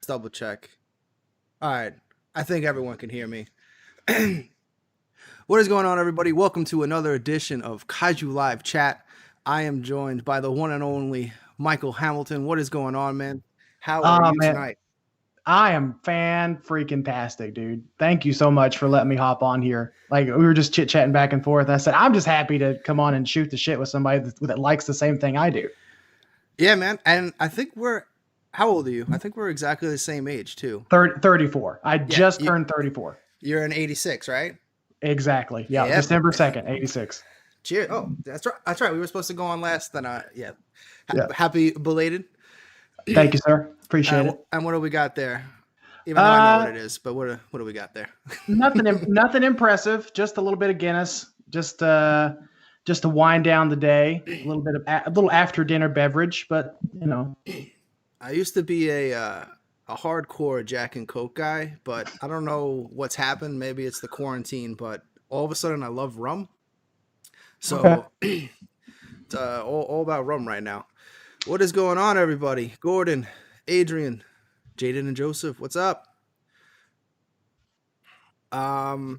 Double check. All right. I think everyone can hear me. What is going on, everybody? Welcome to another edition of Kaiju Live Chat. I am joined by the one and only Michael Hamilton. What is going on, man? How are you tonight? I am fan-freaking-tastic, dude. Thank you so much for letting me hop on here. Like, we were just chit-chatting back and forth. I said, I'm just happy to come on and shoot the shit with somebody that likes the same thing I do. Yeah, man. And I think how old are you? I think we're exactly the same age, too. 34. I just turned 34. You're an 86, right? Exactly. Yeah, December 2nd, 86. Cheers. Oh, that's right. That's right. We were supposed to go on last. Then, happy belated. Thank you, sir. Appreciate it. And what do we got there? Even though I know what it is, but what do we got there? Nothing impressive. Just a little bit of Guinness. Just to wind down the day. A little after dinner beverage, but you know. I used to be a hardcore Jack and Coke guy, but I don't know what's happened. Maybe it's the quarantine, but all of a sudden I love rum. So it's all about rum right now. What is going on, everybody? Gordon, Adrian, Jaden, and Joseph, what's up? All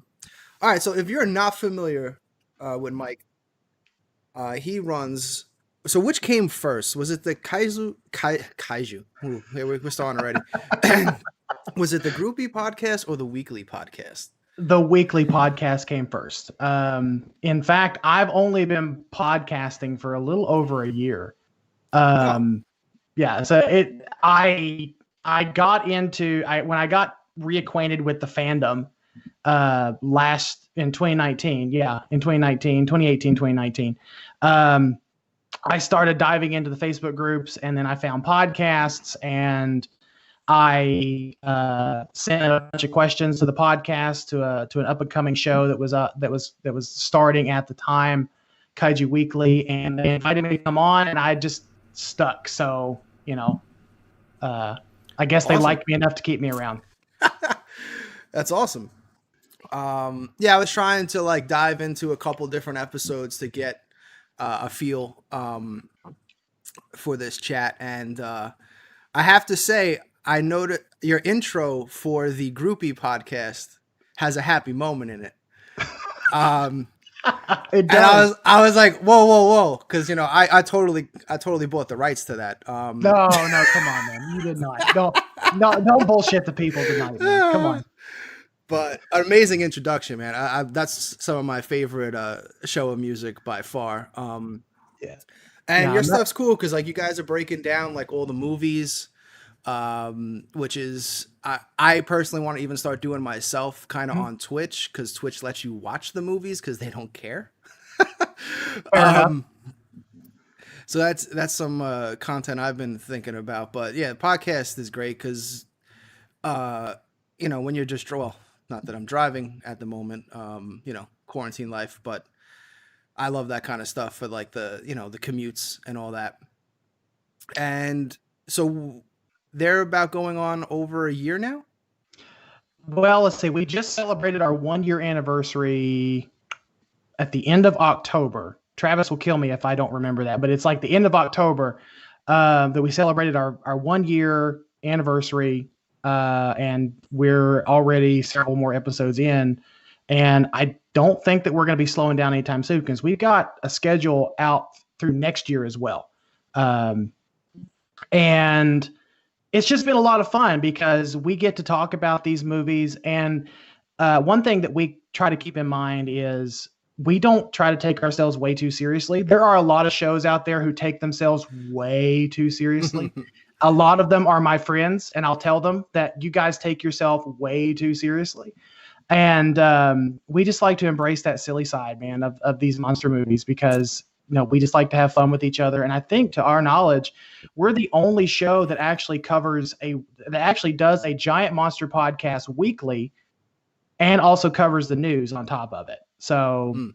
right, so if you're not familiar with Mike, he runs. So which came first? Was it the Kaiju? Ooh, we're starting already. Was it the Groupie Podcast or the Weekly Podcast? The Weekly Podcast came first. In fact, I've only been podcasting for a little over a year. Yeah, so I got into when I got reacquainted with the fandom in 2019. Yeah, in 2018, 2019. I started diving into the Facebook groups, and then I found podcasts, and I sent a bunch of questions to the podcast to an up and coming show that was starting at the time, Kaiju Weekly, and they invited me to come on, and I just stuck. So I guess they liked me enough to keep me around. That's awesome. Yeah, I was trying to dive into a couple different episodes to get a feel for this chat, and I have to say, I noted your intro for the Groupie Podcast has a happy moment in it. It does. And I was like, whoa, because I totally bought the rights to that. No, come on, man, you did not. Don't bullshit the people tonight, man. Come on. But an amazing introduction, man. That's some of my favorite show of music by far. Yeah, and your stuff's cool because you guys are breaking down all the movies, which is I personally want to even start doing myself kind of on Twitch, because Twitch lets you watch the movies because they don't care. So that's some content I've been thinking about. But yeah, the podcast is great because when you're just not that I'm driving at the moment, quarantine life, but I love that kind of stuff for the the commutes and all that. And so they're about going on over a year now? Well, let's see. We just celebrated our 1-year anniversary at the end of October. Travis will kill me if I don't remember that, but it's the end of October that we celebrated our 1-year anniversary. And we're already several more episodes in, and I don't think that we're going to be slowing down anytime soon because we've got a schedule out through next year as well. And it's just been a lot of fun because we get to talk about these movies. And one thing that we try to keep in mind is we don't try to take ourselves way too seriously. There are a lot of shows out there who take themselves way too seriously. A lot of them are my friends, and I'll tell them that you guys take yourself way too seriously. And we just like to embrace that silly side, man, of these monster movies because, we just like to have fun with each other. And I think, to our knowledge, we're the only show that actually does a giant monster podcast weekly and also covers the news on top of it. So,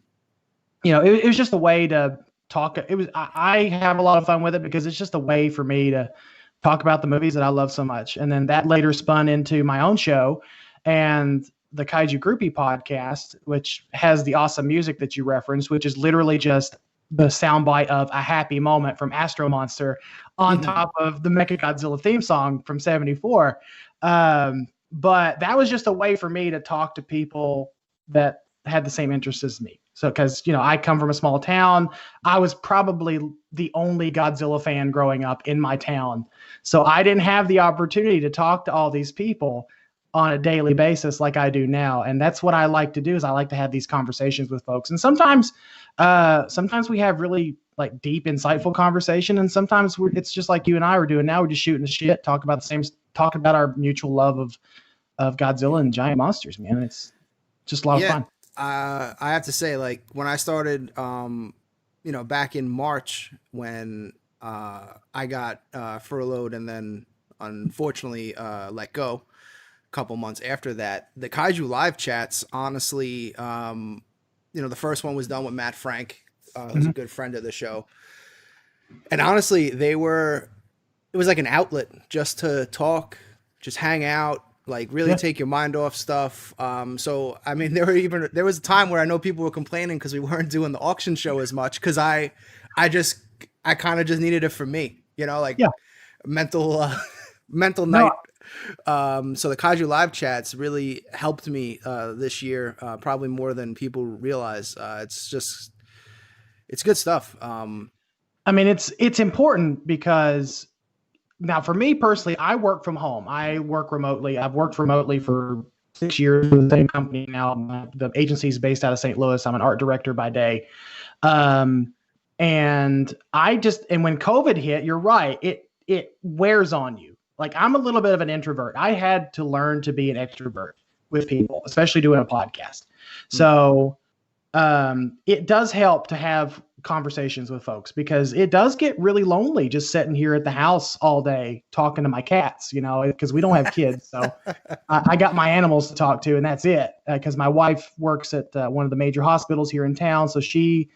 it was just a way to talk. I have a lot of fun with it because it's just a way for me to talk about the movies that I love so much. And then that later spun into my own show and the Kaiju Groupie Podcast, which has the awesome music that you referenced, which is literally just the soundbite of a happy moment from Astro Monster on top of the Mechagodzilla theme song from '74. But that was just a way for me to talk to people that had the same interests as me. So, because, I come from a small town, I was probably the only Godzilla fan growing up in my town. So I didn't have the opportunity to talk to all these people on a daily basis like I do now. And that's what I like to do, is I like to have these conversations with folks. And sometimes we have really like deep, insightful conversation. And sometimes it's just like you and I were doing now. We're just shooting the shit, talking about our mutual love of Godzilla and giant monsters, man. It's just a lot of fun. I have to say, like, when I started, back in March, when I got furloughed and then unfortunately let go a couple months after that, the Kaiju live chats, honestly, the first one was done with Matt Frank, who's a good friend of the show. And honestly, it was like an outlet just to talk, just hang out, like really take your mind off stuff. So, I mean, there was a time where I know people were complaining because we weren't doing the auction show as much, because I kind of just needed it for me, mental night. So the Kaiju live chats really helped me this year, probably more than people realize. It's good stuff. I mean, it's important because now for me personally, I work from home. I work remotely. I've worked remotely for 6 years with the same company now. The agency is based out of St. Louis. I'm an art director by day. And when COVID hit, you're right. It wears on you. Like, I'm a little bit of an introvert. I had to learn to be an extrovert with people, especially doing a podcast. So it does help to have conversations with folks, because it does get really lonely just sitting here at the house all day talking to my cats, because we don't have kids. So I got my animals to talk to, and that's it. Because my wife works at one of the major hospitals here in town. So she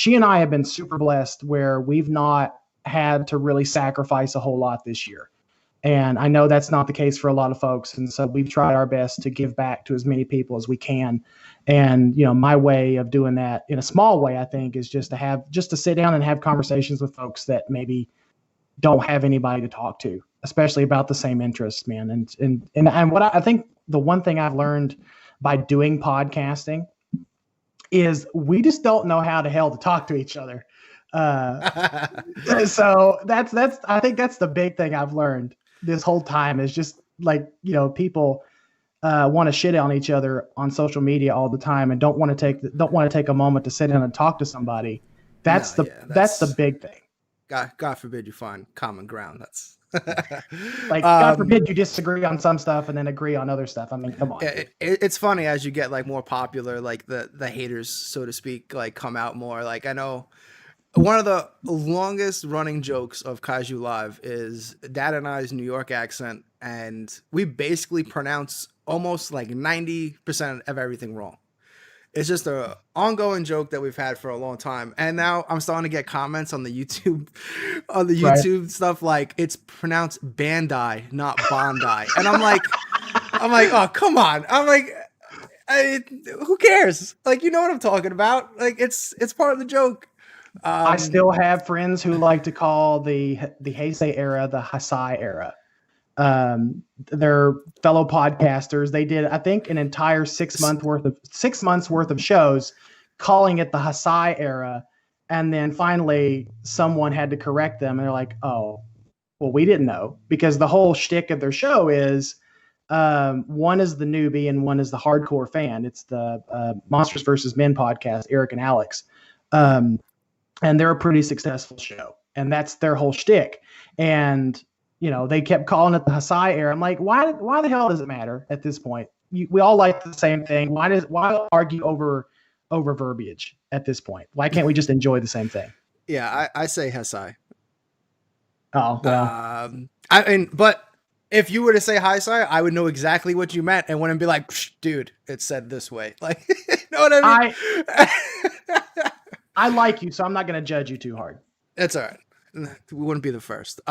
and I have been super blessed where we've not had to really sacrifice a whole lot this year. And I know that's not the case for a lot of folks. And so we've tried our best to give back to as many people as we can. And, my way of doing that in a small way, I think, is just to sit down and have conversations with folks that maybe don't have anybody to talk to, especially about the same interests, man. And what I think the one thing I've learned by doing podcasting is we just don't know how the hell to talk to each other. So I think that's the big thing I've learned this whole time, is just like, people want to shit on each other on social media all the time and don't want to take a moment to sit down and talk to somebody. That's the big thing. God forbid you find common ground. That's like, God forbid you disagree on some stuff and then agree on other stuff. I mean, come on. It's funny as you get like more popular, like the haters, so to speak, like come out more. Like, I know one of the longest running jokes of Kaiju Live is Dad and I's New York accent, and we basically pronounce almost like 90% of everything wrong. It's just a ongoing joke that we've had for a long time. And now I'm starting to get comments on the YouTube stuff, like it's pronounced Bandai, not Bondi. And I'm like, oh, come on. I'm like, who cares? Like, you know what I'm talking about? Like, it's part of the joke. I still have friends who like to call the Heisei era the Hasai era. They're fellow podcasters. They did, I think, an entire 6 months worth of shows calling it the Hasai era. And then finally someone had to correct them. And they're like, oh, well, we didn't know, because the whole shtick of their show is one is the newbie and one is the hardcore fan. It's the Monsters vs. Men podcast, Eric and Alex. And they're a pretty successful show, and that's their whole shtick. And, they kept calling it the Hasai era. I'm like, why the hell does it matter at this point? We all like the same thing. Why argue over verbiage at this point? Why can't we just enjoy the same thing? Yeah, I say Hasai. Oh, well. But if you were to say Hasai, I would know exactly what you meant and wouldn't be like, dude, it's said this way. Like, you know what I mean? I like you, so I'm not going to judge you too hard. That's all right. We wouldn't be the first.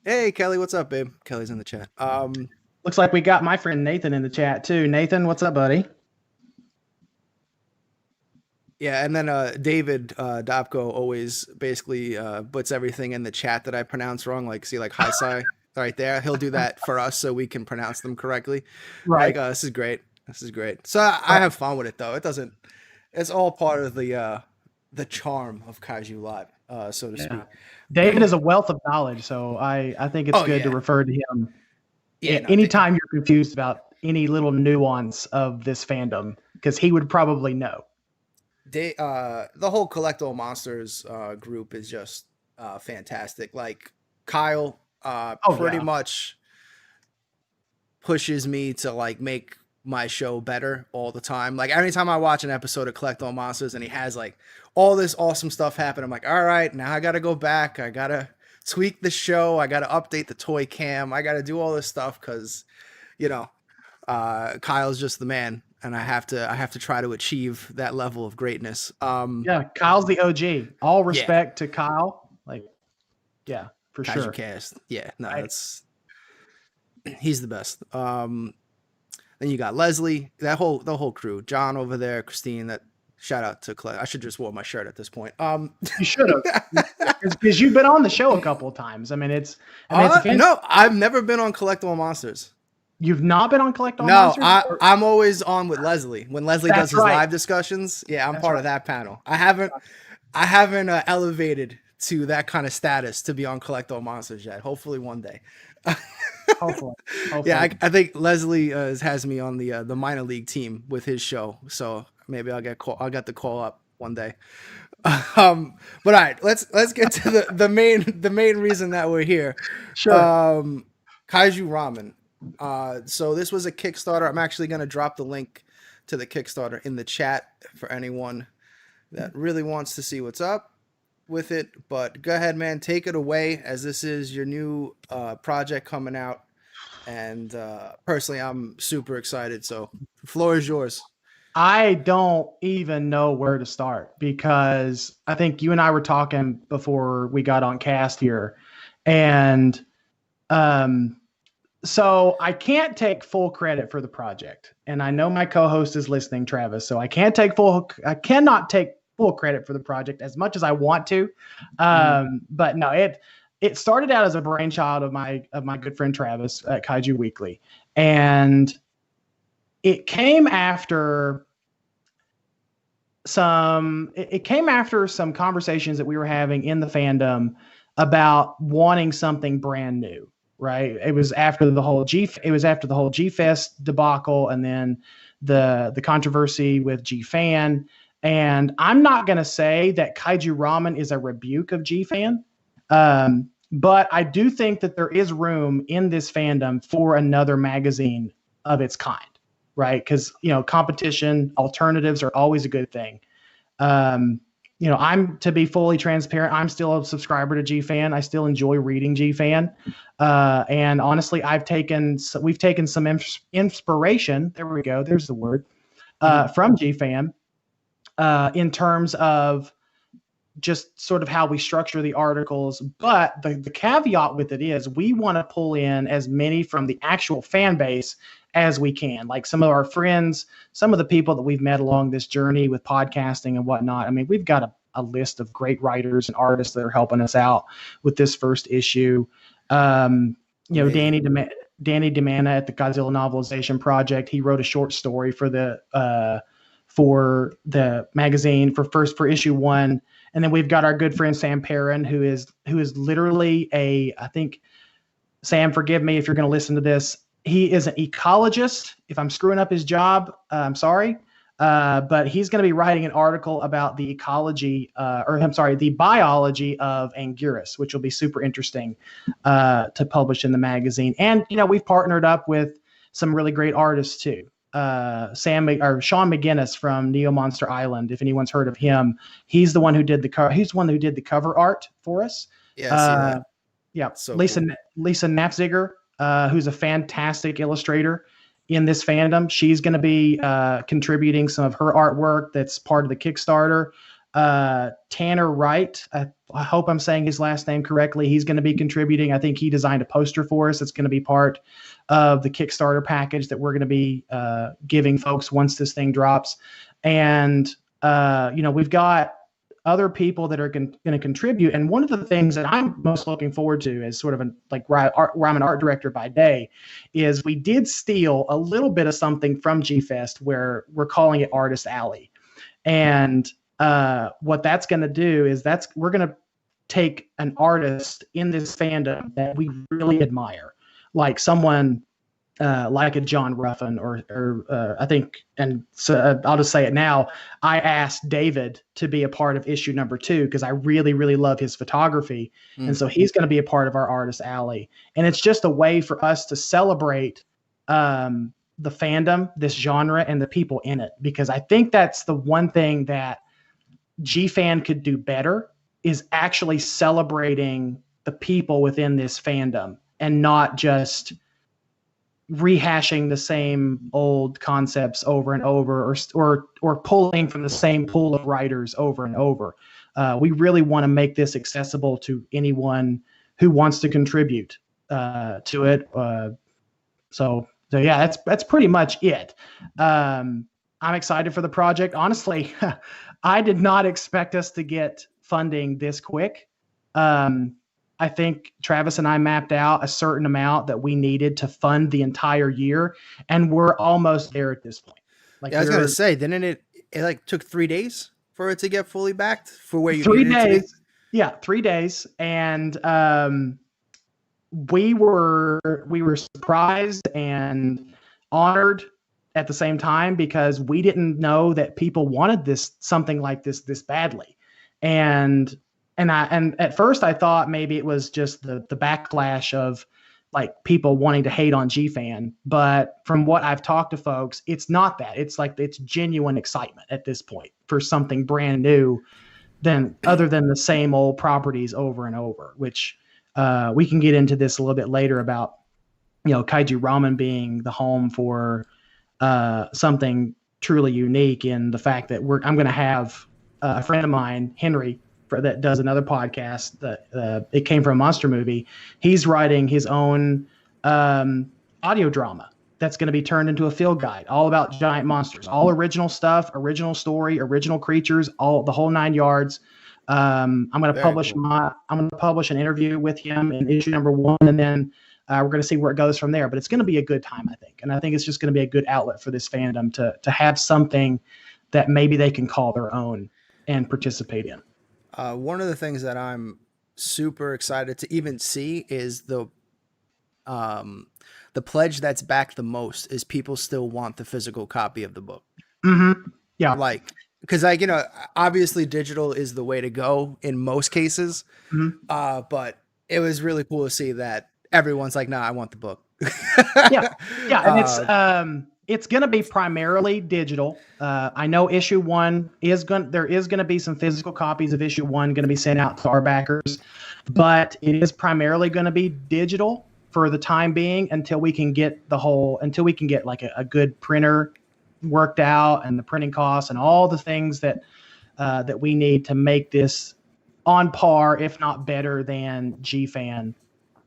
Hey, Kelly, what's up, babe? Kelly's in the chat. Looks like we got my friend Nathan in the chat too. Nathan, what's up, buddy? Yeah, and then David Dopko always basically puts everything in the chat that I pronounce wrong. Like, see, like hi sai right there. He'll do that for us so we can pronounce them correctly. Right. Like, this is great. This is great. So I have fun with it though. It doesn't. It's all part of the charm of Kaiju Live, so to speak. David is a wealth of knowledge, so I think it's good to refer to him anytime you're confused about any little nuance of this fandom, because he would probably know. The whole Collectible Monsters group is just fantastic. Like Kyle pretty much pushes me to like make my show better all the time. Like anytime I watch an episode of Collectible Monsters and he has like all this awesome stuff happen, I'm like, all right, now I gotta go back. I gotta tweak the show. I gotta update the toy cam. I gotta do all this stuff because, you know, Kyle's just the man, and I have to try to achieve that level of greatness. Kyle's the OG. All respect to Kyle. Like, yeah, for Kaiju sure. Cast. Yeah, no, he's the best. Then you got Leslie, the whole crew, John over there, Christine. That shout out to Clay. I should just wear my shirt at this point. You should have, because you've been on the show a couple of times. I mean, it's no, I've never been on Collectible Monsters. You've not been on Collectible Monsters? No, I'm always on with Leslie when Leslie does his live discussions. Yeah, I'm part of that panel. I haven't elevated to that kind of status to be on Collectible Monsters yet. Hopefully one day. Hopefully. Yeah, I think Leslie has me on the minor league team with his show, so maybe I'll get the call up one day. But all right, let's get to the main reason that we're here. Sure. Kaiju Ramen. So this was a Kickstarter. I'm actually going to drop the link to the Kickstarter in the chat for anyone that really wants to see what's up with it. But go ahead, man, take it away, as this is your new project coming out. And personally, I'm super excited. So the floor is yours. I don't even know where to start, because I think you and I were talking before we got on cast here. And so I can't take full credit for the project. And I know my co-host is listening, Travis. So I cannot take full credit for the project as much as I want to. But no, it started out as a brainchild of my good friend Travis at Kaiju Weekly. And it came after some conversations that we were having in the fandom about wanting something brand new. Right. It was after the whole G-Fest debacle, and then the controversy with G-Fan. And I'm not going to say that Kaiju Ramen is a rebuke of G-Fan. But I do think that there is room in this fandom for another magazine of its kind. Right. Because, competition, alternatives are always a good thing. To be fully transparent, I'm still a subscriber to G-Fan. I still enjoy reading G-Fan. And honestly, we've taken some inspiration. There we go. There's the word, from G-Fan, in terms of just sort of how we structure the articles. But the caveat with it is we want to pull in as many from the actual fan base as we can. Like some of our friends, some of the people that we've met along this journey with podcasting and whatnot. I mean, we've got a list of great writers and artists that are helping us out with this first issue. Danny DeManna at the Godzilla Novelization Project, he wrote a short story for the magazine for issue 1. And then we've got our good friend Sam Perrin, who is literally I think, Sam, forgive me if you're going to listen to this. He is an ecologist. If I'm screwing up his job, I'm sorry. But he's going to be writing an article about the biology of Anguirus, which will be super interesting to publish in the magazine. And, we've partnered up with some really great artists too. Sean McGinnis from Neo Monster Island. If anyone's heard of him, he's the one who did the cover art for us. Yeah. So Lisa Napziger, who's a fantastic illustrator in this fandom. She's going to be contributing some of her artwork that's part of the Kickstarter. Tanner Wright, I hope I'm saying his last name correctly. He's going to be contributing. I think he designed a poster for us. It's going to be part of the Kickstarter package that we're going to be giving folks once this thing drops. And we've got other people that are going to contribute. And one of the things that I'm most looking forward to as sort of where I'm an art director by day is we did steal a little bit of something from G-Fest where we're calling it Artist Alley. And what that's going to do is we're going to take an artist in this fandom that we really admire, like someone like a John Ruffin or I think, and so I'll just say it now. I asked David to be a part of issue number 2 because I really, really love his photography. And so he's going to be a part of our Artist Alley. And it's just a way for us to celebrate the fandom, this genre, and the people in it. Because I think that's the one thing that G-Fan could do better is actually celebrating the people within this fandom and not just rehashing the same old concepts over and over or pulling from the same pool of writers over and over. We really want to make this accessible to anyone who wants to contribute to it. So yeah, that's pretty much it. I'm excited for the project. Honestly, I did not expect us to get funding this quick. I think Travis and I mapped out a certain amount that we needed to fund the entire year, and we're almost there at this point. Like, I was going to say, didn't it like took 3 days for it to get fully backed for where you 3 needed days? It to be? Yeah, 3 days. And we were surprised and honored at the same time because we didn't know that people wanted something like this badly. And at first I thought maybe it was just the backlash of like people wanting to hate on G-Fan. But from what I've talked to folks, it's not that. It's like it's genuine excitement at this point for something brand new other than the same old properties over and over, which we can get into this a little bit later about, Kaiju Ramen being the home for something truly unique in the fact that I'm going to have a friend of mine, Henry, that does another podcast that it came from a monster movie. He's writing his own audio drama that's going to be turned into a field guide, all about giant monsters, all original stuff, original story, original creatures, the whole 9 yards. I'm going to publish an interview with him in issue number 1, and then we're going to see where it goes from there. But it's going to be a good time, I think, and I think it's just going to be a good outlet for this fandom to have something that maybe they can call their own and participate in. One of the things that I'm super excited to even see is the pledge that's back the most is people still want the physical copy of the book. Mm-hmm. Yeah. Like, because obviously digital is the way to go in most cases. Mm-hmm. But it was really cool to see that everyone's like, nah, I want the book. Yeah. And it's going to be primarily digital. I know issue 1 there is going to be some physical copies of issue 1 going to be sent out to our backers, but it is primarily going to be digital for the time being until we can get like a good printer worked out and the printing costs and all the things that we need to make this on par, if not better than G-Fan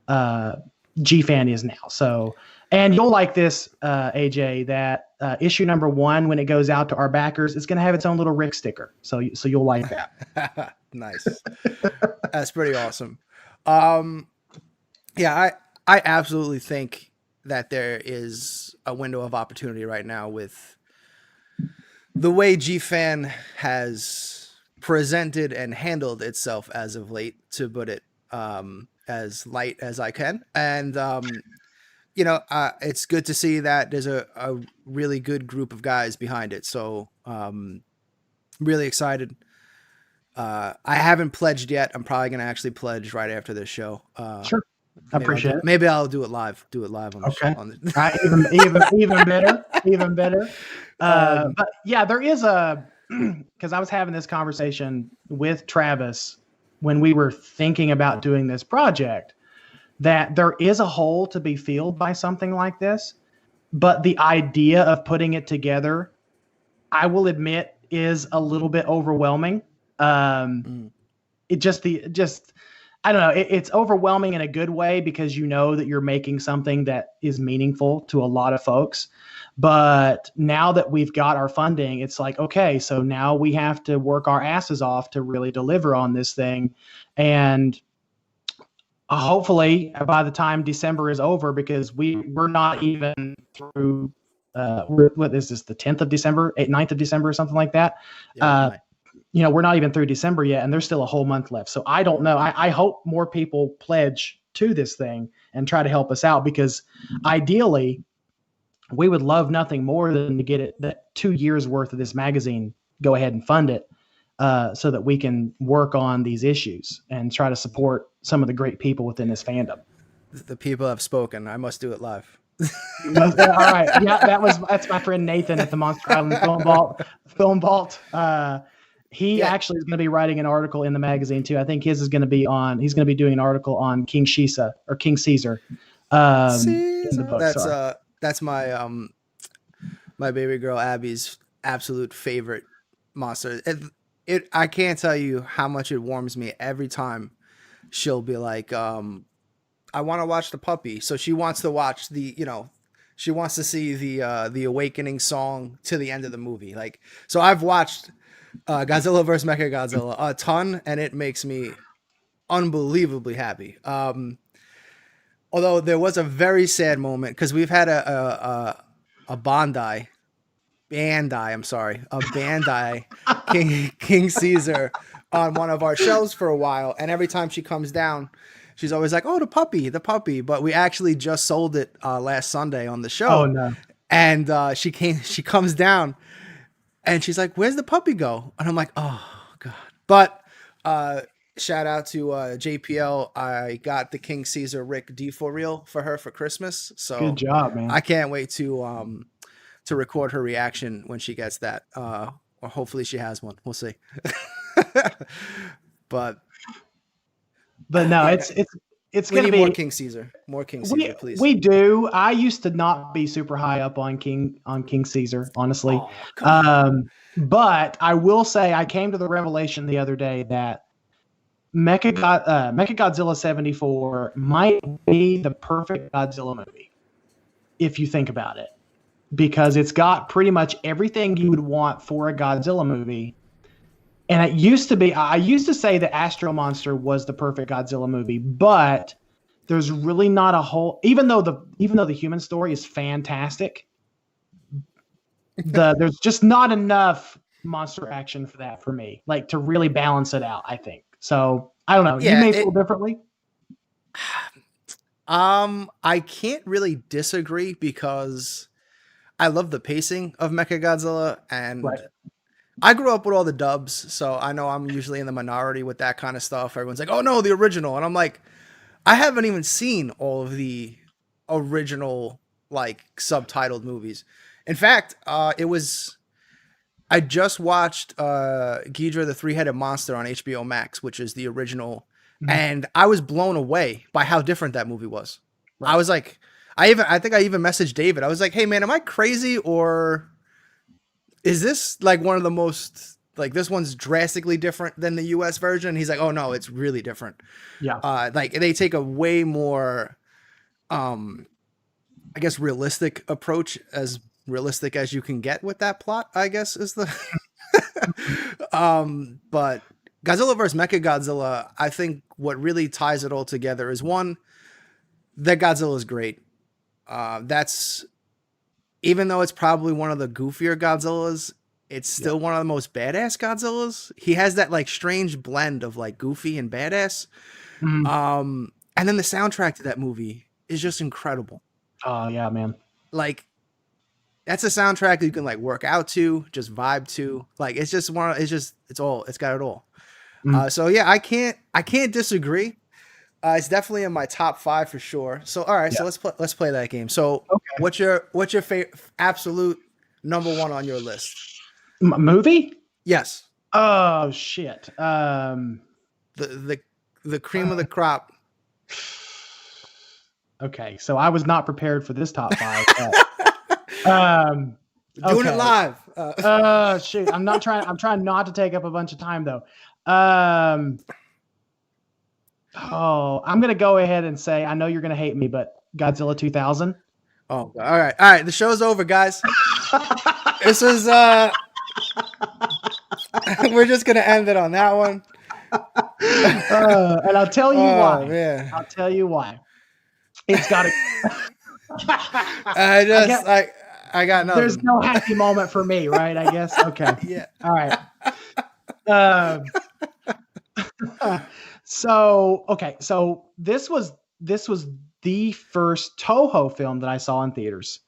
is now. So, and you'll like this, AJ, that issue number 1, when it goes out to our backers, it's going to have its own little Rick sticker. So you'll like that. Nice. That's pretty awesome. Yeah, I absolutely think that there is a window of opportunity right now with the way G-Fan has presented and handled itself as of late, to put it as light as I can. And, it's good to see that there's a really good group of guys behind it. So really excited. I haven't pledged yet. I'm probably going to actually pledge right after this show. Sure. I appreciate it. Maybe I'll do it live. On the show. Even better. But yeah, there is because I was having this conversation with Travis when we were thinking about doing this project, that there is a hole to be filled by something like this, but the idea of putting it together, I will admit, is a little bit overwhelming. I don't know. It's overwhelming in a good way because you know that you're making something that is meaningful to a lot of folks. But now that we've got our funding, it's like, okay, so now we have to work our asses off to really deliver on this thing. And hopefully by the time December is over, because we're not even through, what is this, the 10th of December, 9th of December or something like that. Yeah, We're not even through December yet, and there's still a whole month left. So I don't know. I hope more people pledge to this thing and try to help us out, because ideally we would love nothing more than to get it that 2 years worth of this magazine, go ahead and fund it, so that we can work on these issues and try to support some of the great people within this fandom. the people have spoken. I must do it live. All right. Yeah, that's my friend Nathan at the Monster Island Film Vault. He actually is going to be writing an article in the magazine too. I think his is going to be he's going to be doing an article on King Caesar. In the book. That's my my baby girl Abby's absolute favorite monster. I can't tell you how much it warms me every time she'll be like, I want to watch the puppy. So she wants to watch she wants to see the awakening song to the end of the movie. Like, so I've watched Godzilla vs. Mechagodzilla a ton, and it makes me unbelievably happy. Although there was a very sad moment, because we've had a Bandai King Caesar on one of our shelves for a while, and every time she comes down, she's always like, "Oh, the puppy!" But we actually just sold it last Sunday on the show. Oh no! And she comes down, and she's like, "Where's the puppy go?" And I'm like, "Oh God!" But shout out to JPL. I got the King Caesar Rick D4 reel for her for Christmas. So good job, man. I can't wait to record her reaction when she gets that. Or hopefully she has one. We'll see. But no, it's going to be more King Caesar. More King Caesar, please. We do. I used to not be super high up on King Caesar, honestly. But I will say I came to the revelation the other day that Mechagodzilla 74 might be the perfect Godzilla movie, if you think about it, because it's got pretty much everything you would want for a Godzilla movie. And it used to be, I used to say that Astro Monster was the perfect Godzilla movie, but there's really not a whole, even though the human story is fantastic, there's just not enough monster action for that for me, like to really balance it out, I think. So I don't know. You may feel differently. I can't really disagree, because I love the pacing of Mechagodzilla, and I grew up with all the dubs, so I know I'm usually in the minority with that kind of stuff. Everyone's like, "Oh no, the original," and I'm like, I haven't even seen all of the original like subtitled movies. In fact, I just watched Ghidra the Three-Headed Monster on HBO Max, which is the original, and I was blown away by how different that movie was. I was like, I think I even messaged David. I was like, "Hey man, am I crazy, or is this like one of the most, like, this one's drastically different than the US version?" And he's like, "Oh no, it's really different." Yeah. Like they take a way more, I guess, realistic approach, as realistic as you can get with that plot, I guess is the, but Godzilla vs. Mechagodzilla, I think what really ties it all together is, one, that Godzilla is great. That's, even though it's probably one of the goofier Godzillas, it's still one of the most badass Godzillas. He has that like strange blend of like goofy and badass. And then the soundtrack to that movie is just incredible. Oh yeah, man. Like, that's a soundtrack that you can like work out to, just vibe to. Like, it's just it's got it all. So yeah, I can't disagree. It's definitely in my top 5 for sure. So all right, so let's play that game. So what's your absolute number 1 on your list? Movie? Yes. Oh shit. The cream of the crop. Okay, so I was not prepared for this top 5. Doing it live. Shoot, I'm trying not to take up a bunch of time though. Oh, I'm gonna go ahead and say I know you're gonna hate me, but Godzilla 2000. Oh, all right, all right. The show's over, guys. This is we're just gonna end it on that one. And I'll tell you Oh why. man, I'll tell you why. It's got to. I got nothing. There's no happy moment for me, right? I guess. Okay. Yeah. All right. Um, so this was the first Toho film that I saw in theaters.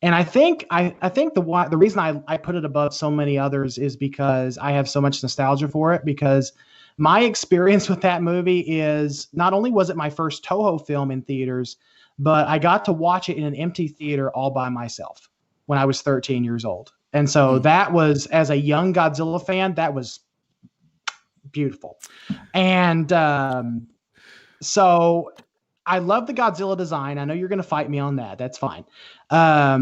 And I think the reason I put it above so many others is because I have so much nostalgia for it, because my experience with that movie is not only was it my first Toho film in theaters, but I got to watch it in an empty theater all by myself when I was 13 years old. And so that was, as a young Godzilla fan, that was beautiful. And so I love the Godzilla design. I know you're going to fight me on that. That's fine. I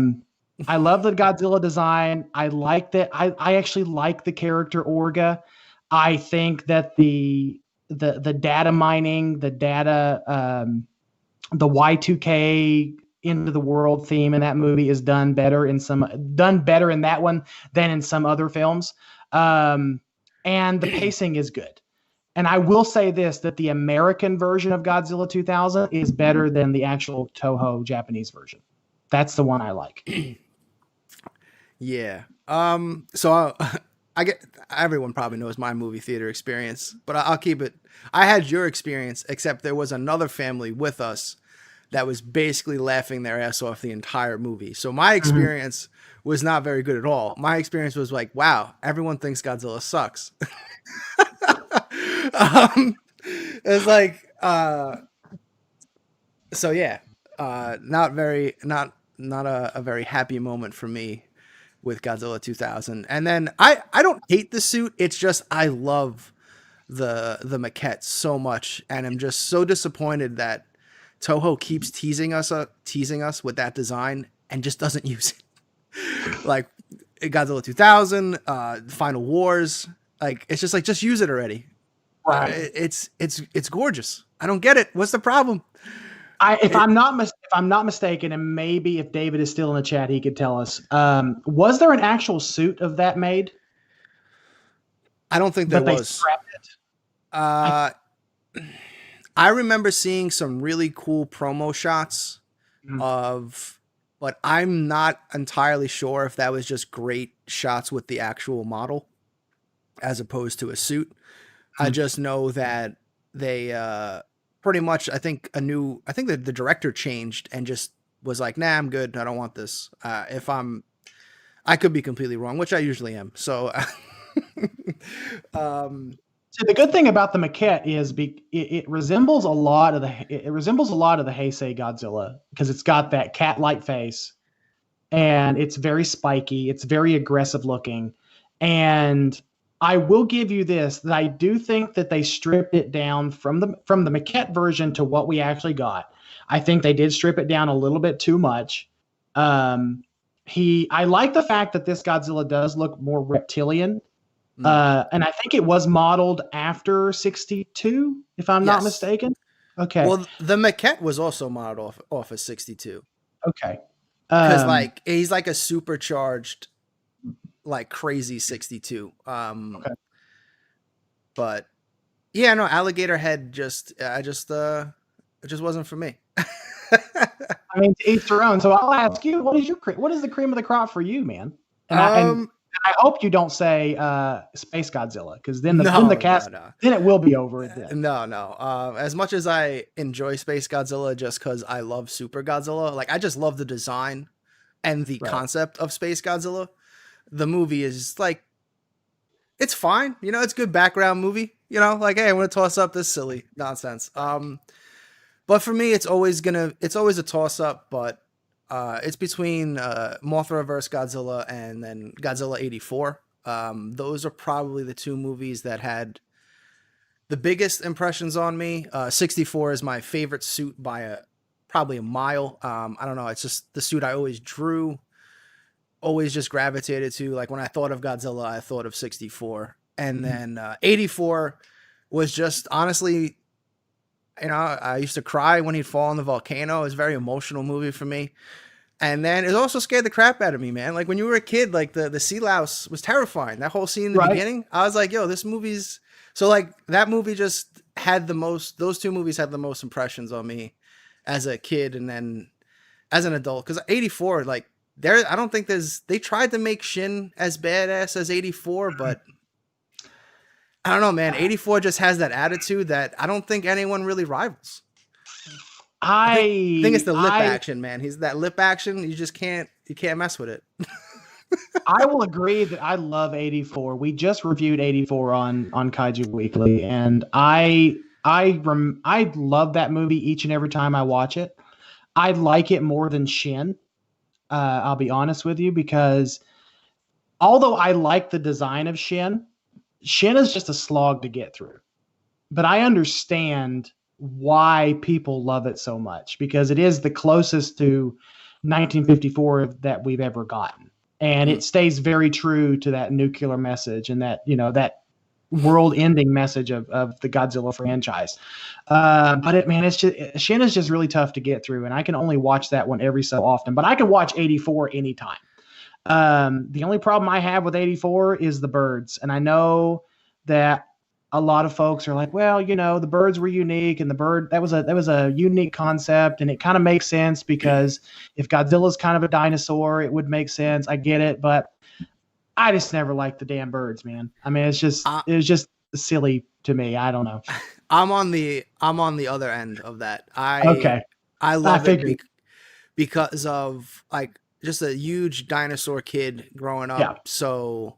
love the Godzilla design. I like that. I actually like the character Orga. I think that the data mining, the Y2K into the world theme in that movie is done better in that one than in some other films. And the pacing is good. And I will say this, that the American version of Godzilla 2000 is better than the actual Toho Japanese version. That's the one I like. Yeah. So I get, everyone probably knows my movie theater experience, but I'll keep it. I had your experience, except there was another family with us that was basically laughing their ass off the entire movie. So my experience was not very good at all. My experience was like, wow, everyone thinks Godzilla sucks. It's like, so yeah, not a very happy moment for me with Godzilla 2000. And then I don't hate the suit. It's just, I love the maquette so much. And I'm just so disappointed that Toho keeps teasing us with that design and just doesn't use it. Like Godzilla 2000, Final Wars. Like, it's just like, just use it already. Right. It's gorgeous. I don't get it. What's the problem? If I'm not mistaken, and maybe if David is still in the chat, he could tell us. Was there an actual suit of that made? I don't think there But they was. scrapped it? I remember seeing some really cool promo shots of, but I'm not entirely sure if that was just great shots with the actual model as opposed to a suit. I just know that they pretty much, I think that the director changed and just was like, nah, I'm good. I don't want this. I could be completely wrong, which I usually am. So, So the good thing about the maquette is it resembles a lot of the Heisei Godzilla, because it's got that cat-like face, and it's very spiky. It's very aggressive looking, and I will give you this, that I do think that they stripped it down from the maquette version to what we actually got. I think they did strip it down a little bit too much. I like the fact that this Godzilla does look more reptilian. And I think it was modeled after 62, if I'm not mistaken. Okay. Well, the maquette was also modeled off of 62. Okay. Because like he's like a supercharged, like crazy 62. Okay. But yeah, no, alligator head it just wasn't for me. I mean, to each their own. So I'll ask you, what is the cream of the crop for you, man? And I hope you don't say Space Godzilla, because then the cast then it will be over. No. As much as I enjoy Space Godzilla just because I love Super Godzilla, like I just love the design and the concept of Space Godzilla. The movie is like, it's fine, it's a good background movie. Like, hey, I want to toss up this silly nonsense. But for me, it's always a toss up. But it's between Mothra vs. Godzilla and then Godzilla 84. Those are probably the two movies that had the biggest impressions on me. 64 is my favorite suit by probably a mile. I don't know. It's just the suit I always drew, always just gravitated to. Like when I thought of Godzilla, I thought of 64. And then 84 was just honestly You know, I used to cry when he'd fall in the volcano. It was a very emotional movie for me. And then it also scared the crap out of me, man. Like when you were a kid, like the sea louse was terrifying. That whole scene in the Right. beginning, I was like, yo, this movie's so like that movie just had the most, those two movies had the most impressions on me as a kid and then as an adult. Cause 84, like I don't think they tried to make Shin as badass as 84, but I don't know, man. 84 just has that attitude that I don't think anyone really rivals. I think it's the lip action, man. He's that lip action. You just can't mess with it. I will agree that I love 84. We just reviewed 84 on Kaiju Weekly, and I love that movie each and every time I watch it. I like it more than Shin. I'll be honest with you, because although I like the design of Shin is just a slog to get through. But I understand why people love it so much, because it is the closest to 1954 that we've ever gotten. And it stays very true to that nuclear message and that, that world-ending message of the Godzilla franchise. But Shin is just really tough to get through, and I can only watch that one every so often. But I can watch 84 anytime. The only problem I have with 84 is the birds. And I know that a lot of folks are like, well, the birds were unique, and that was a unique concept, and it kind of makes sense because if Godzilla's kind of a dinosaur, it would make sense. I get it, but I just never liked the damn birds, man. I mean, it was just silly to me. I don't know. I'm on the other end of that. I love it because of like just a huge dinosaur kid growing up. Yeah. So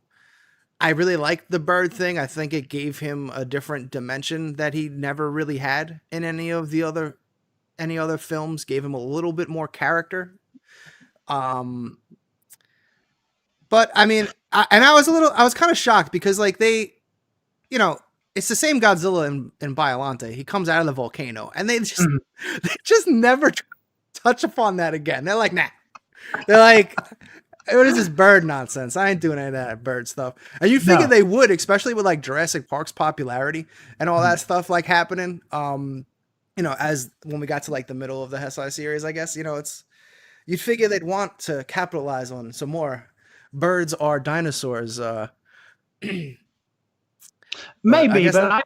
I really liked the bird thing. I think it gave him a different dimension that he never really had in any other films. Gave him a little bit more character. But I mean, I was kind of shocked because like they, it's the same Godzilla in Biollante. He comes out of the volcano and they just never touch upon that again. They're like, nah. They're like, what is this bird nonsense? I ain't doing any of that bird stuff. And you figure they would, especially with like Jurassic Park's popularity and all that stuff like happening. As when we got to like the middle of the Heisei series, I guess, you'd figure they'd want to capitalize on some more birds are dinosaurs. Maybe, but I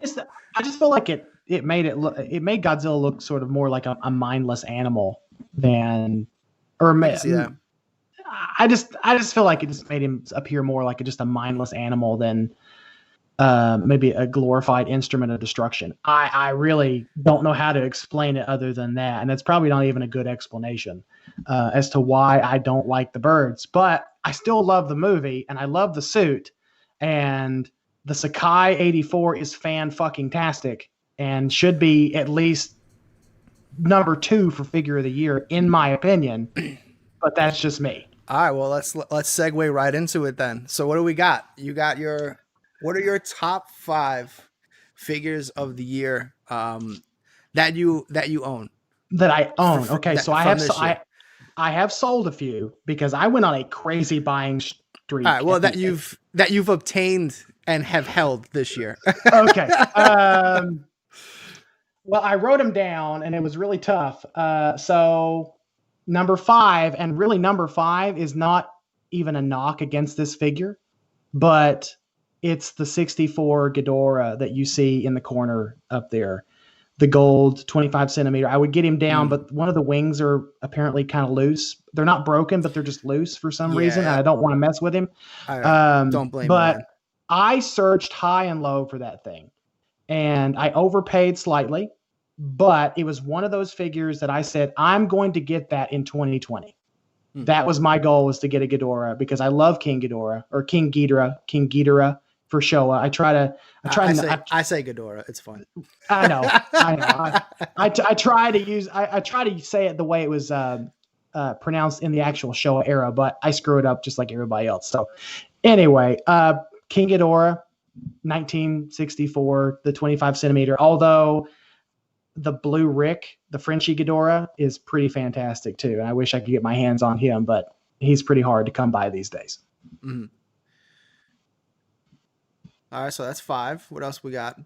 just feel like it made Godzilla look sort of more like a mindless animal than, I just feel like it just made him appear more like just a mindless animal than maybe a glorified instrument of destruction. I really don't know how to explain it other than that, and it's probably not even a good explanation as to why I don't like the birds. But I still love the movie, and I love the suit, and the Sakai 84 is fan-fucking-tastic and should be at least number 2 for figure of the year, in my opinion. But that's just me. All right, well, let's segue right into it then. So what do we got? You got what are your top 5 figures of the year that you own? That I own. Okay, so I have sold a few because I went on a crazy buying streak. All right, well, that you've obtained and have held this year. Okay. Well, I wrote them down and it was really tough. So number 5, and really number 5 is not even a knock against this figure, but it's the 64 Ghidorah that you see in the corner up there. The gold 25 centimeter. I would get him down, but one of the wings are apparently kind of loose. They're not broken, but they're just loose for some reason. And I don't want to mess with him. Don't blame me. But I searched high and low for that thing, and I overpaid slightly, but it was one of those figures that I said, I'm going to get that in 2020. That was my goal, was to get a Ghidorah, because I love King Ghidorah, or King Ghidorah for Showa. I say Ghidorah. It's fun. I know. I try to say it the way it was pronounced in the actual Showa era, but I screw it up just like everybody else. So anyway, King Ghidorah, 1964, the 25 centimeter. Although the blue Rick, the Frenchie Ghidorah, is pretty fantastic too. And I wish I could get my hands on him, but he's pretty hard to come by these days. Mm-hmm. All right, so that's 5. What else we got?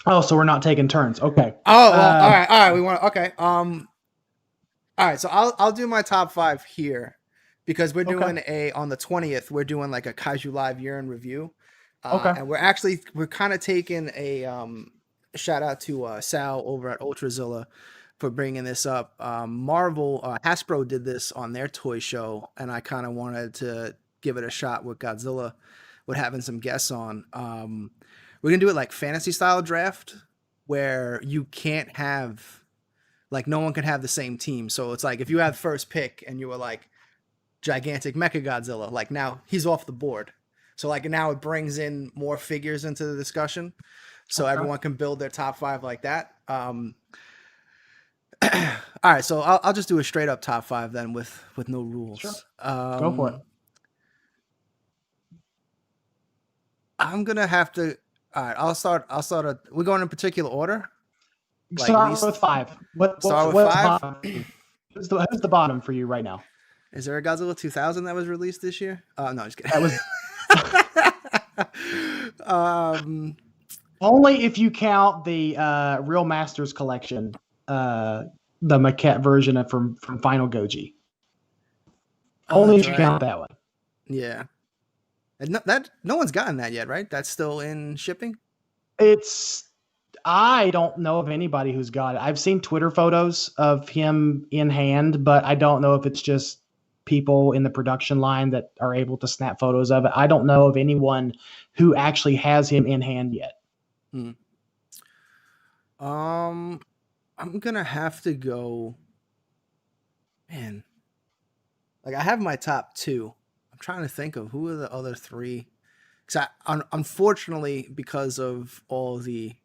Oh, so we're not taking turns. Okay. Oh, well, all right. We want okay. All right. So I'll do my top 5 here because we're doing on the 20th. We're doing like a Kaiju Live year in review. Okay. And we're kind of taking a shout out to Sal over at Ultrazilla for bringing this up. Marvel Hasbro did this on their toy show, and I kind of wanted to give it a shot with Godzilla, with having some guests on. We're gonna do it like fantasy style draft, where you can't have like no one can have the same team. So it's like if you had first pick and you were like gigantic Mechagodzilla, like now he's off the board. So like now it brings in more figures into the discussion, so everyone can build their top 5 like that. All right, so I'll just do a straight up top 5 then with no rules. Sure. Go for it. I'm gonna have to. All right, I'll start. We're going in particular order. Like start with 5. What's 5? Who's the bottom for you right now? Is there a Godzilla 2000 that was released this year? No, just kidding. That was only if you count the Real Masters collection, the maquette version from Final Goji. Only if you count that one. Yeah. And no one's gotten that yet, right? That's still in shipping? I don't know of anybody who's got it. I've seen Twitter photos of him in hand, but I don't know if it's just people in the production line that are able to snap photos of it. I don't know of anyone who actually has him in hand yet. I'm gonna have to go, man. Like I have my top 2. I'm trying to think of who are the other 3. Because unfortunately, because of all the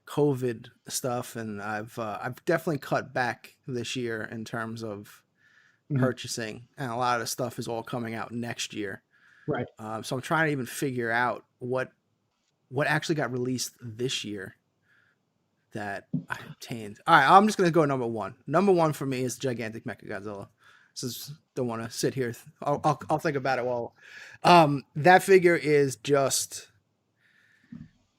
COVID stuff, and I've definitely cut back this year in terms of purchasing, and a lot of the stuff is all coming out next year. Right. So I'm trying to even figure out what actually got released this year that I obtained. All right, I'm just gonna go number 1. Number 1 for me is gigantic Mechagodzilla. Don't want to sit here. I'll think about it while. That figure is just.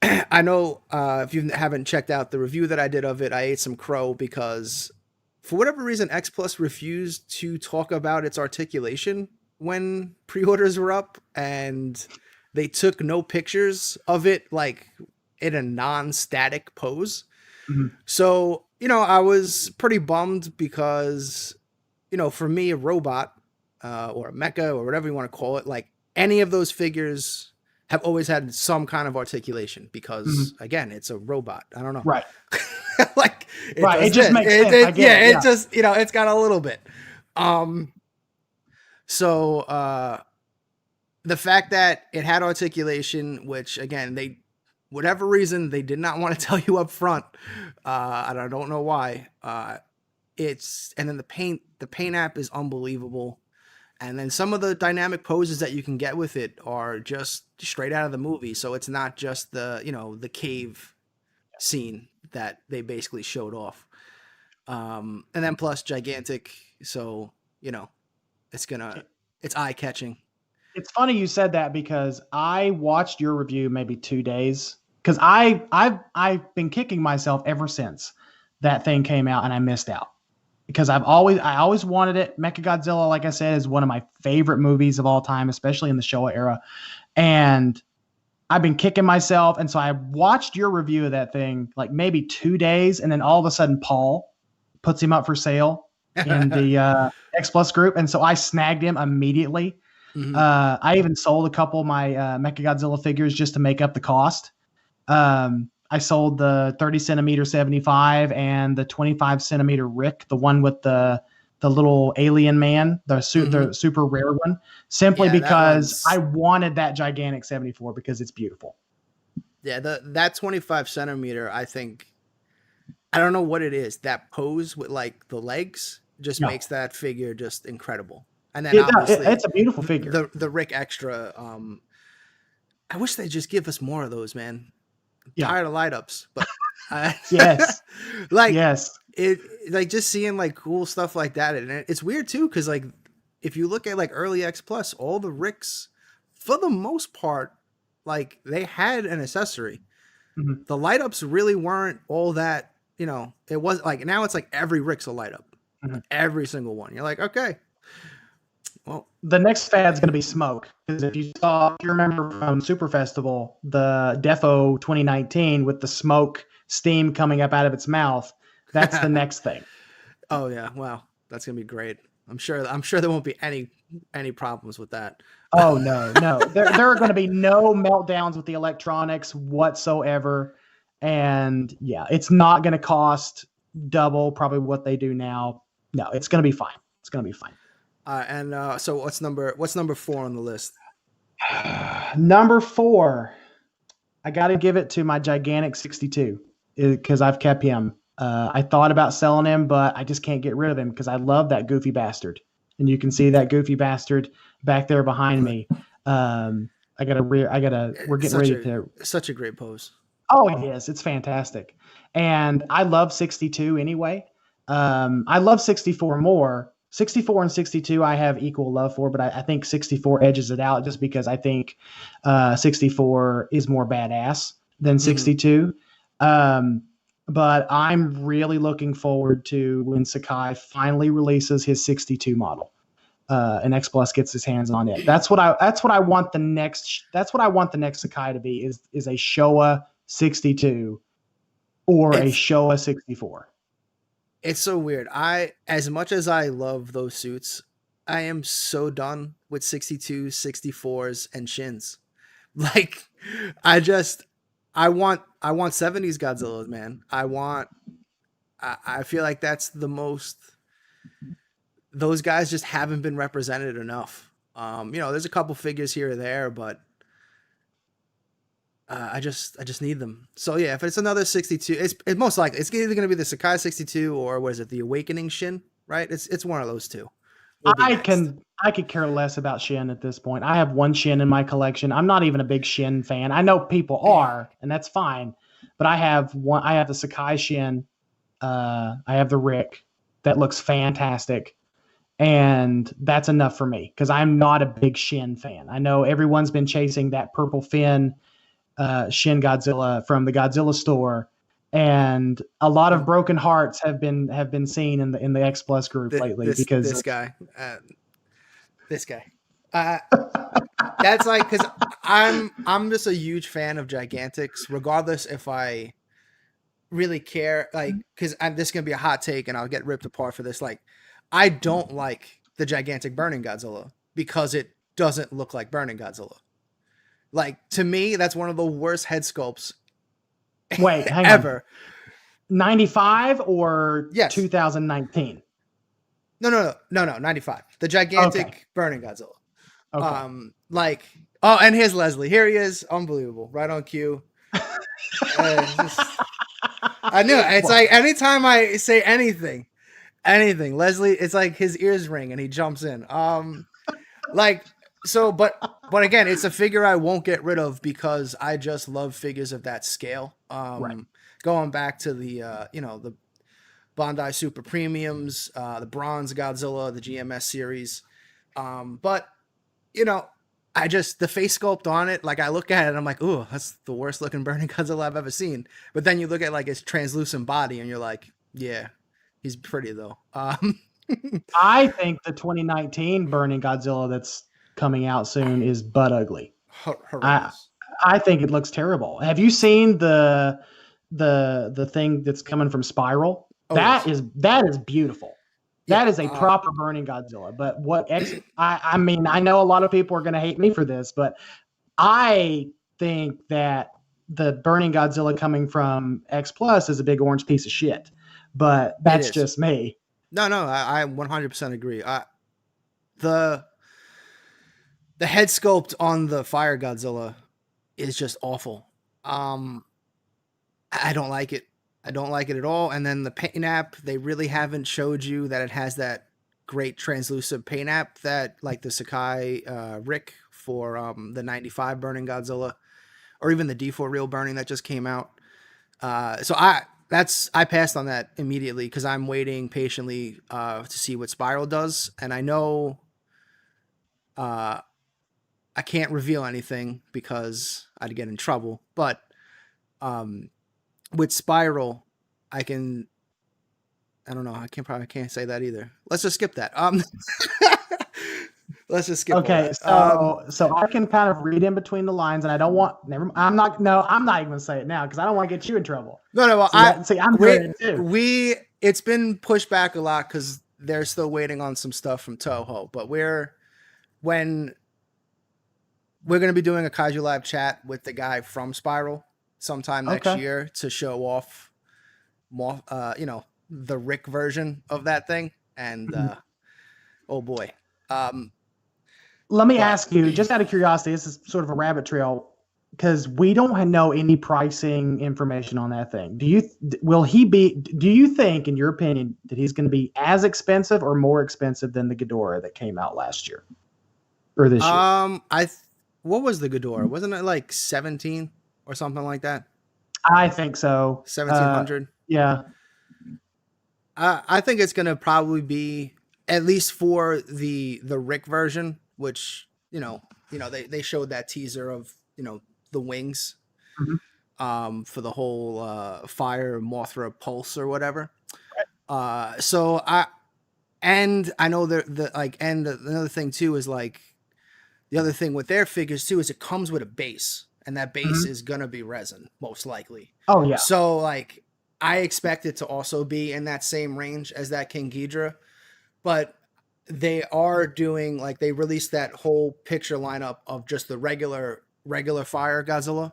I know if you haven't checked out the review that I did of it, I ate some crow because for whatever reason, X Plus refused to talk about its articulation when pre-orders were up, and they took no pictures of it like in a non-static pose. So, I was pretty bummed because, for me, a robot or a mecha or whatever you want to call it, like any of those figures have always had some kind of articulation because, again, it's a robot. I don't know. Right. Like, it just makes sense. It just, it's got a little bit. So the fact that it had articulation, which, again, whatever reason, they did not want to tell you up front. And I don't know why. And then the paint app is unbelievable. And then some of the dynamic poses that you can get with it are just straight out of the movie. So it's not just the cave scene that they basically showed off. And then plus gigantic. So, it's eye catching. It's funny you said that because I watched your review maybe 2 days because I've been kicking myself ever since that thing came out and I missed out. Because I always wanted it. Mechagodzilla, like I said, is one of my favorite movies of all time, especially in the Showa era. And I've been kicking myself. And so I watched your review of that thing like maybe 2 days. And then all of a sudden, Paul puts him up for sale in the X Plus group. And so I snagged him immediately. I even sold a couple of my Mechagodzilla figures just to make up the cost. I sold the 30 centimeter 75 and the 25 centimeter Rick, the one with the little alien man, the super rare one, simply because I wanted that gigantic 74 because it's beautiful. Yeah, that 25 centimeter, I think, I don't know what it is. That pose with like the legs just makes that figure just incredible. And then obviously it's a beautiful figure. The Rick extra. I wish they'd just give us more of those, man. Tired of light ups, but yes, it like just seeing like cool stuff like that, and it's weird too because like if you look at like early X Plus, all the Ricks for the most part, like they had an accessory. Mhm. the light ups really weren't all that. It was like now it's like every Rick's a light up, Mhm. every single one. You're like, okay, well, The next fad's going to be smoke, because if you remember from Super Festival, the Defo 2019 with the smoke steam coming up out of its mouth, that's the next thing. oh yeah, wow, that's gonna be great. I'm sure there won't be any problems with that. Oh no, no, there are going to be no meltdowns with the electronics whatsoever, and yeah, it's not going to cost double probably what they do now. No, it's going to be fine. It's going to be fine. So what's number 4 on the list? Number 4, I got to give it to my gigantic 62 because I've kept him. I thought about selling him, but I just can't get rid of him because I love that goofy bastard. And you can see that goofy bastard back there behind me. We're getting ready to. Such a great pose. Oh, it is. It's fantastic. And I love 62 anyway. I love 64 more. 64 and 62 I have equal love for, but I think 64 edges it out just because I think 64 is more badass than 62. But I'm really looking forward to when Sakai finally releases his 62 model. And X Plus gets his hands on it. That's what I want the next Sakai to be is a Showa 62 or a Showa 64. It's so weird. As much as I love those suits, I am so done with 62, 64s and shins. Like I want 70s Godzilla, man. I feel like that's the most, those guys just haven't been represented enough. There's a couple figures here or there, but I just need them. So yeah, if it's another 62, it's most likely it's either going to be the Sakai 62 or what is it, the Awakening Shin, right? It's one of those two. I could care less about Shin at this point. I have one Shin in my collection. I'm not even a big Shin fan. I know people are, and that's fine. But I have one. I have the Sakai Shin. I have the Rick that looks fantastic, and that's enough for me because I'm not a big Shin fan. I know everyone's been chasing that purple fin Shin Godzilla from the Godzilla store, and a lot of broken hearts have been seen in the X Plus group lately because this guy, that's like, because I'm just a huge fan of Gigantics, regardless if I really care, like, because this is gonna be a hot take and I'll get ripped apart for this. Like, I don't like the gigantic Burning Godzilla because it doesn't look like Burning Godzilla. Like, to me, that's one of the worst head sculpts. Wait, hang ever. On. 95 or yes. 2019? No, 95. The gigantic Burning Godzilla. Okay. And here's Leslie. Here he is. Unbelievable. Right on cue. I knew it. It's like anytime I say anything, Leslie, it's like his ears ring and he jumps in. But again, it's a figure I won't get rid of because I just love figures of that scale. Right. Going back to the Bandai Super Premiums, the Bronze Godzilla, the GMS series. But the face sculpt on it, like I look at it and I'm like, ooh, that's the worst looking Burning Godzilla I've ever seen. But then you look at like his translucent body and you're like, yeah, he's pretty though. I think the 2019 Burning Godzilla that's coming out soon is butt ugly. I think it looks terrible. Have you seen the thing that's coming from Spiral? Oh, that is beautiful. That is a proper Burning Godzilla. But I mean, I know a lot of people are going to hate me for this, but I think that the Burning Godzilla coming from X Plus is a big orange piece of shit. But that's just me. No, I 100% agree. The head sculpt on the Fire Godzilla is just awful. I don't like it. I don't like it at all. And then the paint app, they really haven't showed you that it has that great translucent paint app that like the Sakai Rick for the 95 Burning Godzilla, or even the D4 Real Burning that just came out. So I passed on that immediately because I'm waiting patiently to see what Spiral does. And I know I can't reveal anything because I'd get in trouble, but With Spiral, I don't know. I can't say that either. Let's just skip that. Let's just skip. Okay, so I can kind of read in between the lines, and I don't want. I'm not even gonna say it now because I don't want to get you in trouble. No. Well, I'm doing it too. It's been pushed back a lot because they're still waiting on some stuff from Toho. But when we're going to be doing a Kaiju Lab chat with the guy from Spiral sometime next year to show off more, the Rick version of that thing. And oh boy. Let me ask you, just out of curiosity, this is sort of a rabbit trail because we don't know any pricing information on that thing. Do you think, in your opinion, that he's going to be as expensive or more expensive than the Ghidorah that came out last year or this year? What was the Ghidorah? Wasn't it like 17 or something like that? I think so. 1700. Yeah. I think it's going to probably be, at least for the Rick version, which, they showed that teaser of, the wings, for the whole Fire Mothra Pulse or whatever. Right. So I know another thing too is like, the other thing with their figures too is it comes with a base, and that base is gonna be resin most likely. Oh yeah. So like, I expect it to also be in that same range as that King Ghidorah, but they are doing, like, they released that whole picture lineup of just the regular Fire Godzilla,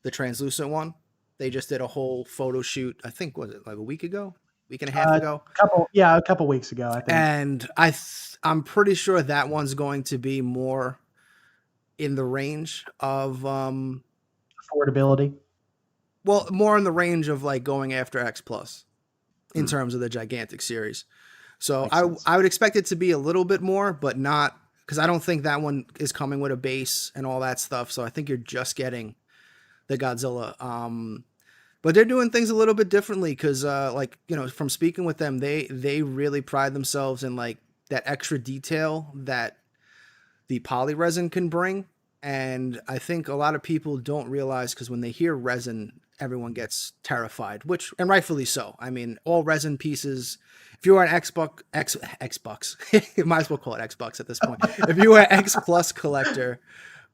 the translucent one. They just did a whole photo shoot. I think, was it like a week and a half ago? A couple weeks ago, I think. And I'm pretty sure that one's going to be more in the range of affordability. Well, more in the range of like going after X Plus in terms of the gigantic series. So I would expect it to be a little bit more, but not, because I don't think that one is coming with a base and all that stuff. So I think you're just getting the Godzilla. But they're doing things a little bit differently because, from speaking with them, they really pride themselves in like that extra detail that the poly resin can bring. And I think a lot of people don't realize, because when they hear resin, everyone gets terrified, and rightfully so. I mean, all resin pieces, if you are an Xbox, you might as well call it Xbox at this point. If you are an X Plus collector,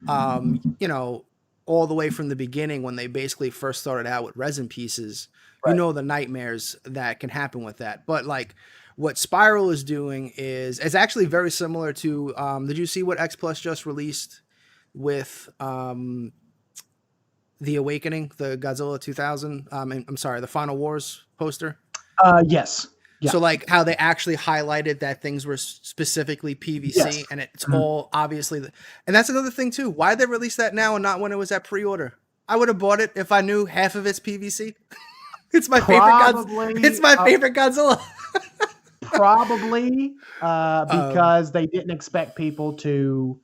all the way from the beginning when they basically first started out with resin pieces, right, the nightmares that can happen with that. But like what Spiral is doing it's actually very similar to, did you see what X Plus just released with The Awakening, the Godzilla 2000? I'm sorry, the Final Wars poster? Yes. Yeah. So like how they actually highlighted that things were specifically PVC, yes, and it's all obviously, and that's another thing too. Why they release that now and not when it was at pre-order? I would have bought it if I knew half of it's PVC. It's my favorite. It's my favorite Godzilla. Probably because they didn't expect people to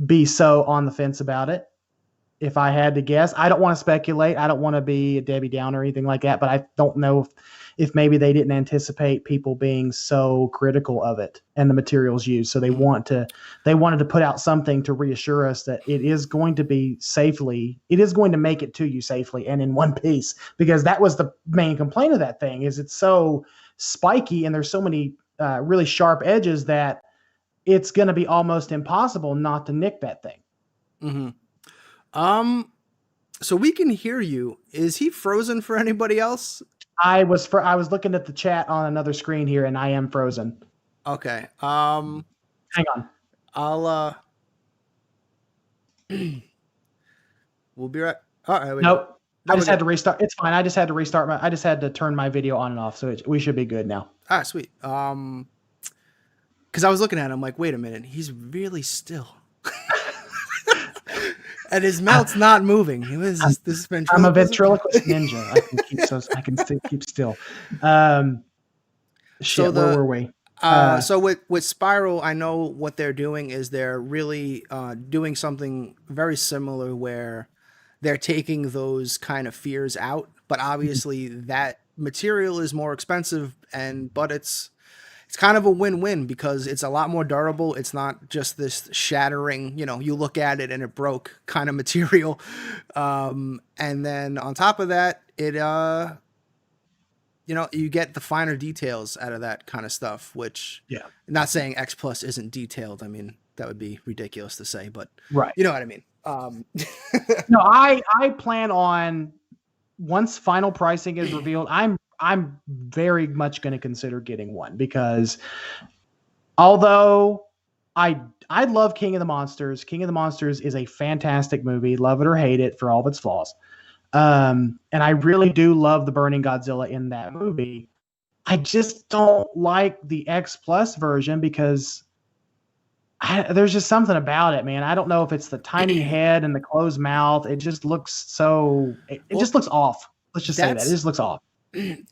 be so on the fence about it. If I had to guess, I don't want to speculate. I don't want to be a Debbie Downer or anything like that, but I don't know if maybe they didn't anticipate people being so critical of it and the materials used. So they wanted to put out something to reassure us that it is going to make it to you safely and in one piece, because that was the main complaint of that thing, is it's so spiky and there's so many really sharp edges that it's going to be almost impossible not to nick that thing. Mm-hmm. So we can hear you. Is he frozen for anybody else? I was looking at the chat on another screen here, and I am frozen. Okay. Hang on. I'll we'll be right. All right. Nope. I just had to restart. It's fine. I just had to turn my video on and off, so we should be good now. All right, sweet. Because I was looking at him like, wait a minute, he's really still. And his mouth's not moving. This has been. I'm a ventriloquist ninja. I can keep still. Where were we? So with Spiral, I know what they're doing is they're really doing something very similar, where they're taking those kind of fears out. But obviously, that material is more expensive, but it's it's kind of a win-win because it's a lot more durable. It's not just this shattering, you look at it and it broke kind of material. And then on top of that, it, you get the finer details out of that kind of stuff, which, Yeah. not saying X Plus isn't detailed. I mean, that would be ridiculous to say, but Right. you know what I mean? No, I plan on, once final pricing is revealed, I'm very much going to consider getting one, because although I love King of the Monsters is a fantastic movie, love it or hate it for all of its flaws. And I really do love the burning Godzilla in that movie. I just don't like the X Plus version because there's just something about it, man. I don't know if it's the tiny head and the closed mouth. It just looks so. It just looks off. Let's just say that it just looks off.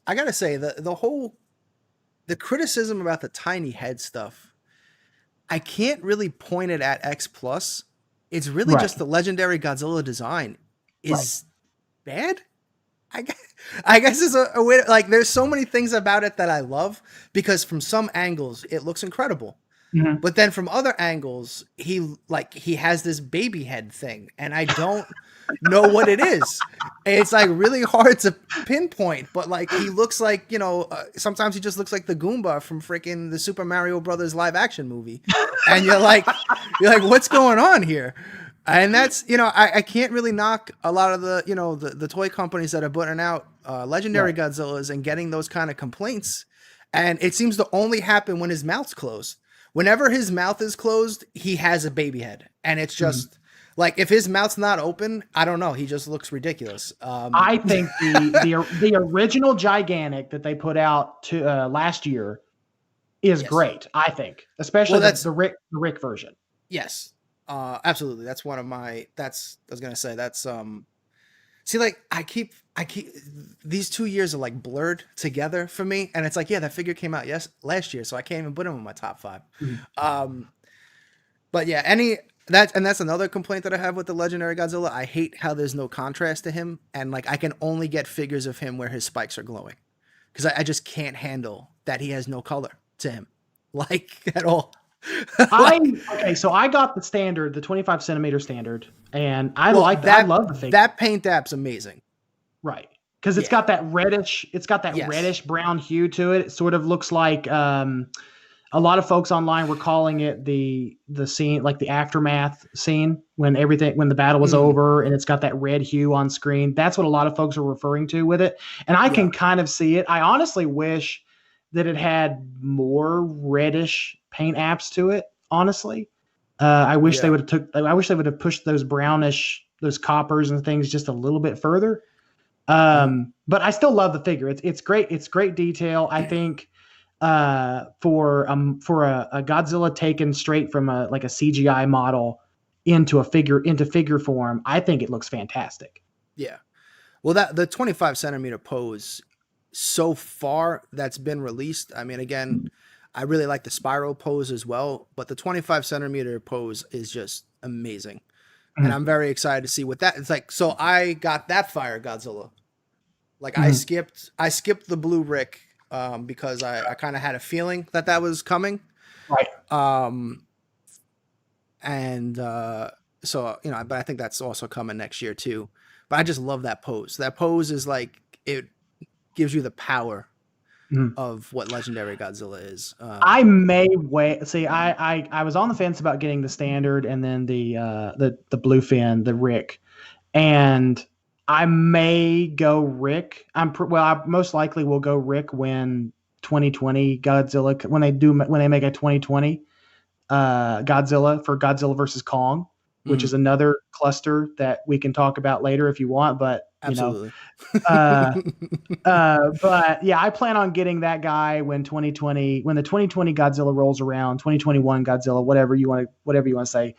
I gotta say the criticism about the tiny head stuff, I can't really point it at X Plus. It's really just the legendary Godzilla design is bad. I guess is a way like there's so many things about it that I love because from some angles it looks incredible. Mm-hmm. But then from other angles, he has this baby head thing, and I don't know what it is. It's like really hard to pinpoint, but like he looks like, sometimes he just looks like the Goomba from freaking the Super Mario Brothers live action movie. And you're like, what's going on here? And that's, I can't really knock a lot of the, the toy companies that are putting out legendary Godzillas and getting those kind of complaints. And it seems to only happen when his mouth's closed. Whenever his mouth is closed, he has a baby head. And it's just like, if his mouth's not open, I don't know. He just looks ridiculous. I think the original Gigantic that they put out to last year is great. I think, especially the Rick version. Yes, absolutely. That's one of my. I was gonna say that's. See, like I keep these 2 years are like blurred together for me, and it's like, that figure came out last year, so I can't even put him in my top 5. But yeah, that's another complaint that I have with the legendary Godzilla. I hate how there's no contrast to him, and like I can only get figures of him where his spikes are glowing, because I just can't handle that he has no color to him, like at all. So I got the standard, the 25 centimeter standard, and I love the figure. That paint app's amazing, right? Because it's got that reddish, reddish brown hue to it. It sort of looks like a lot of folks online were calling it the scene, like the aftermath scene when the battle was over, and it's got that red hue on screen. That's what a lot of folks are referring to with it, and I can kind of see it. I honestly wish that it had more reddish paint apps to it. Honestly, I wish they would have pushed those brownish, those coppers and things just a little bit further. But I still love the figure. It's great. It's great detail. I think for a Godzilla taken straight from a CGI model into figure form, I think it looks fantastic. Yeah. Well, the 25 centimeter pose so far that's been released. I mean, again, I really like the spiral pose as well, but the 25 centimeter pose is just amazing. And I'm very excited to see what that it's like. So I got that Fire Godzilla. Like I skipped the Blue Rick because I kind of had a feeling that was coming. Right. So, but I think that's also coming next year too. But I just love that pose. That pose is like, it gives you the power of what legendary Godzilla is. I may wait. See, I was on the fence about getting the standard and then the bluefin, the Rick, and I may go Rick. I most likely will go Rick when 2020 Godzilla, when they make a 2020 Godzilla for Godzilla versus Kong, which is another cluster that we can talk about later if you want, but absolutely. But yeah, I plan on getting that guy when the 2020 Godzilla rolls around, 2021 Godzilla, whatever you want to say.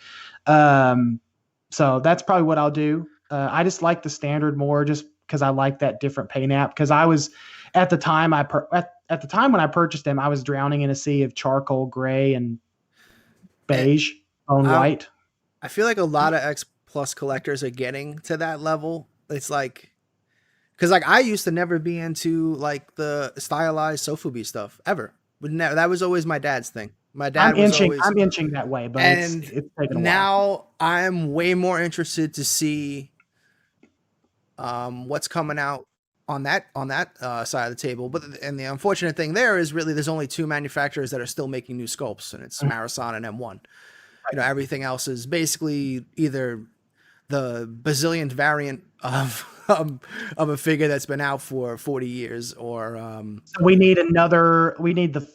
So that's probably what I'll do. I just like the standard more just because I like that different paint app. Because I was at the time when I purchased them, I was drowning in a sea of charcoal gray and beige on white. I feel like a lot of X Plus collectors are getting to that level. It's like, because like I used to never be into like the stylized Sofubi stuff ever. That was always my dad's thing. My dad was always, I'm inching that way, but and it's taken a while. now I'm way more interested to see what's coming out on that side of the table. But and the unfortunate thing there is really there's only two manufacturers that are still making new sculpts, and it's Marathon and M1. You know, everything else is basically either the bazillionth variant of a figure that's been out for 40 years, or So we need the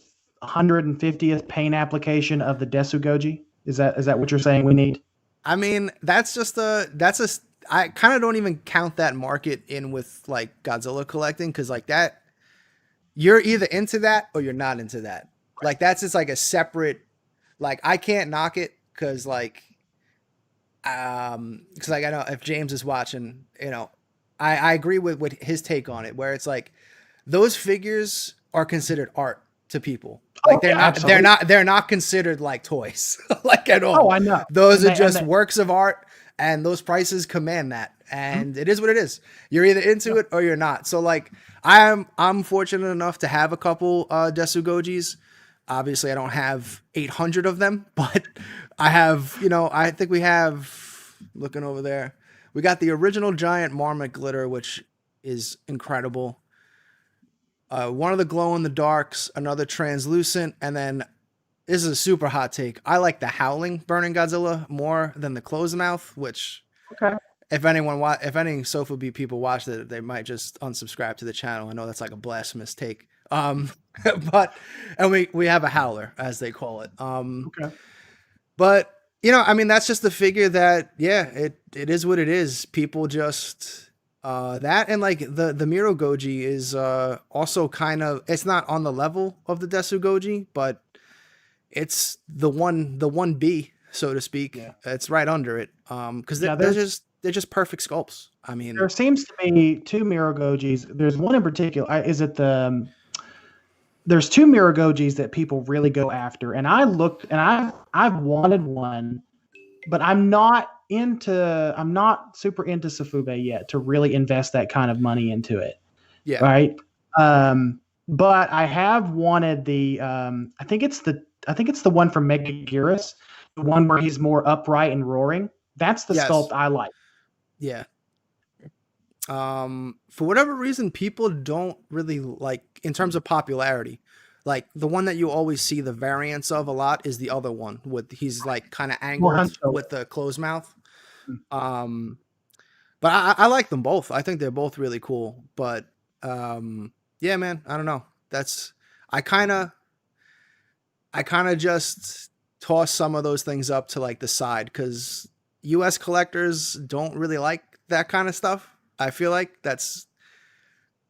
150th paint application of the Desugoji. Is that what you're saying we need? I mean, I kind of don't even count that market in with like Godzilla collecting, because like that, you're either into that or you're not into that. Like that's just like a separate, like I can't knock it because like I know if James is watching, you know, I agree with his take on it, where it's like those figures are considered art to people. Like they're not considered like toys like at all. Oh, I know. Those are just works of art, and those prices command that. And it is what it is. You're either into it or you're not. So like I'm fortunate enough to have a couple Desugojis. Obviously I don't have 800 of them, but I have, you know, I think we have, looking over there, we got the original giant Marmot glitter, which is incredible. One of the glow in the darks, another translucent, and then this is a super hot take. I like the howling burning Godzilla more than the closed mouth, which if any Sofa Beat people watch it, they might just unsubscribe to the channel. I know that's like a blasphemous take. But we have a howler, as they call it. But you know, I mean, that's just the figure that, yeah, it is what it is. People just that, and like the Miro Goji is also kind of, it's not on the level of the Desu Goji, but it's the 1B, so to speak. Yeah. It's right under it. Because they're just perfect sculpts. I mean, there seems to be two Miro Gojis. There's one in particular. There's two Miro Gojis that people really go after, and I looked, and I've wanted one, but I'm not super into Safube yet to really invest that kind of money into it. Yeah. Right. But I have wanted the I think it's the one from Mechagodzilla, the one where he's more upright and roaring. That's the sculpt I like. Yeah. For whatever reason, people don't really like, in terms of popularity, like the one that you always see the variants of a lot is the other one with, he's like kind of angled with the closed mouth. But I like them both. I think they're both really cool. But yeah, man, I don't know. I kind of just toss some of those things up to like the side, because US collectors don't really like that kind of stuff. I feel like that's,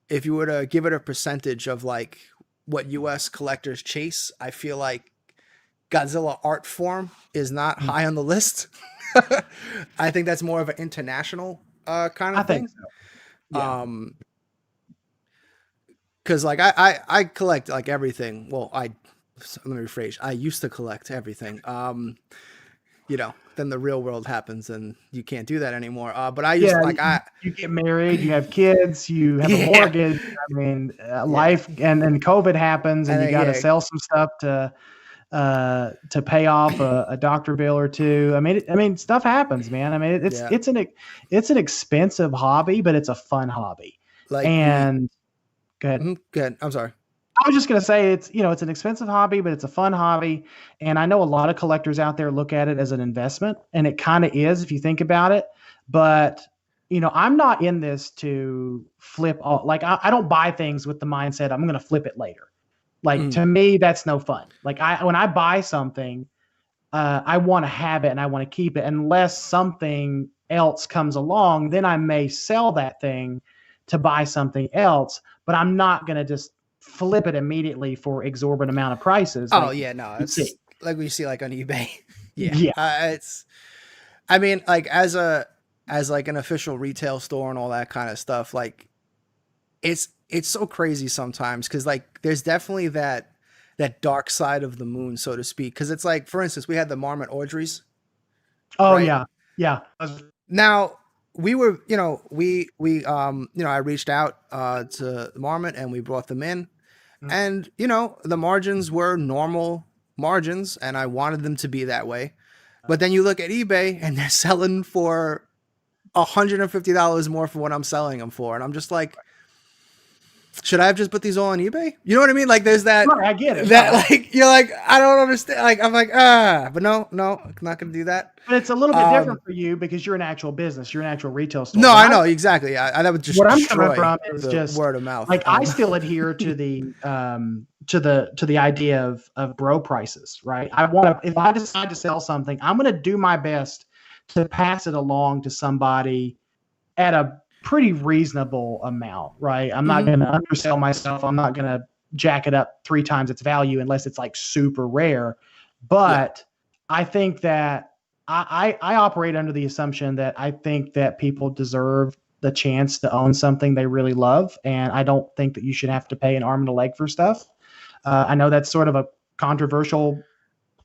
if you were to give it a percentage of like what US collectors chase, I feel like Godzilla art form is not high on the list. I think that's more of an international kind of thing. Think so. Yeah. Cause like I collect like everything. Well, let me rephrase. I used to collect everything. You know, then the real world happens and you can't do that anymore. But I used you get married, you have kids, you have a mortgage. I mean, life, and then COVID happens, and you got to sell some stuff to pay off a doctor bill or two. I mean, stuff happens, man. I mean, it's an expensive hobby, but it's a fun hobby. Go ahead. Go ahead. I'm sorry. I was just going to say it's an expensive hobby, but it's a fun hobby. And I know a lot of collectors out there look at it as an investment, and it kind of is if you think about it. But, you know, I'm not in this to flip all, like I don't buy things with the mindset I'm going to flip it later. Like to me, that's no fun. Like when I buy something, I want to have it and I want to keep it, unless something else comes along, then I may sell that thing to buy something else, but I'm not going to just flip it immediately for exorbitant amount of prices. Oh yeah, no, it's like we see like on eBay. It's, I mean, like as like an official retail store and all that kind of stuff, like it's so crazy sometimes, because like there's definitely that dark side of the moon, so to speak. Because it's like, for instance, we had the Marmot Audreys. Oh right? Yeah. Now we were, I reached out to Marmot and we brought them in. And, you know, the margins were normal margins and I wanted them to be that way. But then you look at eBay and they're selling for $150 more for what I'm selling them for. And I'm just like, should I have just put these all on eBay? You know what I mean? Like there's that, Right, I get it. that like, you're like, I don't understand. Like, I'm like, but no, I'm not going to do that. But it's a little bit different for you because you're an actual business. You're an actual retail store. No, I know exactly. I would just what I'm destroy coming from is just word of mouth. Like I still adhere to the idea of bro prices, right? If I decide to sell something, I'm going to do my best to pass it along to somebody at a pretty reasonable amount, right? I'm not going to undersell myself. I'm not going to jack it up 3 times its value unless it's like super rare. But I think that I operate under the assumption that I think that people deserve the chance to own something they really love. And I don't think that you should have to pay an arm and a leg for stuff. I know that's sort of a controversial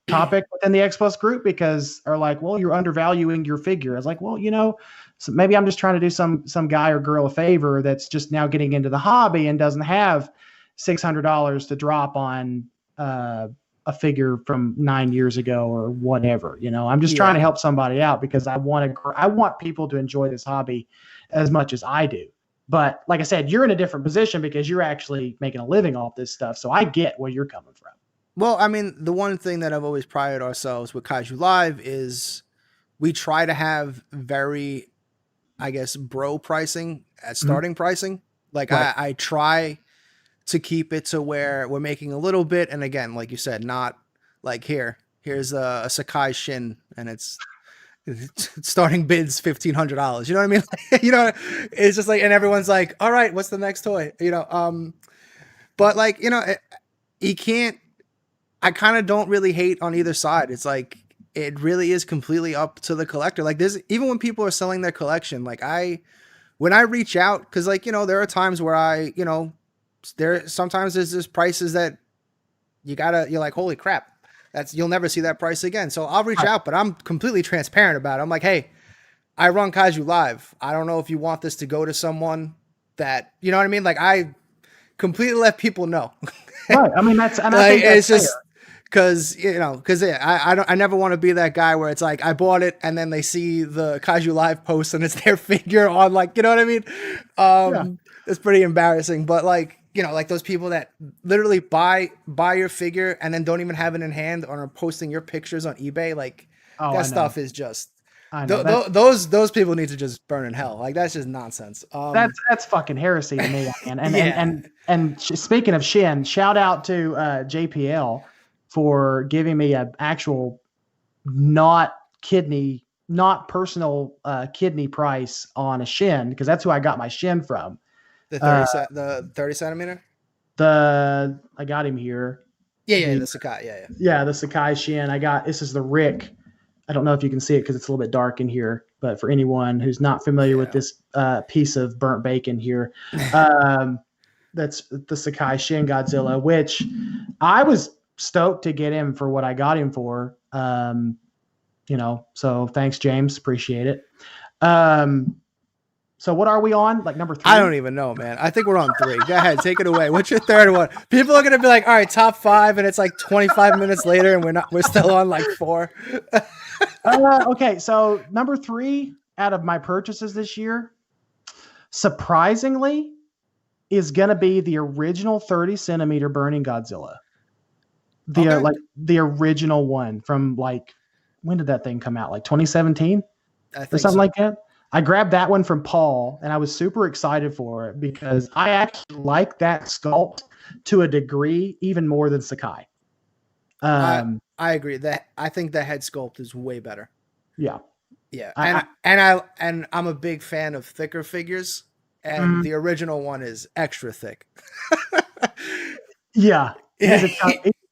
topic within the X Plus group because are like, well, you're undervaluing your figure. I was like, well, you know, so maybe I'm just trying to do some guy or girl a favor that's just now getting into the hobby and doesn't have $600 to drop on a figure from 9 years ago or whatever. You know, I'm just trying to help somebody out because I want people to enjoy this hobby as much as I do. But like I said, you're in a different position because you're actually making a living off this stuff. So I get where you're coming from. Well, I mean, the one thing that I've always prided ourselves with Kaiju Live is we try to have very, I guess, bro pricing at starting pricing. Like I try to keep it to where we're making a little bit. And again, like you said, not like here's a Sakai Shin and it's starting bids $1,500. You know what I mean? You know, it's just like, and everyone's like, all right, what's the next toy? You know, but like, you know, you can't, I kind of don't really hate on either side. It's like, it really is completely up to the collector. Like there's, even when people are selling their collection, like when I reach out, cause like, you know, there are times where you know, sometimes there's just prices that you're like, holy crap, you'll never see that price again. So I'll reach out, but I'm completely transparent about it. I'm like, hey, I run Kaiju Live. I don't know if you want this to go to someone that, you know what I mean? Like I completely let people know. Right. I mean, and I like, think that's it's just because, you know, I never want to be that guy where it's like, I bought it and then they see the Kaiju Live post and it's their figure on, like, you know what I mean? It's pretty embarrassing, but like, you know, like those people that literally buy your figure and then don't even have it in hand or are posting your pictures on eBay. Like that stuff is just, those people need to just burn in hell. Like that's just nonsense. That's fucking heresy to me. And speaking of Shin, shout out to JPL for giving me an actual not personal kidney price on a Shin because that's who I got my Shin from. The 30 centimeter. I got him here. The Sakai. Yeah, the Sakai Shin. This is the Rick. I don't know if you can see it because it's a little bit dark in here, but for anyone who's not familiar with this piece of burnt bacon here, that's the Sakai Shin Godzilla, which I was stoked to get him for what I got him for. You know, so thanks, James. Appreciate it. So what are we on? Like number 3? I don't even know, man. I think we're on 3. Go ahead, take it away. What's your third one? People are gonna be like, all right, top 5, and it's like 25 minutes later, and we're still on like 4. Okay, so number 3 out of my purchases this year, surprisingly, is gonna be the original 30 centimeter Burning Godzilla. The original one from like, when did that thing come out? Like 2017 or something like that. I grabbed that one from Paul and I was super excited for it because I actually like that sculpt to a degree, even more than Sakai. I agree that I think the head sculpt is way better. Yeah. Yeah. And I'm a big fan of thicker figures and the original one is extra thick. Yeah. He's a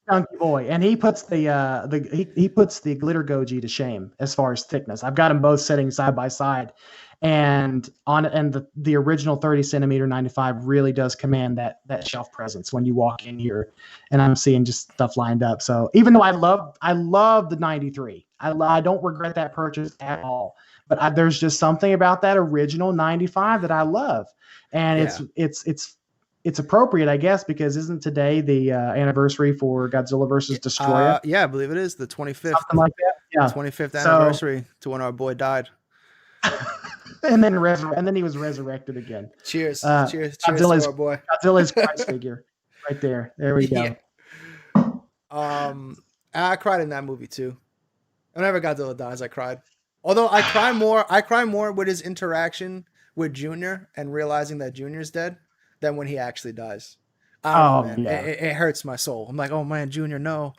chunky boy, and he puts the glitter goji to shame as far as thickness. I've got them both sitting side by side, and the original 30 centimeter 95 really does command that shelf presence when you walk in here, and I'm seeing just stuff lined up. So even though I love the 93, I don't regret that purchase at all. But there's just something about that original 95 that I love, and it's it's appropriate, I guess, because isn't today the anniversary for Godzilla versus Destroyer? Yeah, I believe it is the 25th, Something like that. Yeah. 25th So, anniversary to when our boy died. and then he was resurrected again. Cheers, cheers Godzilla's, to our boy. Godzilla's Christ figure, right there. There we go. Yeah. I cried in that movie too. Whenever Godzilla dies, I cried. Although I cry more with his interaction with Junior and realizing that Junior's dead than when he actually dies. I don't know, man. Yeah. It hurts my soul. I'm like, oh man, Junior, no.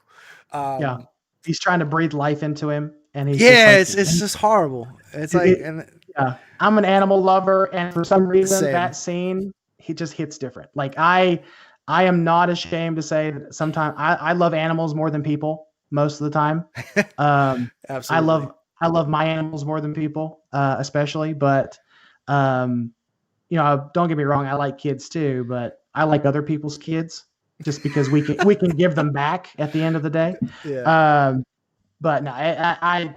Yeah, he's trying to breathe life into him, and he's it's just horrible. It's yeah. I'm an animal lover, and for some reason, Same. that scene he just hits different. Like I am not ashamed to say that sometimes I love animals more than people most of the time. Absolutely. I love my animals more than people, especially. But don't get me wrong, I like kids too, but I like other people's kids just because we can give them back at the end of the day. Yeah. But no, I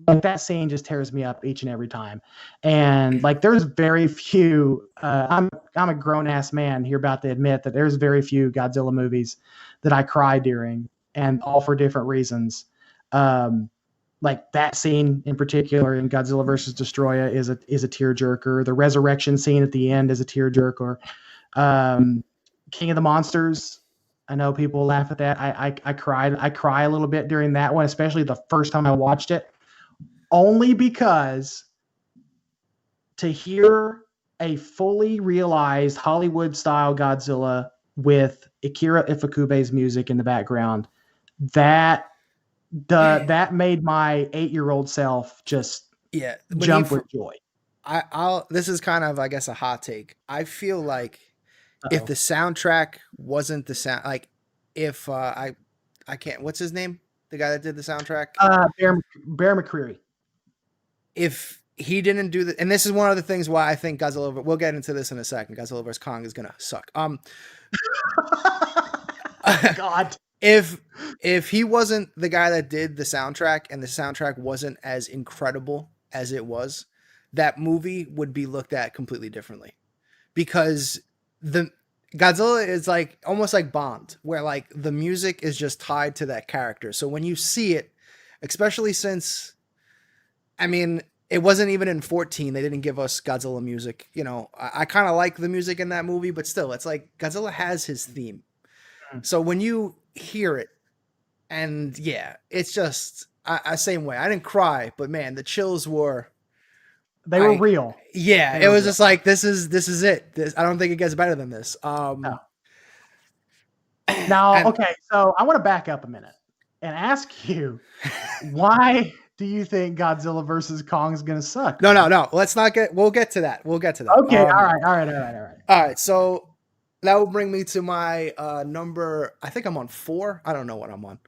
like that scene just tears me up each and every time. And like, there's very few. I'm a grown ass man here, about to admit that there's very few Godzilla movies that I cry during, and all for different reasons. Like that scene in particular in Godzilla versus Destroyer is a tearjerker. The resurrection scene at the end is a tearjerker. King of the Monsters, I know people laugh at that. I cried. I cry a little bit during that one, especially the first time I watched it, only because to hear a fully realized Hollywood-style Godzilla with Akira Ifukube's music in the background, that made my 8-year-old self just jump with joy. This is kind of, I guess, a hot take. I feel like if the soundtrack wasn't the sound, like if I can't, what's his name? The guy that did the soundtrack? Bear McCreary. If he didn't do that, and this is one of the things why I think Godzilla, we'll get into this in a second, Godzilla vs. Kong is going to suck. God. If he wasn't the guy that did the soundtrack, and the soundtrack wasn't as incredible as it was, that movie would be looked at completely differently, because the Godzilla is like almost like Bond, where like the music is just tied to that character. So when you see it, especially since, I mean, it wasn't even in 14, they didn't give us Godzilla music. I kind of like the music in that movie, but still, it's like Godzilla has his theme. So when you hear it, and yeah, it's just same way. I didn't cry, but man, the chills were. They were real. Yeah, it was just like, this is it. I don't think it gets better than this. No. Now, okay, so I want to back up a minute and ask you, why do you think Godzilla versus Kong is going to suck? No. Let's not get. We'll get to that. Okay. All right. All right. So that will bring me to my number. I think I'm on 4. I don't know what I'm on.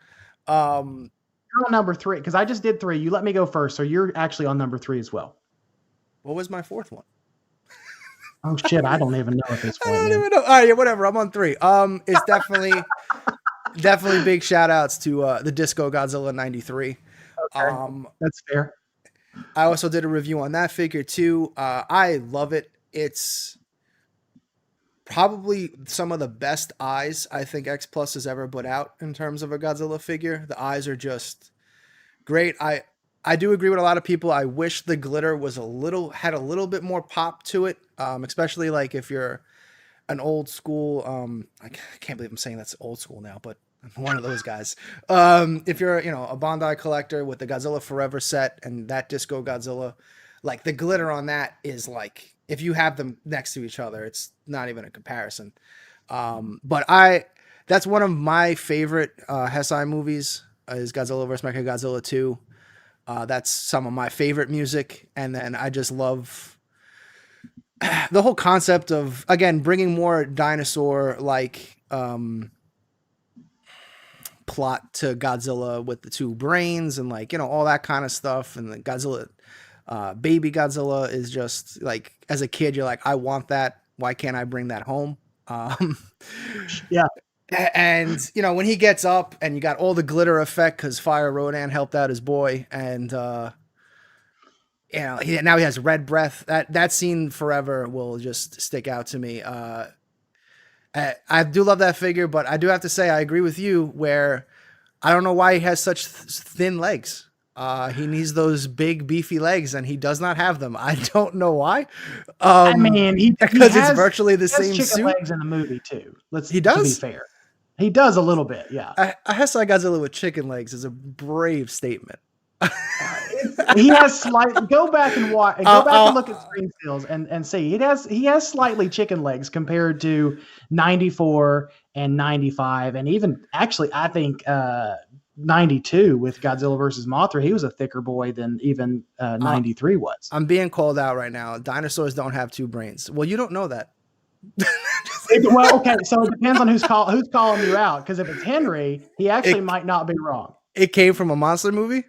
You're on number 3 because I just did 3. You let me go first, so you're actually on number 3 as well. What was my 4th one? Oh shit, I don't even know at this point. I don't even know. All right, yeah, whatever. I'm on 3. It's definitely big shout outs to the Disco Godzilla 93. Okay. That's fair. I also did a review on that figure too. I love it. It's probably some of the best eyes I think X Plus has ever put out in terms of a Godzilla figure. The eyes are just great. I do agree with a lot of people. I wish the glitter was had a little bit more pop to it, especially like if you're an old school. I can't believe I'm saying that's old school now, but I'm one of those guys. If you're a Bandai collector with the Godzilla Forever set and that Disco Godzilla, like the glitter on that is like, if you have them next to each other, it's not even a comparison. But that's one of my favorite Heisei movies is Godzilla vs. Mechagodzilla 2. That's some of my favorite music. And then I just love the whole concept of, again, bringing more dinosaur like plot to Godzilla with the 2 brains and like, all that kind of stuff. And the Godzilla, baby Godzilla is just like, as a kid, you're like, I want that. Why can't I bring that home? Yeah. And when he gets up and you got all the glitter effect because Fire Rodan helped out his boy, and now he has red breath. That scene forever will just stick out to me. I do love that figure, but I do have to say I agree with you where I don't know why he has such thin legs. He needs those big beefy legs, and he does not have them. I don't know why. I mean, because it's virtually the same chicken suit. legs in the movie too. He does? To be fair, he does a little bit. Yeah, Hasai Godzilla with chicken legs is a brave statement. He has slight. Go back and watch. Go back and look at screen stills and see. He has slightly chicken legs compared to 94 and 95, and even actually I think 92 with Godzilla versus Mothra. He was a thicker boy than even 93 was. I'm being called out right now. Dinosaurs don't have two brains. Well, you don't know that. Well, okay, so it depends on who's calling you out. Because if it's Henry, he actually might not be wrong. It came from a monster movie.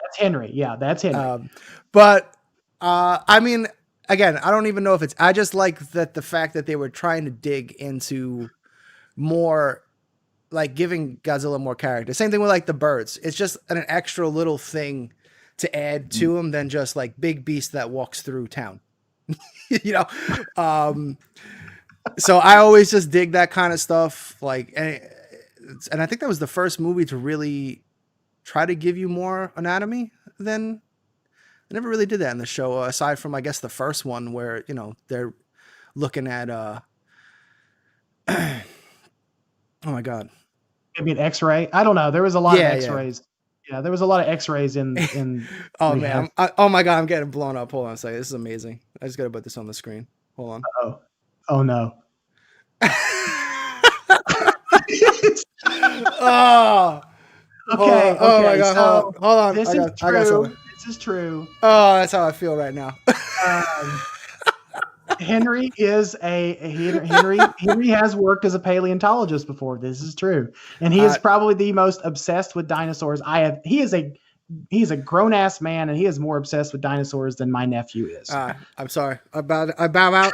That's Henry. Yeah, that's Henry. But I mean, again, I don't even know if it's. I just like that the fact that they were trying to dig into more, like giving Godzilla more character. Same thing with like the birds. It's just an extra little thing to add to him than just like big beast that walks through town. You know. So I always just dig that kind of stuff. Like, and I think that was the first movie to really try to give you more anatomy than. I never really did that in the show, aside from I guess the first one where they're looking at. Oh my god! Maybe an X-ray. I don't know. There was a lot of X-rays. Yeah, there was a lot of X-rays in. Oh man! Oh my god! I'm getting blown up. Hold on a second. This is amazing. I just gotta put this on the screen. Hold on. Oh no. Oh. Okay. Oh my god! So hold on. This is true. This is true. Oh, that's how I feel right now. Henry is Henry has worked as a paleontologist before. This is true, and he is probably the most obsessed with dinosaurs I have. He's a grown ass man, and he is more obsessed with dinosaurs than my nephew is. I'm sorry. I bow out.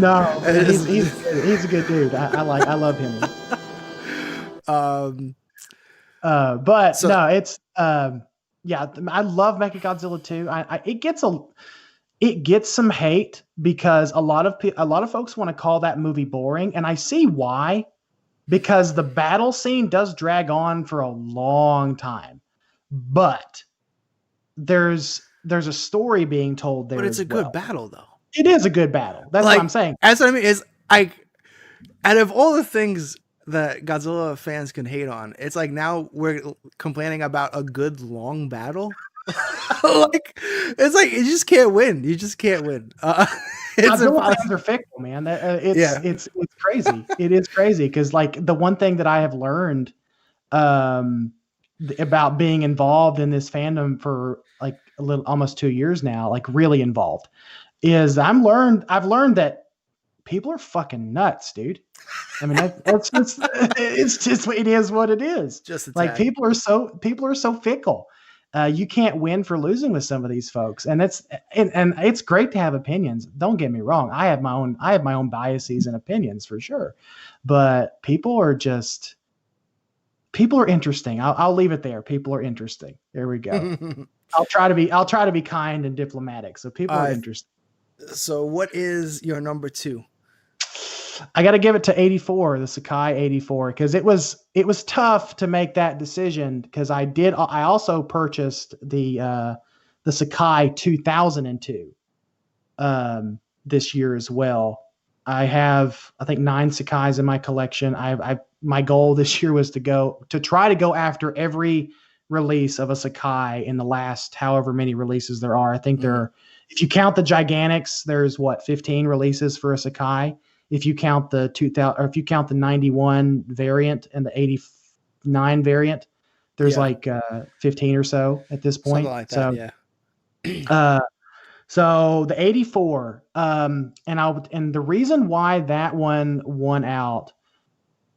No, he's a good dude. I love him. But no, it's yeah, I love Mechagodzilla too. It gets some hate because a lot of folks want to call that movie boring, and I see why, because the battle scene does drag on for a long time, but there's a story being told there. But it's a good battle, though. It is a good battle. That's what I'm saying. That's what I mean. Out of all the things that Godzilla fans can hate on, it's like now we're complaining about a good long battle. It's like you just can't win. You just can't win. Godzilla fans are fickle, man. It's crazy. It is crazy because like the one thing that I have learned about being involved in this fandom for like almost 2 years now, like really involved, is I've learned that people are fucking nuts, dude. I mean, it's just it is what it is. Just like people are so fickle. You can't win for losing with some of these folks, and it's great to have opinions. Don't get me wrong. I have my own biases and opinions for sure, but people are interesting. I'll leave it there. People are interesting. There we go. I'll try to be kind and diplomatic. So people are interesting. So what is your number 2? I got to give it to 84, the Sakai 84, because it was tough to make that decision because I also purchased the Sakai 2002 this year as well. I have, I think, 9 Sakais in my collection. My goal this year was to try to go after every release of a Sakai in the last however many releases there are. I think there are, if you count the Gigantics, there's 15 releases for a Sakai. If you count the 2000, or if you count the 91 variant and the 89 variant, there's 15 or so at this point. Something like that, yeah. So the 84, and the reason why that one won out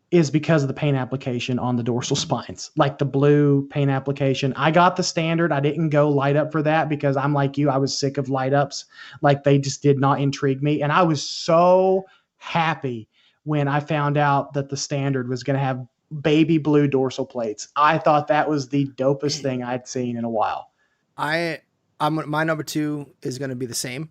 is because of the paint application on the dorsal spines, like the blue paint application. I got the standard. I didn't go light up for that because I'm like you. I was sick of light ups. Like they just did not intrigue me. And I was so happy when I found out that the standard was going to have baby blue dorsal plates. I thought that was the dopest thing I'd seen in a while. My number 2 is going to be the same.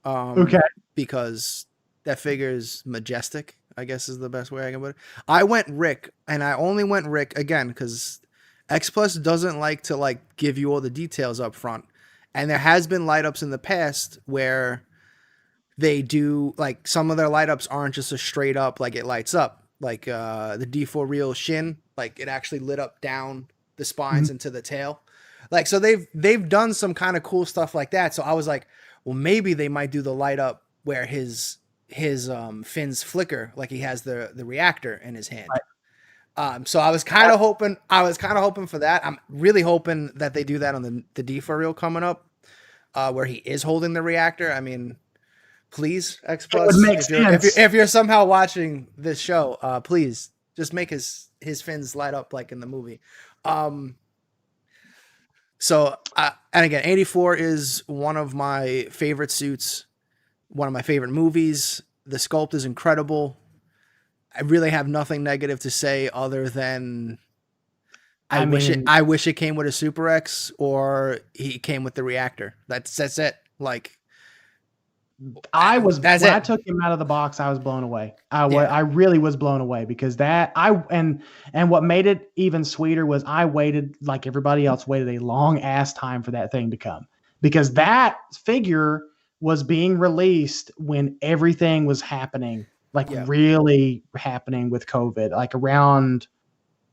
Okay. because that figure is majestic, I guess is the best way I can put it. I went Rick, and I only went Rick again because X Plus doesn't like to like give you all the details up front. And there has been light ups in the past where they do like some of their light ups aren't just a straight up like it lights up. Like the D4 Real Shin, like it actually lit up down the spines into the tail. Like so they've done some kind of cool stuff like that. So I was like, well, maybe they might do the light up where his fins flicker like he has the reactor in his hand. Right. So I was kind of hoping for that. I'm really hoping that they do that on the D4 Real coming up, where he is holding the reactor. I mean, please, X Plus, if you're somehow watching this show, please just make his fins light up like in the movie. So and again, 84 is one of my favorite suits, one of my favorite movies. The sculpt is incredible. I really have nothing negative to say other than I wish it came with a Super X or he came with the reactor. That's it. Like when I took him out of the box, I was blown away. I really was blown away because and what made it even sweeter was I waited like everybody else waited a long ass time for that thing to come because that figure was being released when everything was happening, really happening with COVID, like around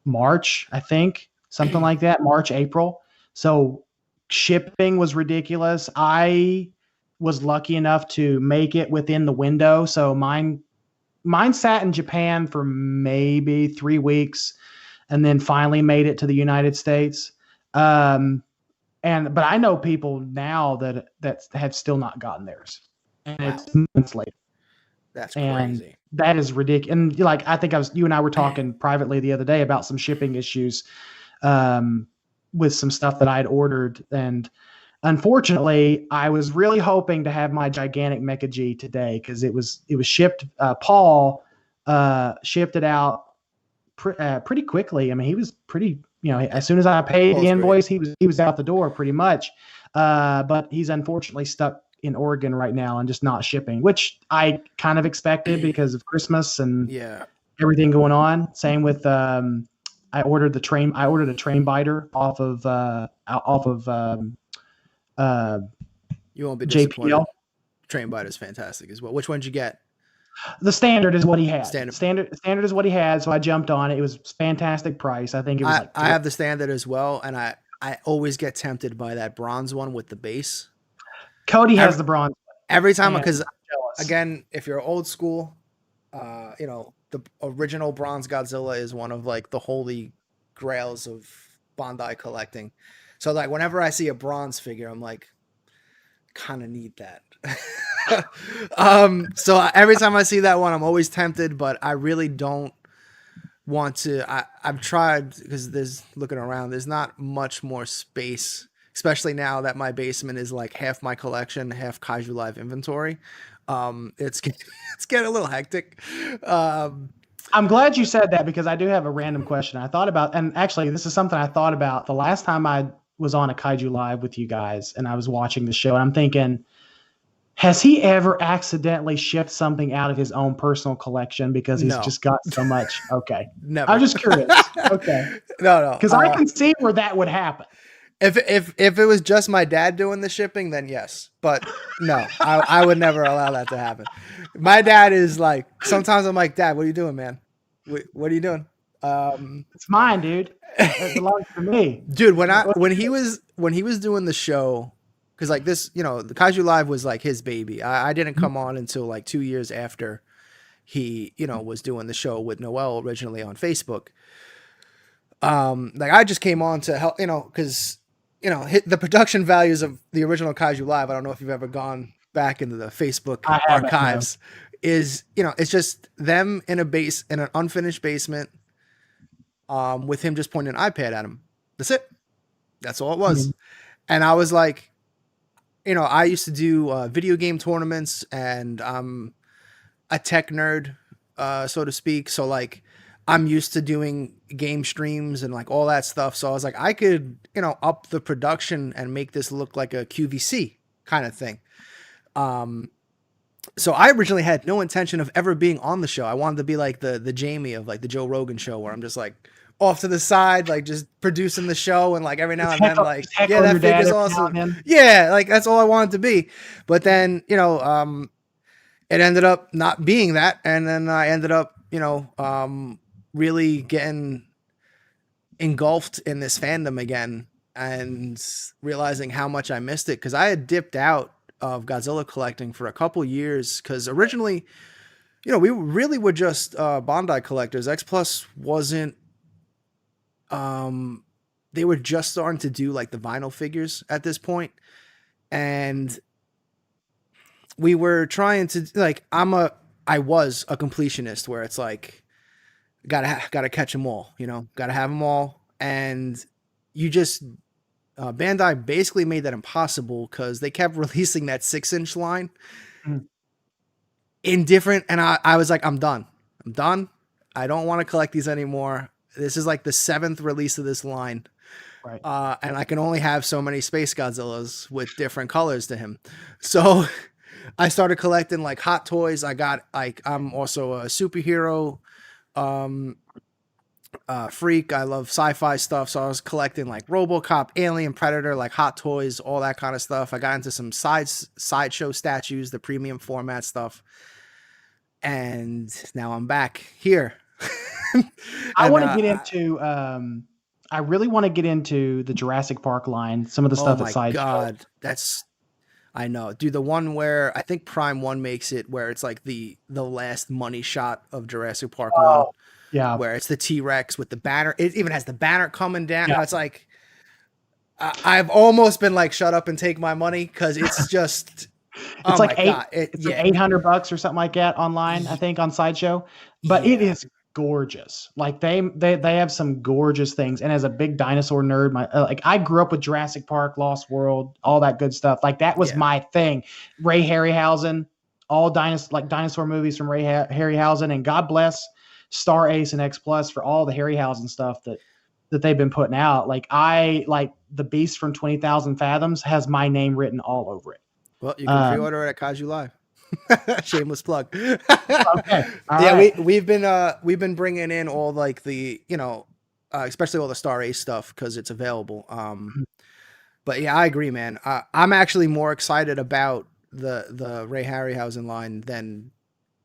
March, I think, something like that, March, April. So shipping was ridiculous. I was lucky enough to make it within the window. So mine sat in Japan for maybe 3 weeks and then finally made it to the United States. But I know people now that have still not gotten theirs, and it's months later. That's crazy. That is ridiculous. And like I think you and I were talking privately the other day about some shipping issues with some stuff that I had ordered, and unfortunately, I was really hoping to have my gigantic Mecha G today because it was shipped. Paul shipped it out pretty quickly. I mean, he was pretty. As soon as I paid the invoice, he was out the door pretty much. But he's unfortunately stuck in Oregon right now and just not shipping, which I kind of expected because of Christmas and everything going on. Same with I ordered a train biter off of you won't be disappointed. JPL. Train biter is fantastic as well. Which one did you get? The standard is what he had. Standard is what he had, so I jumped on it. It was fantastic price. I think it was I have the standard as well, and I always get tempted by that bronze one with the base. Cody has the bronze every time because again, if you're old school, the original bronze Godzilla is one of like the holy grails of Bandai collecting. So like whenever I see a bronze figure, I'm like, kind of need that. So every time I see that one, I'm always tempted, but I really don't want to. I've tried because looking around, there's not much more space, especially now that my basement is like half my collection, half Kaiju Live inventory. It's getting a little hectic. I'm glad you said that because I do have a random question I thought about, and actually this is something I thought about the last time I was on a Kaiju Live with you guys and I was watching the show, and I'm thinking, has he ever accidentally shipped something out of his own personal collection because he's just got so much? Okay. Never. I'm just curious. Okay. No. Because I can see where that would happen. If it was just my dad doing the shipping, then yes. But no, I would never allow that to happen. My dad is like, sometimes I'm like, Dad, what are you doing, man? What are you doing? It's mine, dude. It belongs to me. Dude, when he was doing the show, because like this, the Kaiju Live was like his baby. I didn't come on until like 2 years after he, was doing the show with Noel originally on Facebook. Like I just came on to help, because the production values of the original Kaiju Live. I don't know if you've ever gone back into the Facebook archives. Is it's just them in an unfinished basement, with him just pointing an iPad at him. That's it. That's all it was. And I was like, I used to do video game tournaments, and I'm a tech nerd, so to speak. So like, I'm used to doing game streams and like all that stuff. So I was like, I could, up the production and make this look like a QVC kind of thing. So I originally had no intention of ever being on the show. I wanted to be like the Jamie of like the Joe Rogan show, where I'm just like off to the side, like just producing the show, and like every now and then, like, Just yeah, heckling that your dad figure's every now and awesome. then. Yeah, like that's all I wanted to be. But then, it ended up not being that, and then I ended up, really getting engulfed in this fandom again and realizing how much I missed it, because I had dipped out of Godzilla collecting for a couple years, because originally, we really were just Bandai collectors. X Plus wasn't. They were just starting to do like the vinyl figures at this point, and we were trying to like. I was a completionist, where it's like gotta catch them all. Gotta have them all, and you just Bandai basically made that impossible, because they kept releasing that 6-inch line Mhm. in different, and I was like, I'm done. I don't want to collect these anymore. This is like the 7th release of this line. Right. And I can only have so many Space Godzillas with different colors to him. So I started collecting like Hot Toys. I'm also a superhero freak. I love sci-fi stuff. So I was collecting like RoboCop, Alien, Predator, like Hot Toys, all that kind of stuff. I got into some sideshow statues, the premium format stuff. And now I'm back here. I want to get into. I really want to get into the Jurassic Park line. Some of the Oh stuff at my Sideshow. God. I know. Dude, the one where I think Prime 1 makes it, where it's like the last money shot of Jurassic Park 1, Yeah. where it's the T-Rex with the banner. It even has the banner coming down. Yeah. It's like, I've almost been like, shut up and take my money, because it's just, It's like God. It's like $800 or something like that online, I think, on Sideshow. But it is gorgeous. Like they have some gorgeous things. And as a big dinosaur nerd, like I grew up with Jurassic Park, Lost World, all that good stuff. Like that was my thing. Ray Harryhausen, all dinosaur movies from Ray Harryhausen, and God bless Star Ace and X Plus for all the Harryhausen stuff that they've been putting out. Like the Beast from 20,000 Fathoms has my name written all over it. Well, you can pre-order it at Kaiju Live. Shameless plug. Okay. We've been bringing in all like the, especially all the Star Ace stuff, because it's available. But yeah, I agree, man. I'm actually more excited about the Ray Harryhausen line than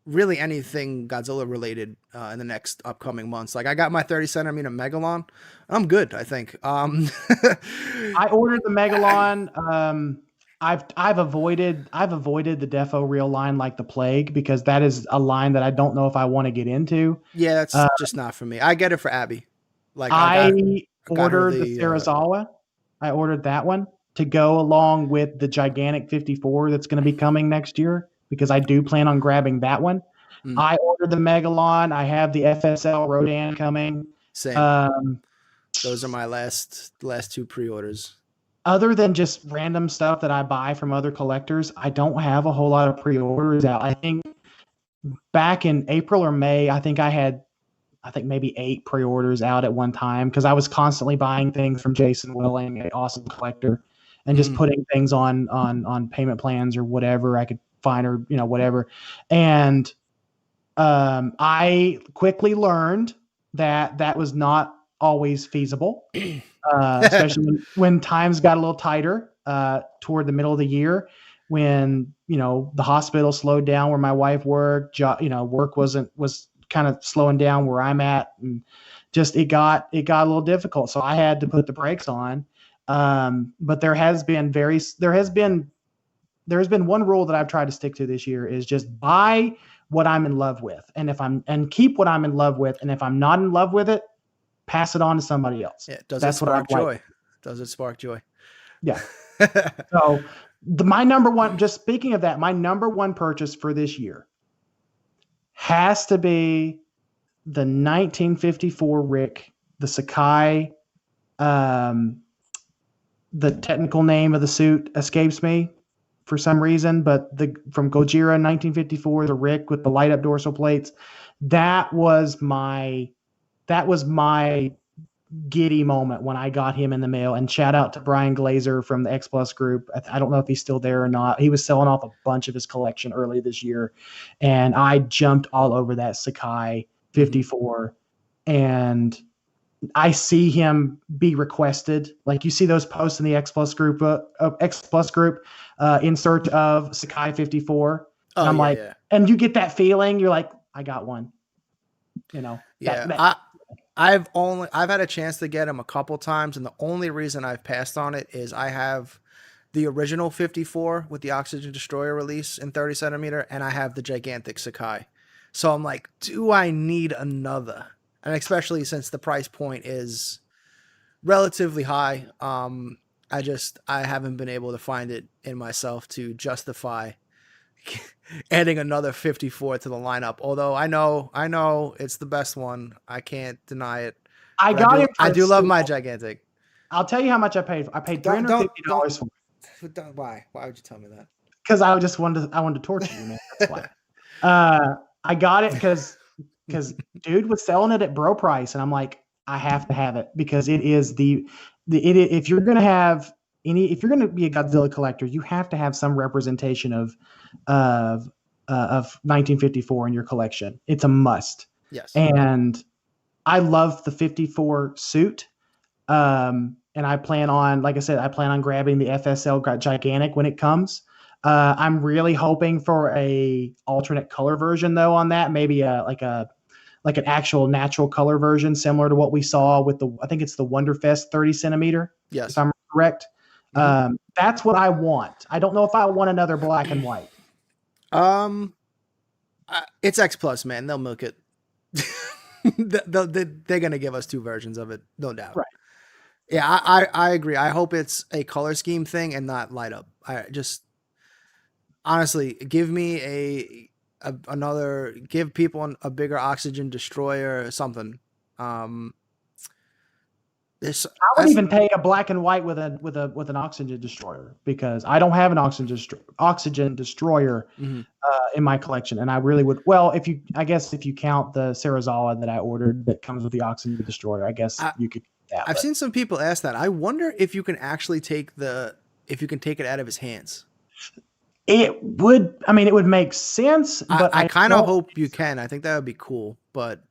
really anything Godzilla related in the next upcoming months. Like I got my 30 centimeter Megalon. I'm good, I think. I ordered the Megalon. I've avoided the Defo Reel line like the plague, because that is a line that I don't know if I want to get into. Yeah, that's just not for me. I get it for Abby. Like I ordered the Sarazawa. I ordered that one to go along with the gigantic 54 that's going to be coming next year, because I do plan on grabbing that one. I ordered the Megalon. I have the FSL Rodan coming. Same. Those are my last 2 pre-orders. Other than just random stuff that I buy from other collectors, I don't have a whole lot of pre-orders out. I think back in April or May, I think maybe 8 pre-orders out at one time, because I was constantly buying things from Jason Willing, an awesome collector, and just putting things on payment plans or whatever I could find, or whatever. And I quickly learned that was not always feasible. Especially when times got a little tighter toward the middle of the year, when the hospital slowed down where my wife worked, work was kind of slowing down where I'm at, and just it got a little difficult. So I had to put the brakes on. But there has been one rule that I've tried to stick to this year, is just buy what I'm in love with, and keep what I'm in love with, and if I'm not in love with it, pass it on to somebody else. Yeah, does it spark joy? Does it spark joy? Yeah. So my number one, just speaking of that, my number one purchase for this year has to be the 1954 Rick, the Sakai. The technical name of the suit escapes me for some reason, but from Gojira 1954, the Rick with the light up dorsal plates, that was my giddy moment when I got him in the mail. And shout out to Brian Glazer from the X Plus group. I don't know if he's still there or not. He was selling off a bunch of his collection early this year, and I jumped all over that Sakai 54. And I see him be requested. Like you see those posts in the X Plus group, in search of Sakai 54. And I'm like, and you get that feeling. You're like, I got one. I've had a chance to get him a couple times, and the only reason I've passed on it is I have the original 54 with the Oxygen Destroyer release in 30 centimeter, and I have the gigantic Sakai. So I'm like, do I need another? And especially since the price point is relatively high, I haven't been able to find it in myself to justify adding another 54 to the lineup. Although I know it's the best one. I can't deny it. I do love my gigantic. I'll tell you how much I paid. I paid $350 for it. Why? Why would you tell me that? Because I wanted to torture you, man. That's why. I got it because dude was selling it at bro price, and I'm like, I have to have it because it is if you're gonna be a Godzilla collector, you have to have some representation of 1954 in your collection. It's a must. Yes. And I love the 54 suit. And I plan on grabbing the FSL gigantic when it comes. I'm really hoping for a alternate color version though on that, maybe like an actual natural color version similar to what we saw with I think it's the Wonderfest 30 centimeter. Yes. If I'm correct. Mm-hmm. That's what I want. I don't know if I want another black and white. It's X Plus, man. They'll milk it. They're gonna give us two versions of it, no doubt. Right. Yeah, I agree. I hope it's a color scheme thing and not light up. I just honestly give me give people a bigger Oxygen Destroyer or something. I would even take a black and white with an Oxygen Destroyer because I don't have an Oxygen Destroyer in my collection, and I really would. Well, if you count the Sarazawa that I ordered that comes with the Oxygen Destroyer, I guess you could. I've seen some people ask that. I wonder if you can actually take it out of his hands. It would make sense, but I kind of hope you can. I think that would be cool, but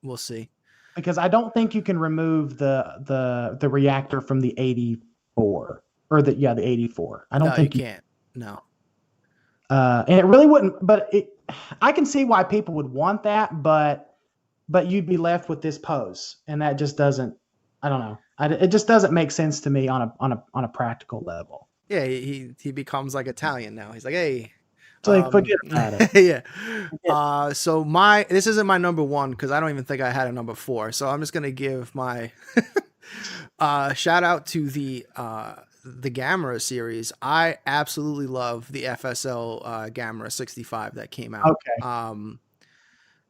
we'll see. Because I don't think you can remove the reactor from the 84 or the 84. I don't think you can't. No. And it really wouldn't. But I can see why people would want that, but you'd be left with this pose, and that just doesn't. I don't know. It just doesn't make sense to me on a practical level. Yeah, he becomes like Italian now. He's like, hey. So forget about it. Yeah. So this isn't my number one because I don't even think I had a number 4. So I'm just gonna give my shout out to the Gamera series. I absolutely love the FSL Gamera 65 that came out. Okay.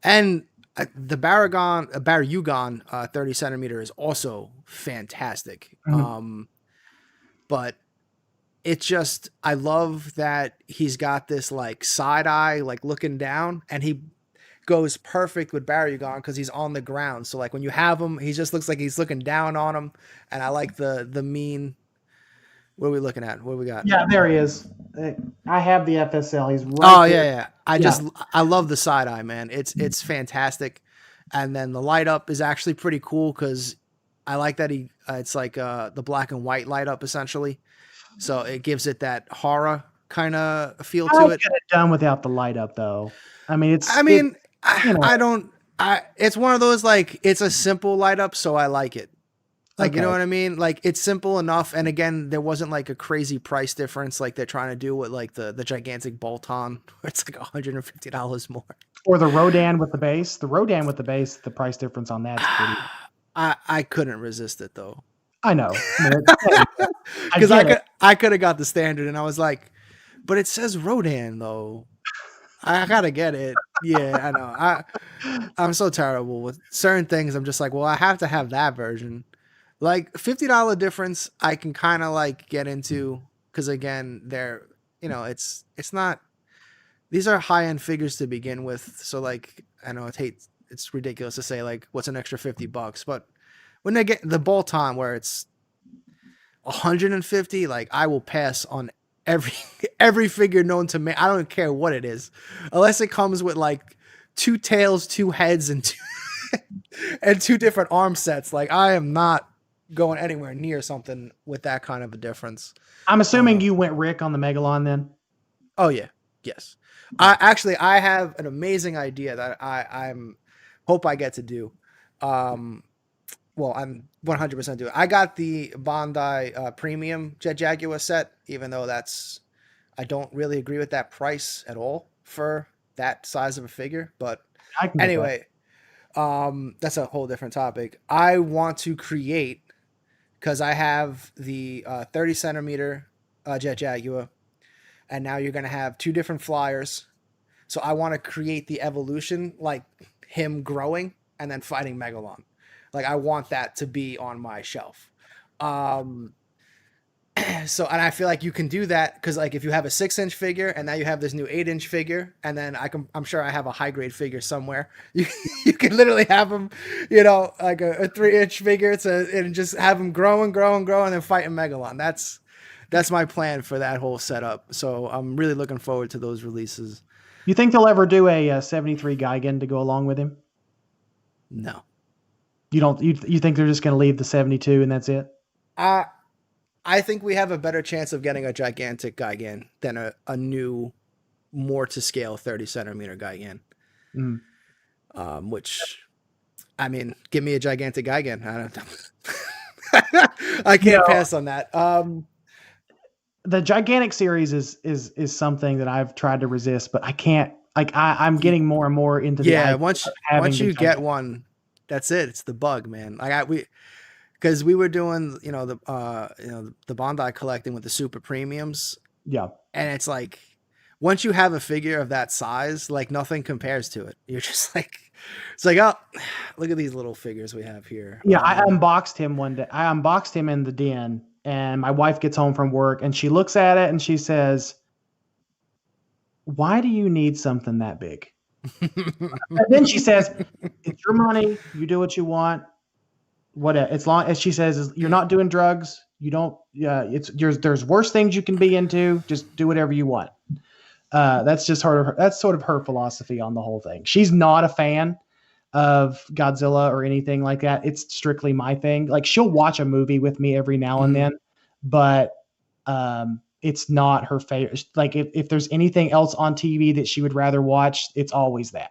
And the Baryugan 30 centimeter is also fantastic. Mm-hmm. But it's just, I love that he's got this like side eye, like looking down, and he goes perfect with Baryugan because he's on the ground. So like when you have him, he just looks like he's looking down on him. And I like the mean. What are we looking at? What do we got? Yeah, there he is. I have the FSL. He's right. Oh there. Yeah. I love the side eye, man. It's fantastic. And then the light up is actually pretty cool because I like that it's like the black and white light up essentially. So it gives it that horror kind of feel to it. Get it done without the light up though. I mean, it's one of those, like, it's a simple light up, so I like it. Like, okay. You know what I mean? Like, it's simple enough. And again, there wasn't like a crazy price difference like they're trying to do with like the gigantic bolt-on, where it's like $150 more. Or the Rodan with the base. The Rodan with the base, the price difference on that's pretty. I couldn't resist it though. I know. Because I could have got the standard, and I was like, but it says Rodan though. I gotta get it. Yeah, I know. I'm so terrible with certain things. I'm just like, well, I have to have that version. Like $50 difference, I can kind of like get into, because again, they're, it's not. These are high end figures to begin with, so like, I know it's ridiculous to say like, what's an extra $50, but when they get the bolt on where it's 150, like I will pass on every every figure known to me. I don't care what it is, unless it comes with like 2 tails, 2 heads, and and 2 different arm sets. Like I am not going anywhere near something with that kind of a difference. I'm assuming you went Rick on the Megalon then. Oh yeah, yes. I have an amazing idea that I'm hope I get to do. Well, I'm 100% doing. I got the Bandai premium Jet Jaguar set, even though I don't really agree with that price at all for that size of a figure. But anyway, that's a whole different topic. I want to create, because I have the 30 centimeter Jet Jaguar, and now you're going to have 2 different flyers. So I want to create the evolution, like him growing and then fighting Megalon. Like I want that to be on my shelf. So, and I feel like you can do that because like if you have a 6-inch figure and now you have this new 8-inch figure, and then I'm sure I have a high grade figure somewhere. You can literally have them, like a 3-inch figure and just have them grow and grow and grow and then fight a Megalon. That's my plan for that whole setup. So I'm really looking forward to those releases. You think they'll ever do a 73 Gigan to go along with him? No. You don't. You think they're just going to leave the 72 and that's it? I think we have a better chance of getting a gigantic Gigan than a new, more to scale 30 centimeter Gigan. Which, I mean, give me a gigantic Gigan. I can't pass on that. The gigantic series is something that I've tried to resist, but I can't. Like I'm getting more and more into the idea once you get one, that's it. It's the bug, man. Because we were doing the Bandai collecting with the super premiums. Yeah, and it's like once you have a figure of that size, like nothing compares to it. You're just like, it's like, oh, look at these little figures we have here. Yeah, I unboxed him one day. I unboxed him in the den. And my wife gets home from work and she looks at it and she says, "Why do you need something that big?" And then she says, "It's your money. You do what you want. As long as," she says, "you're not doing drugs. You don't. There's worse things you can be into. Just do whatever you want." That's just her. That's sort of her philosophy on the whole thing. She's not a fan of Godzilla or anything like that. It's strictly my thing. Like she'll watch a movie with me every now and then, but it's not her favorite. Like if there's anything else on TV that she would rather watch, it's always that.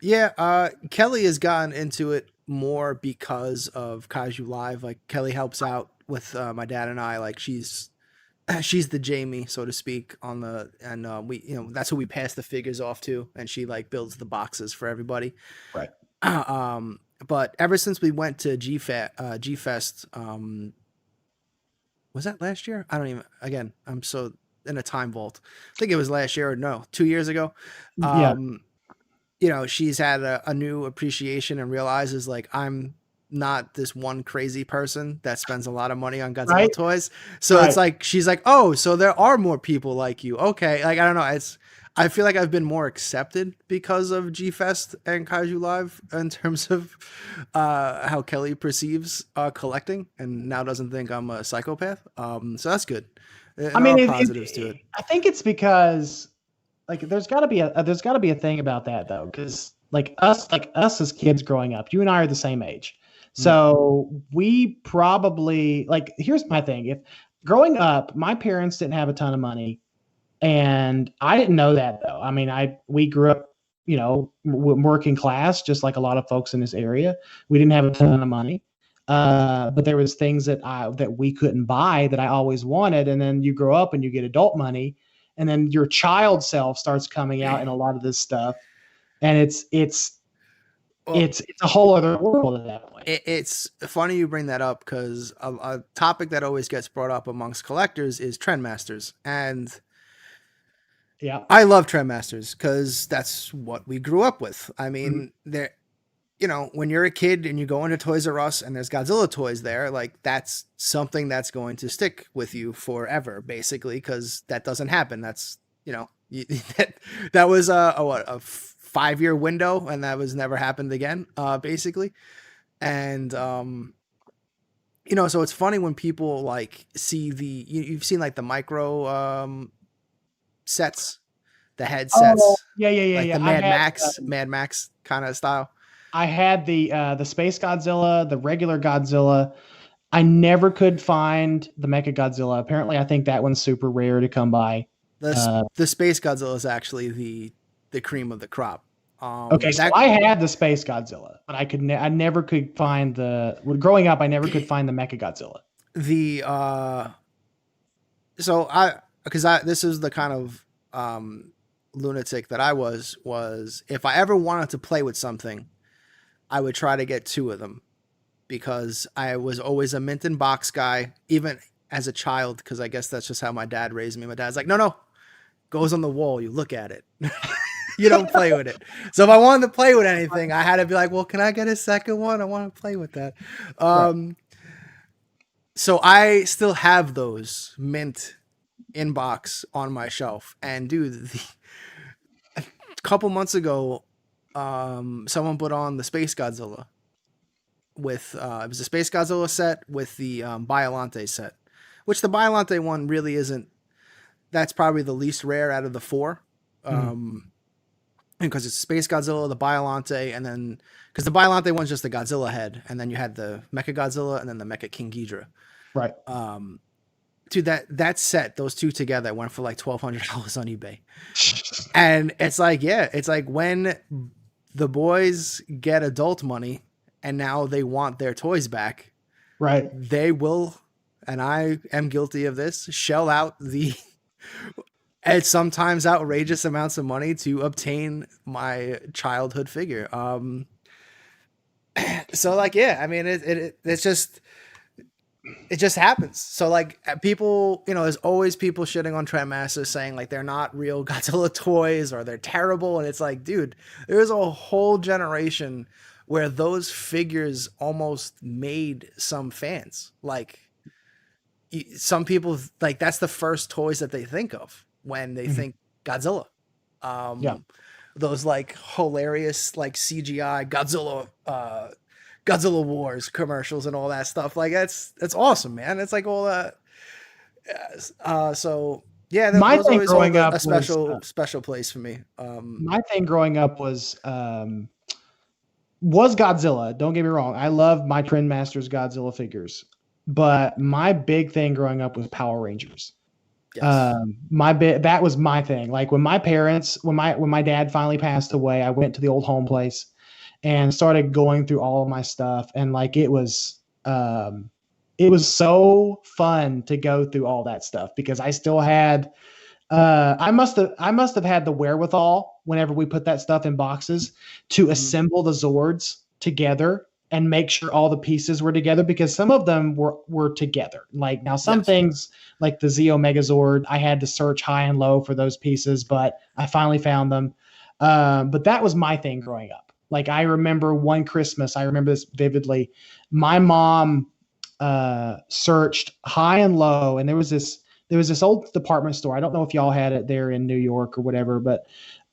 Yeah, Kelly has gotten into it more because of Kaiju Live. Like Kelly helps out with my dad and I. Like she's the Jamie, so to speak, we, that's who we pass the figures off to, and she like builds the boxes for everybody. Right. But ever since we went to G-Fest, was that last year? I don't even, again, I'm so in a time vault. I think it was last year or no, 2 years ago. She's had a new appreciation and realizes like I'm not this one crazy person that spends a lot of money on Godzilla toys. So it's like, she's like, oh, so there are more people like you. Okay. Like, I don't know. I feel like I've been more accepted because of G-Fest and Kaiju Live in terms of how Kelly perceives collecting and now doesn't think I'm a psychopath. So that's good. There are positives to it. I think it's because like, there's gotta be a thing about that though. Cause like us as kids growing up, you and I are the same age. So we probably like, here's my thing. If growing up, my parents didn't have a ton of money and I didn't know that though. I mean, we grew up, working class, just like a lot of folks in this area. We didn't have a ton of money. But there was things that we couldn't buy that I always wanted. And then you grow up and you get adult money and then your child self starts coming out in a lot of this stuff. And it's a whole other world at that point. It's funny you bring that up because a topic that always gets brought up amongst collectors is Trendmasters. And yeah, I love Trendmasters because that's what we grew up with. I mean, when you're a kid and you go into Toys R Us and there's Godzilla toys there, like that's something that's going to stick with you forever, basically, because that doesn't happen. That's, that was a 5-year window and that was never happened again, basically. And you know, so it's funny when people like see you've seen like the micro sets, the Oh, headsets, yeah, yeah, yeah, like the yeah. Mad Max kind of style. I had the Space Godzilla, the regular Godzilla. I never could find the Mechagodzilla. Apparently, I think that one's super rare to come by. The Space Godzilla is actually the cream of the crop. Okay, so That I had the Space Godzilla, but I never could find growing up, I never could find the Mechagodzilla. the so I because I this is the kind of lunatic that I was if I ever wanted to play with something, I would try to get two of them because I was always a mint in box guy, even as a child, because I guess that's just how my dad raised me. My dad's like, no, goes on the wall, you look at it. You don't play with it. So if I wanted to play with anything, I had to be like, well, can I get a second one? I want to play with that. Right. So I still have those mint inbox on my shelf. And dude, a couple months ago, someone put on the Space Godzilla with it was a Space Godzilla set with the Biolante set, which the Biolante one really isn't. That's probably the least rare out of the four. Because it's Space Godzilla, the Biolante, and then because the Biolante one's just the Godzilla head, and then you had the Mechagodzilla and then the Mecha King Ghidorah. Right. Dude, that set, those two together, went for like $1,200 on eBay. And it's like, yeah, it's like when the boys get adult money and now they want their toys back, right? They will, and I am guilty of this, shell out the at sometimes outrageous amounts of money to obtain my childhood figure. So like, yeah, I mean, it's just, it just happens. So like people, you know, there's always people shitting on Trendmasters saying like they're not real Godzilla toys or they're terrible. And it's like, dude, there's a whole generation where those figures almost made some fans. Like some people, like that's the first toys that they think of when they think Godzilla. Yeah. Those like hilarious like CGI Godzilla Wars commercials and all that stuff. Like that's awesome, man. It's like all that. So yeah, my those thing always growing hold up a special was, special place for me. My thing growing up was Godzilla. Don't get me wrong. I love my Trendmasters Godzilla figures, but my big thing growing up was Power Rangers. Yes. That was my thing. Like when my dad finally passed away, I went to the old home place and started going through all of my stuff. And like, it was so fun to go through all that stuff because I still had, I must have had the wherewithal whenever we put that stuff in boxes to assemble the Zords together and make sure all the pieces were together because some of them were together. Like now some things like the Zeo Megazord, I had to search high and low for those pieces, but I finally found them. But that was my thing growing up. Like I remember one Christmas, I remember this vividly. My mom searched high and low, and there was this old department store. I don't know if y'all had it there in New York or whatever, but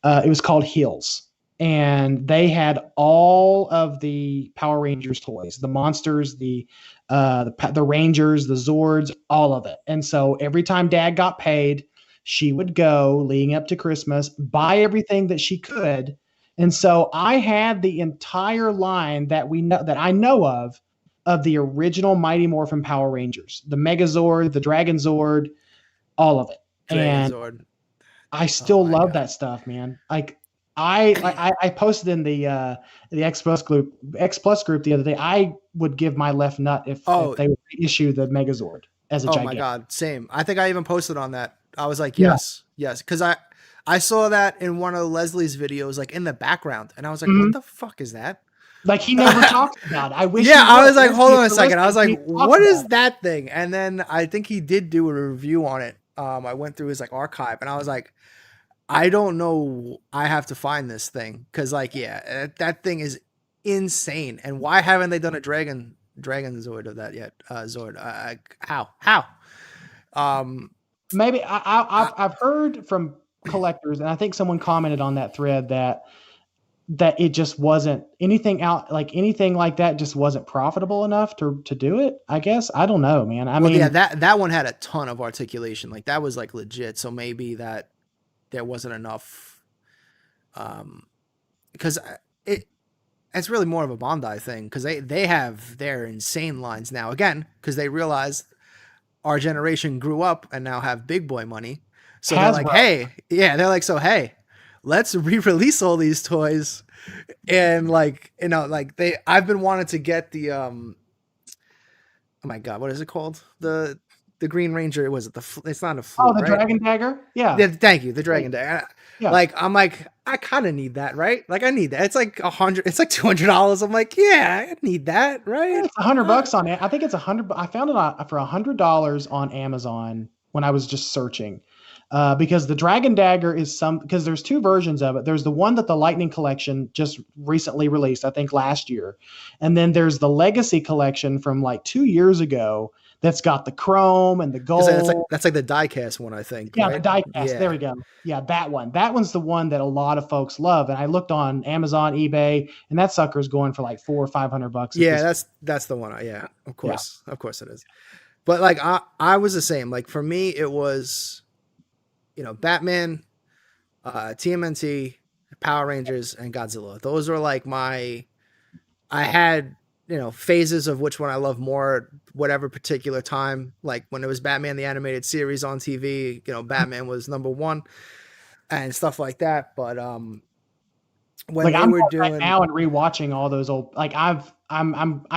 it was called Hills. And they had all of the Power Rangers toys, the monsters, the Rangers, the Zords, all of it. And so every time Dad got paid, she would go leading up to Christmas, buy everything that she could. And so I had the entire line that I know of the original Mighty Morphin Power Rangers, the Megazord, the Dragon Zord, all of it. And I still love that stuff, man. Like I posted in the X Plus group the other day. I would give my left nut if they would issue the Megazord as a gigantic. Oh my god, same. I think I even posted on that. I was like, yes, because I saw that in one of Leslie's videos, like in the background, and I was like, what the fuck is that? Like he never talked about it. I wish. Yeah, I was like, hold on a second. I was like, what is that thing? And then I think he did do a review on it. I went through his like archive, and I was like, I don't know. I have to find this thing because, like, yeah, that thing is insane. And why haven't they done a Dragon Zord of that yet? Zord. How? Maybe I've heard from collectors, and I think someone commented on that thread that that it just wasn't anything like that just wasn't profitable enough to do it. I guess I don't know, man. I Well, yeah, mean, that one had a ton of articulation. Like that was like legit. So maybe that there wasn't enough. Because it's really more of a Bondi thing because they have their insane lines now again because they realized our generation grew up and now have big boy money. So they're like, Hasbro. hey, yeah, they're like, so hey, let's re-release all these toys and like like I've been wanting to get the oh my god, what is it called? The Green Ranger. Was it it's not a Oh, flute, the right? Dragon Dagger. Yeah. Yeah, thank you, the Dragon Dagger. Yeah. Like I'm like I kind of need that, right? Like I need that. It's like it's like $200. I'm like, yeah, I need that, right? It's $100 on it. I think it's 100. I found it for $100 on Amazon when I was just searching. Because the Dragon Dagger is because there's two versions of it. There's the one that the Lightning Collection just recently released, I think last year. And then there's the Legacy Collection from like 2 years ago that's got the chrome and the gold. That's like the diecast one, I think. Yeah, right? the diecast. Yeah. There we go. Yeah, that one. That one's the one that a lot of folks love. And I looked on Amazon, eBay, and that sucker's going for like $400 or $500. Yeah, that's the one. Yeah, of course it is. But like I was the same. Like for me, it was, Batman, TMNT, Power Rangers, and Godzilla. Those were like I had phases of which one I love more, whatever particular time. Like when it was Batman the animated series on TV, Batman was number one and stuff like that. But when like they I'm were doing right now and rewatching all those old, like I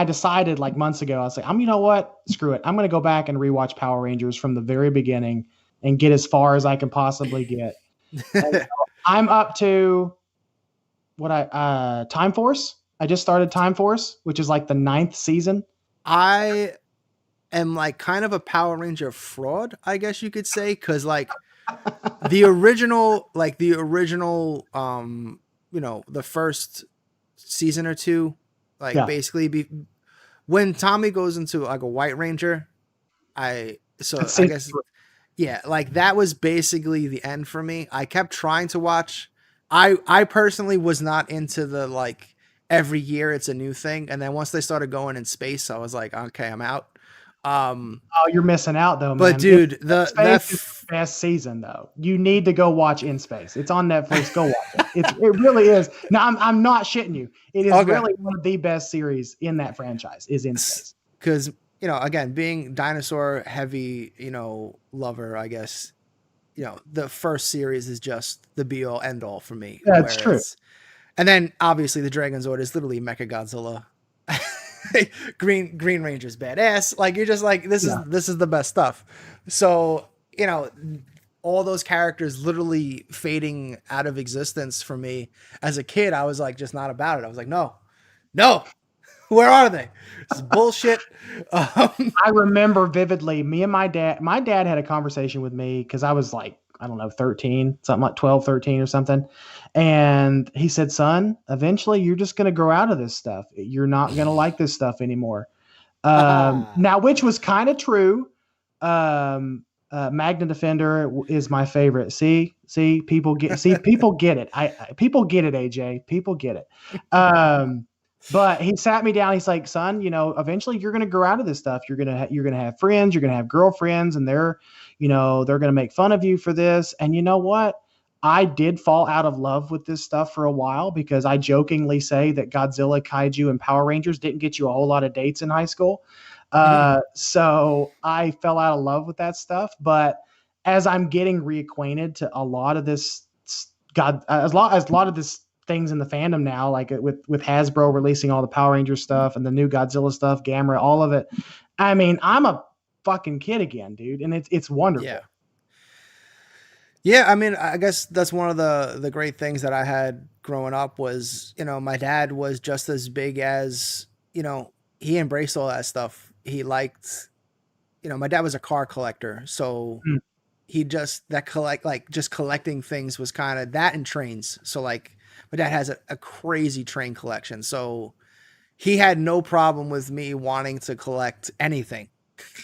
decided like months ago, I was like, you know what? Screw it. I'm going to go back and rewatch Power Rangers from the very beginning and get as far as I can possibly get. And I'm up to Time Force. I just started Time Force, which is like the 9th season. I am like kind of a Power Ranger fraud, I guess you could say, because like the original, the first season or two, basically when Tommy goes into like a White Ranger, I guess yeah, like that was basically the end for me. I kept trying to watch. I personally was not into the like every year it's a new thing, and then once they started going in space, I was like, okay, I'm out. Oh, you're missing out though, man. But dude, the best season though. You need to go watch In Space. It's on Netflix. Go watch it. It really is. Now I'm not shitting you. It is really one of the best series in that franchise. Is In Space. Because again, being dinosaur heavy, lover, I guess, the first series is just the be all end all for me. That's true. And then obviously the Dragon Zord is literally Mechagodzilla. Green Ranger's badass. Like you're just like this is the best stuff. So all those characters literally fading out of existence for me as a kid. I was like just not about it. I was like no, where are they? This is bullshit. I remember vividly. Me and my dad. My dad had a conversation with me because I was like, I don't know, 13, something like 12, 13 or something. And he said, son, eventually you're just going to grow out of this stuff. You're not going to like this stuff anymore. Now, which was kind of true. Magna Defender is my favorite. See, people get it. People get it, AJ. People get it. But he sat me down. He's like, son, eventually you're going to grow out of this stuff. You're going to have friends. You're going to have girlfriends, and they're going to make fun of you for this. And you know what? I did fall out of love with this stuff for a while because I jokingly say that Godzilla, Kaiju, and Power Rangers didn't get you a whole lot of dates in high school. So I fell out of love with that stuff. But as I'm getting reacquainted to a lot of this, a lot of this things in the fandom now, like with Hasbro releasing all the Power Ranger stuff and the new Godzilla stuff, Gamera, all of it. I mean, I'm a fucking kid again, dude, and it's wonderful. Yeah, I mean, I guess that's one of the great things that I had growing up was, my dad was just as big as, he embraced all that stuff. He liked, my dad was a car collector, so he just collecting things was kind of that and trains. So like my dad has a crazy train collection, so he had no problem with me wanting to collect anything.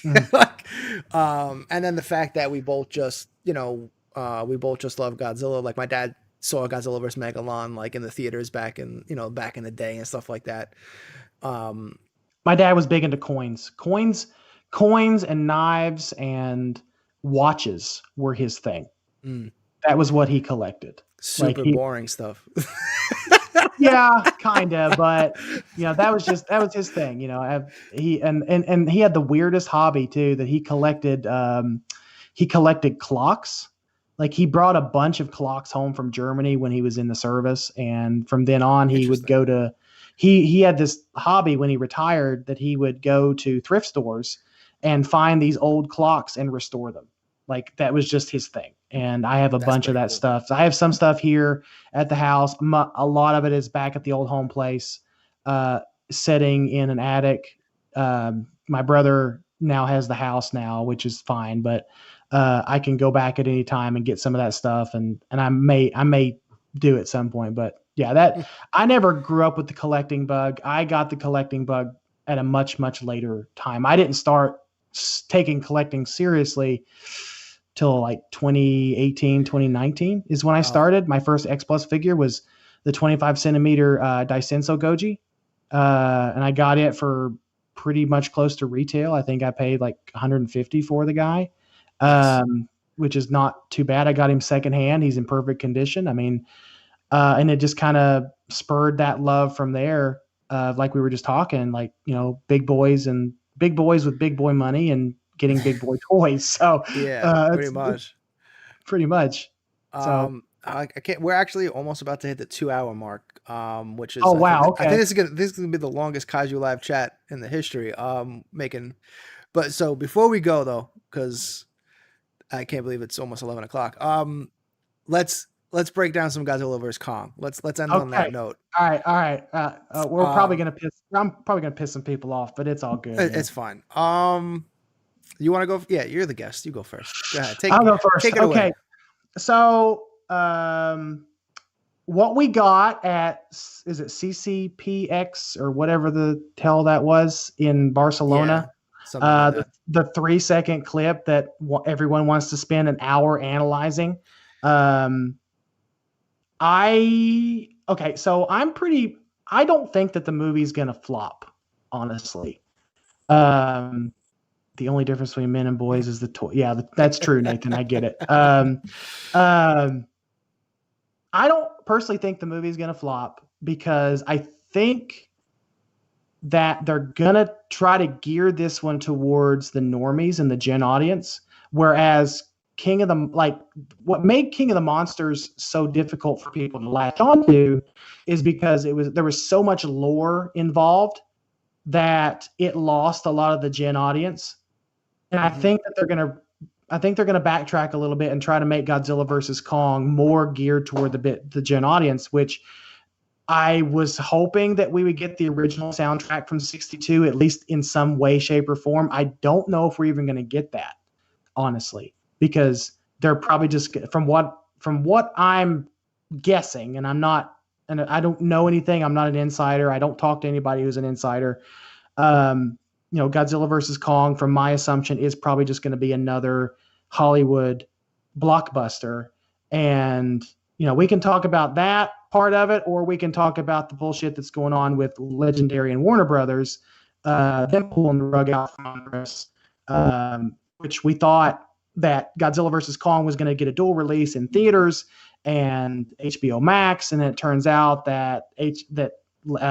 And then the fact that we both just love Godzilla. Like my dad saw Godzilla vs Megalon like in the theaters back in the day and stuff like that. My dad was big into coins and knives and watches were his thing. That was what he collected. Super boring stuff. Yeah, kind of, but that was his thing. He had the weirdest hobby too, that he collected clocks. Like he brought a bunch of clocks home from Germany when he was in the service, and from then on he would go to he had this hobby when he retired that he would go to thrift stores and find these old clocks and restore them. Like that was just his thing. And I have a bunch of that stuff. So I have some stuff here at the house. A lot of it is back at the old home place, sitting in an attic. My brother now has the house now, which is fine, but I can go back at any time and get some of that stuff. And I may do at some point, but yeah, I never grew up with the collecting bug. I got the collecting bug at a much, much later time. I didn't start taking collecting seriously till like 2018, 2019 is when I started. My first X Plus figure was the 25 centimeter Daisenso Goji. And I got it for pretty much close to retail. I think I paid like 150 for the guy, which is not too bad. I got him secondhand. He's in perfect condition. I mean, and it just kind of spurred that love from there. Like we were just talking, like, big boys with big boy money and getting big boy toys. So yeah, pretty much. So I can't. We're actually almost about to hit the 2-hour mark, which is wow. I think this is gonna be the longest Kaiju live chat in the history. But so before we go though, because I can't believe it's almost 11 o'clock. Let's break down some Godzilla vs Kong. Let's end on that note. All right. We're probably gonna piss. I'm probably gonna piss some people off, but it's all good. It's fine. You want to go? Yeah, you're the guest. You go first. Go ahead. I'll go first. Take it away. So, what we got at, is it CCPX or whatever the hell that was in Barcelona? Yeah, the 3-second clip that everyone wants to spend an hour analyzing. So I don't think that the movie's going to flop, honestly. The only difference between men and boys is the toy. Yeah, that's true, Nathan. I get it. I don't personally think the movie's going to flop because I think that they're going to try to gear this one towards the normies and the gen audience. Whereas what made King of the Monsters so difficult for people to latch onto is because there was so much lore involved that it lost a lot of the gen audience. And I think that they're gonna backtrack a little bit and try to make Godzilla vs Kong more geared toward the gen audience, which I was hoping that we would get the original soundtrack from '62, at least in some way, shape, or form. I don't know if we're even going to get that, honestly, because they're probably just from what I'm guessing, and I don't know anything. I'm not an insider. I don't talk to anybody who's an insider. Godzilla vs Kong, from my assumption, is probably just going to be another Hollywood blockbuster. And, we can talk about that part of it, or we can talk about the bullshit that's going on with Legendary and Warner Brothers, them pulling the rug out from under us, which we thought that Godzilla vs Kong was going to get a dual release in theaters and HBO Max. And it turns out that I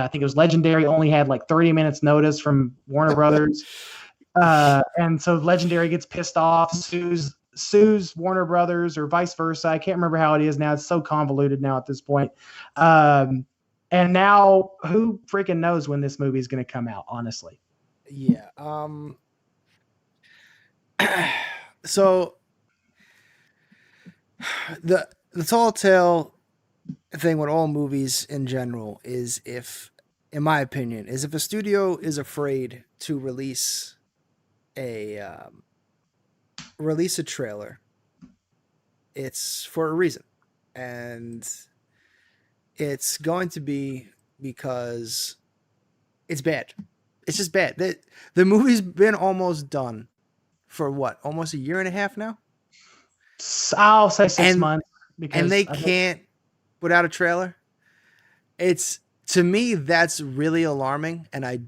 think it was Legendary only had like 30 minutes notice from Warner Brothers. And so Legendary gets pissed off, sues Warner Brothers, or vice versa. I can't remember how it is now. It's so convoluted now at this point. And now who freaking knows when this movie is going to come out, honestly. Yeah. So the tall tale thing with all movies in general is, in my opinion, if a studio is afraid to release a trailer, it's for a reason, and it's going to be because it's bad. It's just bad. The movie's been almost done for almost a year and a half now. I'll say 6 months, and they can't without a trailer. It's, to me, that's really alarming, and I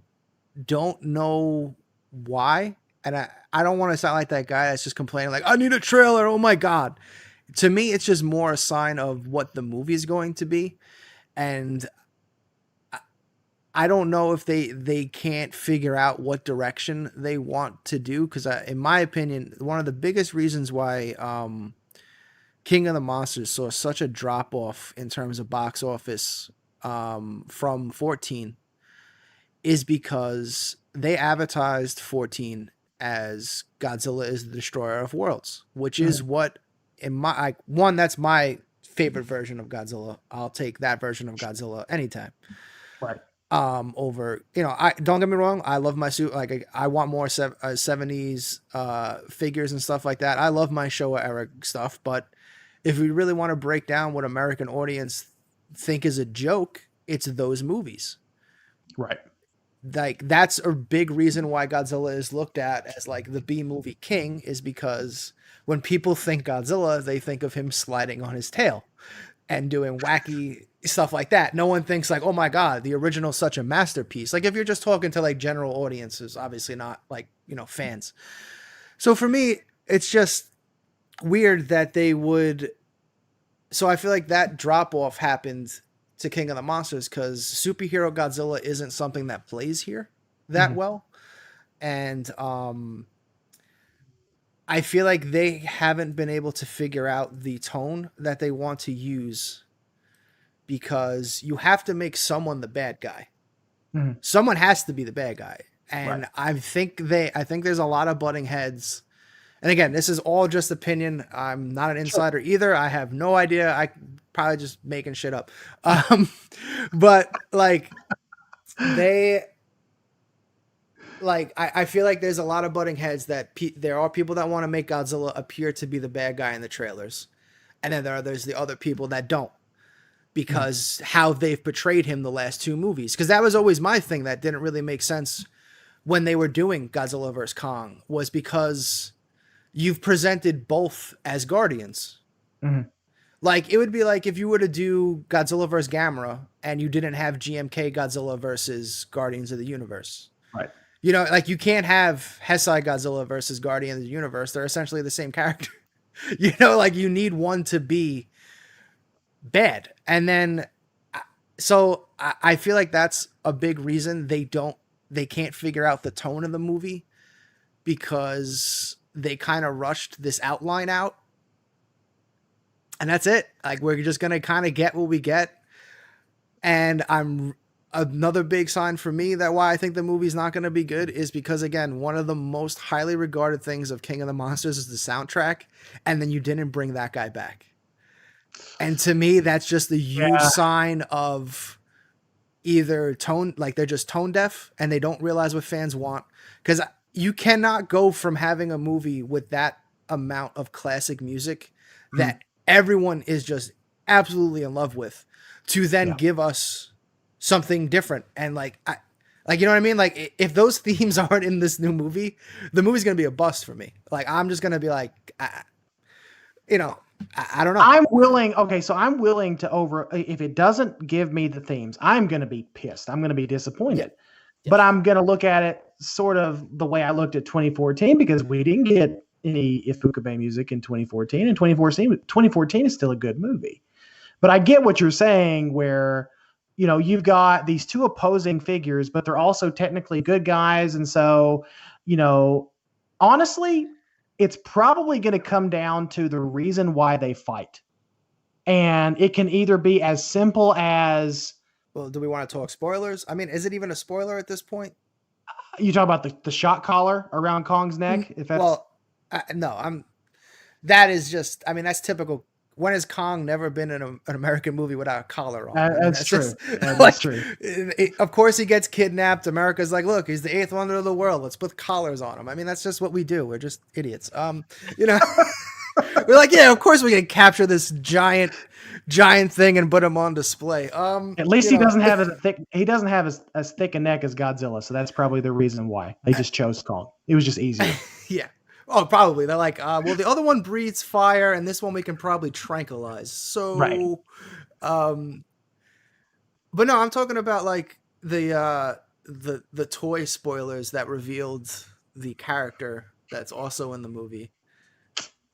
don't know why. And I don't want to sound like that guy that's just complaining like, I need a trailer. Oh my God. To me, it's just more a sign of what the movie is going to be. And I don't know if they can't figure out what direction they want to do. Because in my opinion, one of the biggest reasons why King of the Monsters saw such a drop off in terms of box office from 14 is because they advertised 14 as Godzilla is the destroyer of worlds, which is what in my one, that's my favorite version of Godzilla. I'll take that version of Godzilla anytime. Right. Over, I don't get me wrong, I love my suit. Like I want more 70s figures and stuff like that. I love my Showa era stuff, but if we really want to break down what American audience think is a joke, it's those movies. Right. Like that's a big reason why Godzilla is looked at as like the B movie king, is because when people think Godzilla, they think of him sliding on his tail and doing wacky stuff like that. No one thinks like, oh my God, the original is such a masterpiece. Like if you're just talking to like general audiences, obviously not like, fans. So for me, it's just weird that they would. So I feel like that drop off happened to King of the Monsters because superhero Godzilla isn't something that plays here that well. And I feel like they haven't been able to figure out the tone that they want to use, because you have to make someone the bad guy. Someone has to be the bad guy. And I think there's a lot of butting heads. And again, this is all just opinion. I'm not an insider either. I have no idea. I probably just making shit up. But like I feel like there's a lot of butting heads that there are people that want to make Godzilla appear to be the bad guy in the trailers. And then there's the other people that don't, because how they've portrayed him the last two movies. Because that was always my thing that didn't really make sense when they were doing Godzilla vs. Kong, was because you've presented both as Guardians. Like it would be like if you were to do Godzilla vs. Gamera and you didn't have GMK Godzilla versus Guardians of the Universe. Right. Like you can't have Heisei Godzilla versus Guardians of the Universe. They're essentially the same character. Like you need one to be bad. And then, so I feel like that's a big reason they can't figure out the tone of the movie, because they kind of rushed this outline out. And that's it. Like we're just going to kind of get what we get. And another big sign for me that why I think the movie's not going to be good is because, again, one of the most highly regarded things of King of the Monsters is the soundtrack. And then you didn't bring that guy back. And to me, that's just a huge sign of either tone, like they're just tone deaf and they don't realize what fans want. Because you cannot go from having a movie with that amount of classic music that everyone is just absolutely in love with to then give us something different. And like, you know what I mean? Like if those themes aren't in this new movie, the movie's going to be a bust for me. Like, I'm just going to be like, I don't know. I'm willing to if it doesn't give me the themes, I'm going to be pissed. I'm going to be disappointed. But I'm going to look at it sort of the way I looked at 2014, because we didn't get any Ifukube music in 2014, and 2014 is still a good movie. But I get what you're saying, where, you've got these two opposing figures, but they're also technically good guys. And so, honestly, it's probably going to come down to the reason why they fight. And it can either be as simple as... Well, do we want to talk spoilers? I mean, is it even a spoiler at this point? You talk about the shock collar around Kong's neck? If that's... Well, no, that is just, I mean, that's typical. When has Kong never been in an American movie without a collar on? That's true. That's true. Of course he gets kidnapped. America's like, look, he's the eighth wonder of the world. Let's put collars on him. I mean, that's just what we do. We're just idiots. We're like, yeah, of course we can capture this giant thing and put him on display. At least he doesn't have as thick a neck as Godzilla. So that's probably the reason why they just chose Kong. It was just easier. Yeah. Oh, probably. They're like, well, the other one breathes fire, and this one we can probably tranquilize. So, um, but no, I'm talking about like the toy spoilers that revealed the character that's also in the movie.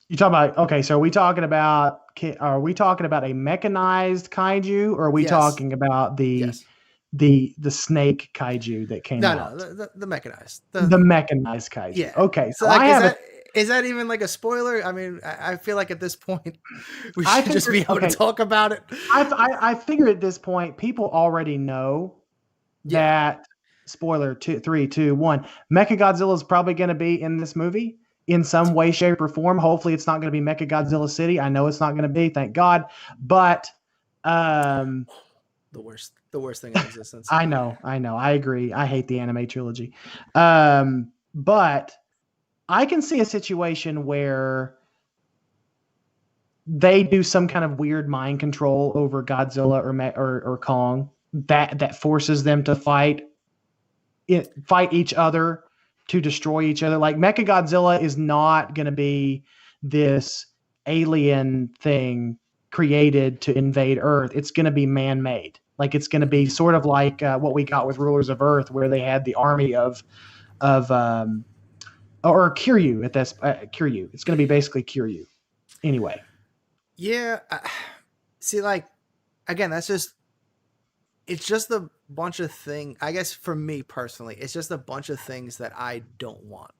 You talking about okay? So are we talking about a mechanized kaiju, or are we Yes, talking about the yes. the snake kaiju that came No, no, out? the mechanized. The mechanized kaiju. Yeah. Okay, So so I like, have a is that even like a spoiler? I mean, I feel like at this point we I should just be figured able to okay, talk about it. I figure at this point people already know Yeah. that spoiler two, three, two, one. Mechagodzilla is probably going to be in this movie in some way, shape, or form. Hopefully, it's not going to be Mechagodzilla City. I know it's not going to be, thank God. But um, The worst thing in existence. I know, I agree. I hate the anime trilogy. But I can see a situation where they do some kind of weird mind control over Godzilla or Kong that forces them to fight each other to destroy each other. Like Mechagodzilla is not going to be this alien thing created to invade Earth. It's going to be man-made. Like it's going to be sort of like what we got with Rulers of Earth, where they had the army of or Kiryu at this Kiryu. It's going to be basically Kiryu. Anyway, Yeah. See, like, again, it's just a bunch of things. I guess for me personally, it's just a bunch of things that I don't want.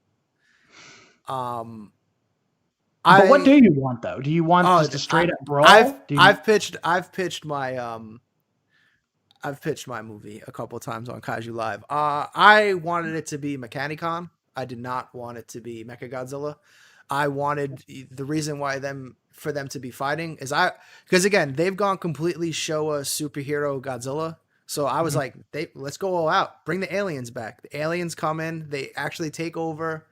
Um, but what do I you want though? Do you want oh, just a straight up brawl? Do you? I've pitched my movie a couple of times on Kaiju Live. I wanted it to be Mechanicon. I did not want it to be Mechagodzilla. I wanted the reason why for them to be fighting is because again they've gone completely Showa superhero Godzilla. So I was Mhm. like, let's go all out. Bring the aliens back. The aliens come in. They actually take over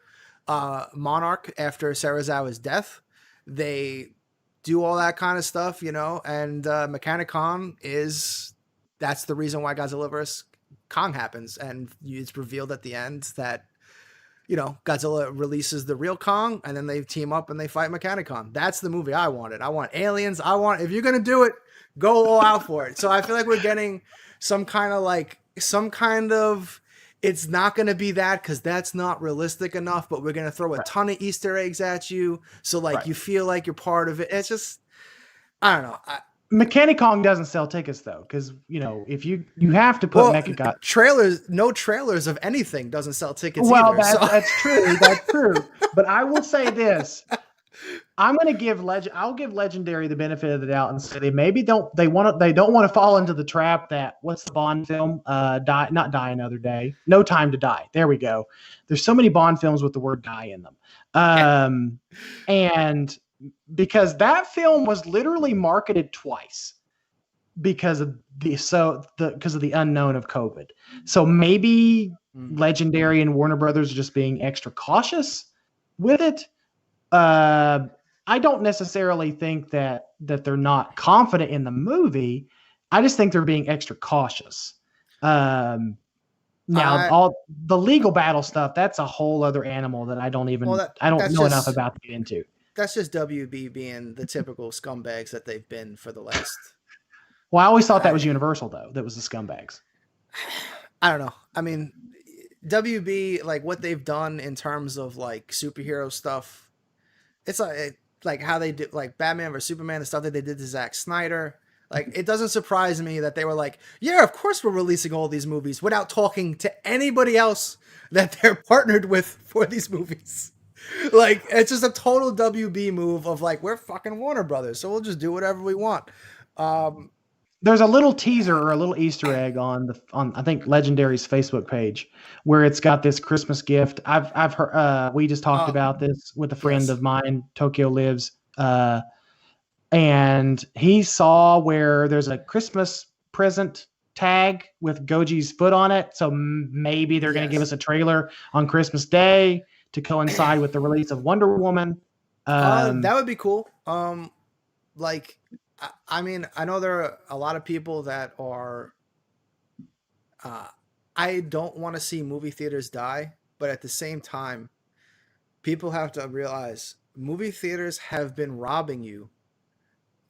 Monarch after Serizawa's death. They do all that kind of stuff, and Mechanicon that's the reason why Godzilla vs. Kong happens. And it's revealed at the end that, Godzilla releases the real Kong and then they team up and they fight Mechanicon. That's the movie I wanted. I want aliens. If you're going to do it, go all out for it. So I feel like we're getting some kind of, it's not going to be that because that's not realistic enough, but we're going to throw a Right. ton of Easter eggs at you. So like Right. you feel like you're part of it. It's just, I don't know. Mechanicon doesn't sell tickets though, because if you have to put Well, Mechagot. no trailers of anything doesn't sell tickets Well, either. So that's true. That's true. But I will say this: I'm going to give I'll give Legendary the benefit of the doubt and say they don't want to fall into the trap that what's the Bond film? Die Another Day. No Time to Die. There we go. There's so many Bond films with the word die in them, and because that film was literally marketed twice because of the unknown of COVID. So maybe Legendary and Warner Brothers are just being extra cautious with it. I don't necessarily think that they're not confident in the movie. I just think they're being extra cautious. Now, I all the legal battle stuff, that's a whole other animal that I don't that's know enough just about to get into. that's just WB being the typical scumbags that they've been for the last. Well, I always thought that was I Universal, though. That was the scumbags. I don't know. I mean, WB, like what they've done in terms of like superhero stuff. It's like how they did like Batman vs Superman, the stuff that they did to Zack Snyder. Like it doesn't surprise me that they were like, yeah, of course we're releasing all these movies without talking to anybody else that they're partnered with for these movies. Like it's just a total WB move of like we're fucking Warner Brothers, so we'll just do whatever we want. Um, There's a little teaser or a little Easter egg on I think Legendary's Facebook page where it's got this Christmas gift. I've heard we just talked uh, about this with a friend yes. of mine, Tokyo Lives, and he saw where there's a Christmas present tag with Goji's foot on it. So maybe they're going to give Yes. us a trailer on Christmas Day to coincide with the release of Wonder Woman. That would be cool. Like, I mean, I know there are a lot of people that are. I don't want to see movie theaters die, but at the same time, people have to realize movie theaters have been robbing you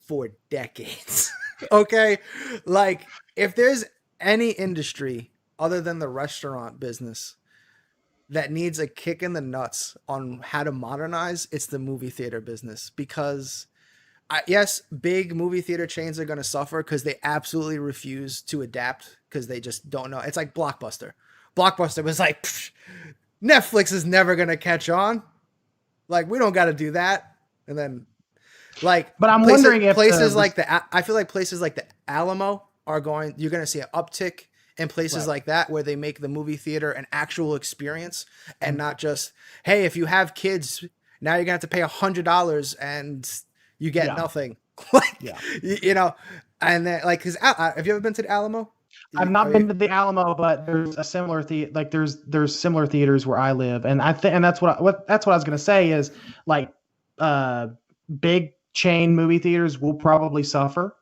for decades. Okay, like if there's any industry other than the restaurant business that needs a kick in the nuts on how to modernize, it's the movie theater business. Because yes, big movie theater chains are going to suffer because they absolutely refuse to adapt because they just don't know. It's like Blockbuster. Blockbuster was like, Netflix is never going to catch on. Like, we don't got to do that. And then, like, But I'm places, wondering if places like I feel like places like the Alamo you're going to see an uptick in places Right. like that where they make the movie theater an actual experience and not just, hey, if you have kids, now you're going to have to pay $100 and you get nothing. Like, Yeah. you know, and then like, cause have you ever been to the Alamo? I've not been to the Alamo, but there's a similar there's similar theaters where I live, and I think, and that's what I was gonna say is like big chain movie theaters will probably suffer,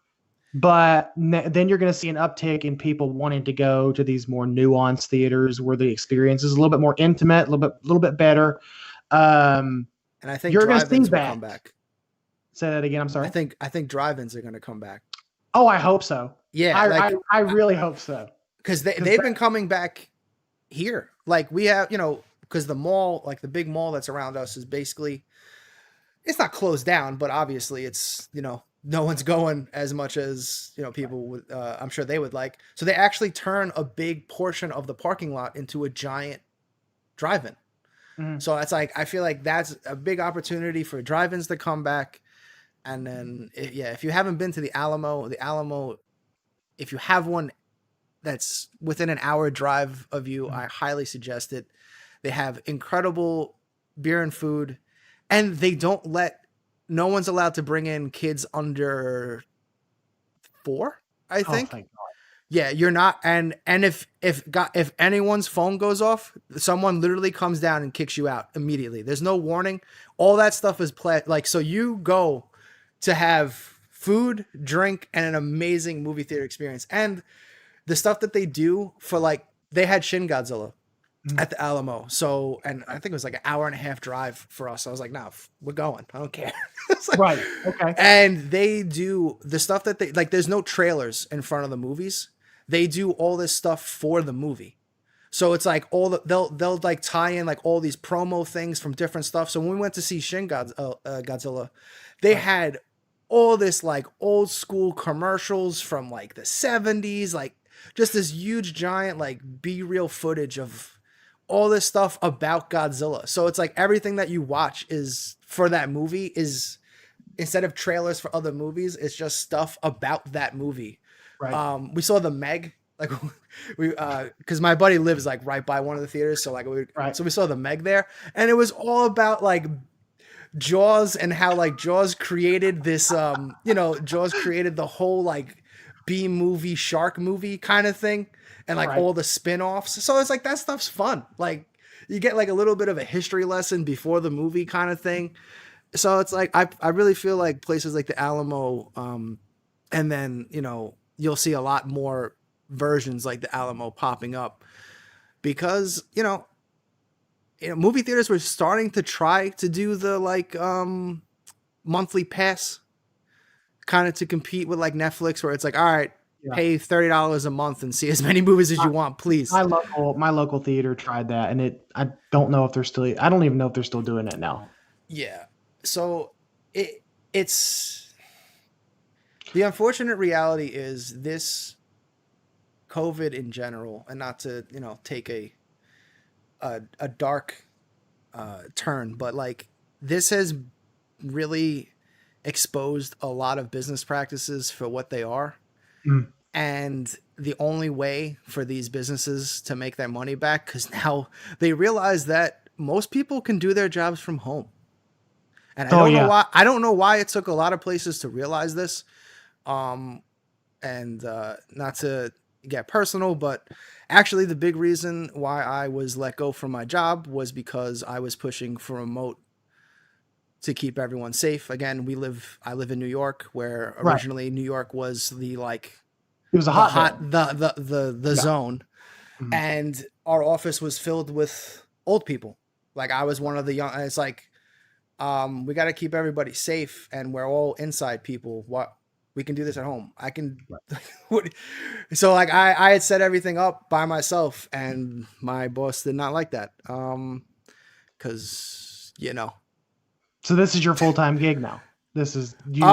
but then you're gonna see an uptick in people wanting to go to these more nuanced theaters where the experience is a little bit more intimate, a little bit better. And I think You're gonna see drive-ins will that. come back. Say that again. I'm sorry. I think drive-ins are going to come back. Oh, I hope so. Yeah, like I really hope so. because they've been coming back here. Like we have, because the mall, like the big mall that's around us, is basically, it's not closed down, but obviously it's, no one's going as much as people would. I'm sure they would like. So they actually turn a big portion of the parking lot into a giant drive-in. Mm-hmm. So it's like I feel like that's a big opportunity for drive-ins to come back. And then, if you haven't been to the Alamo, if you have one that's within an hour drive of you, I highly suggest it. They have incredible beer and food, and they don't no one's allowed to bring in kids under 4, I think. Oh, thank God. Yeah, you're not. And if anyone's phone goes off, someone literally comes down and kicks you out immediately. There's no warning. All that stuff is like, so you go to have food, drink, and an amazing movie theater experience. And the stuff that they do for, like, they had Shin Godzilla at the Alamo. So, and I think it was like an hour and a half drive for us. I was like, no, we're going. I don't care. Like, right. Okay. And they do the stuff that they, like, there's no trailers in front of the movies. They do all this stuff for the movie. So it's like they'll like tie in like all these promo things from different stuff. So when we went to see Shin Godzilla, they had all this like old school commercials from like the 70s, like just this huge giant like B-reel footage of all this stuff about Godzilla. So it's like everything that you watch is for that movie is, instead of trailers for other movies, it's just stuff about that movie. Right. We saw the Meg, like because my buddy lives like right by one of the theaters, so like so we saw the Meg there, and it was all about like Jaws and how like Jaws created this, Jaws created the whole like B movie shark movie kind of thing, and like all the spin-offs. So it's like that stuff's fun. Like you get like a little bit of a history lesson before the movie kind of thing. So it's like I really feel like places like the Alamo, and then you'll see a lot more versions like the Alamo popping up because movie theaters were starting to try to do the like monthly pass kind of to compete with like Netflix, where it's like, all right, pay $30 a month and see as many movies as you want, please. My local theater tried that, and I don't know if they're still. I don't even know if they're still doing it now. Yeah. So it's the unfortunate reality is this COVID in general, and not to take a dark turn, but like this has really exposed a lot of business practices for what they are. And the only way for these businesses to make their money back, because now they realize that most people can do their jobs from home. And I don't know why it took a lot of places to realize this. And not to get personal, but actually the big reason why I was let go from my job was because I was pushing for remote to keep everyone safe. Again, I live in New York, where originally New York was the like, it was a the zone. And our office was filled with old people. Like I was one of the young, it's like, we got to keep everybody safe, and we're all inside people. We can do this at home. I can. So like I had set everything up by myself, and my boss did not like that. Because So this is your full-time gig now. This is you.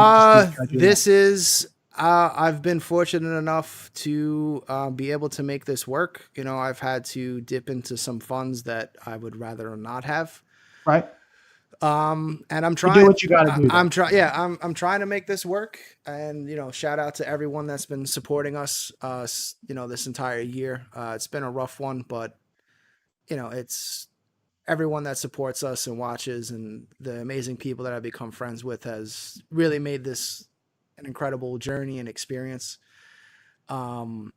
This is. I've been fortunate enough to be able to make this work. I've had to dip into some funds that I would rather not have. Right. And I'm trying to do what you got to do. I'm trying. Yeah, I'm trying to make this work. And shout out to everyone that's been supporting us. This entire year. It's been a rough one, but it's everyone that supports us and watches, and the amazing people that I've become friends with has really made this an incredible journey and experience. And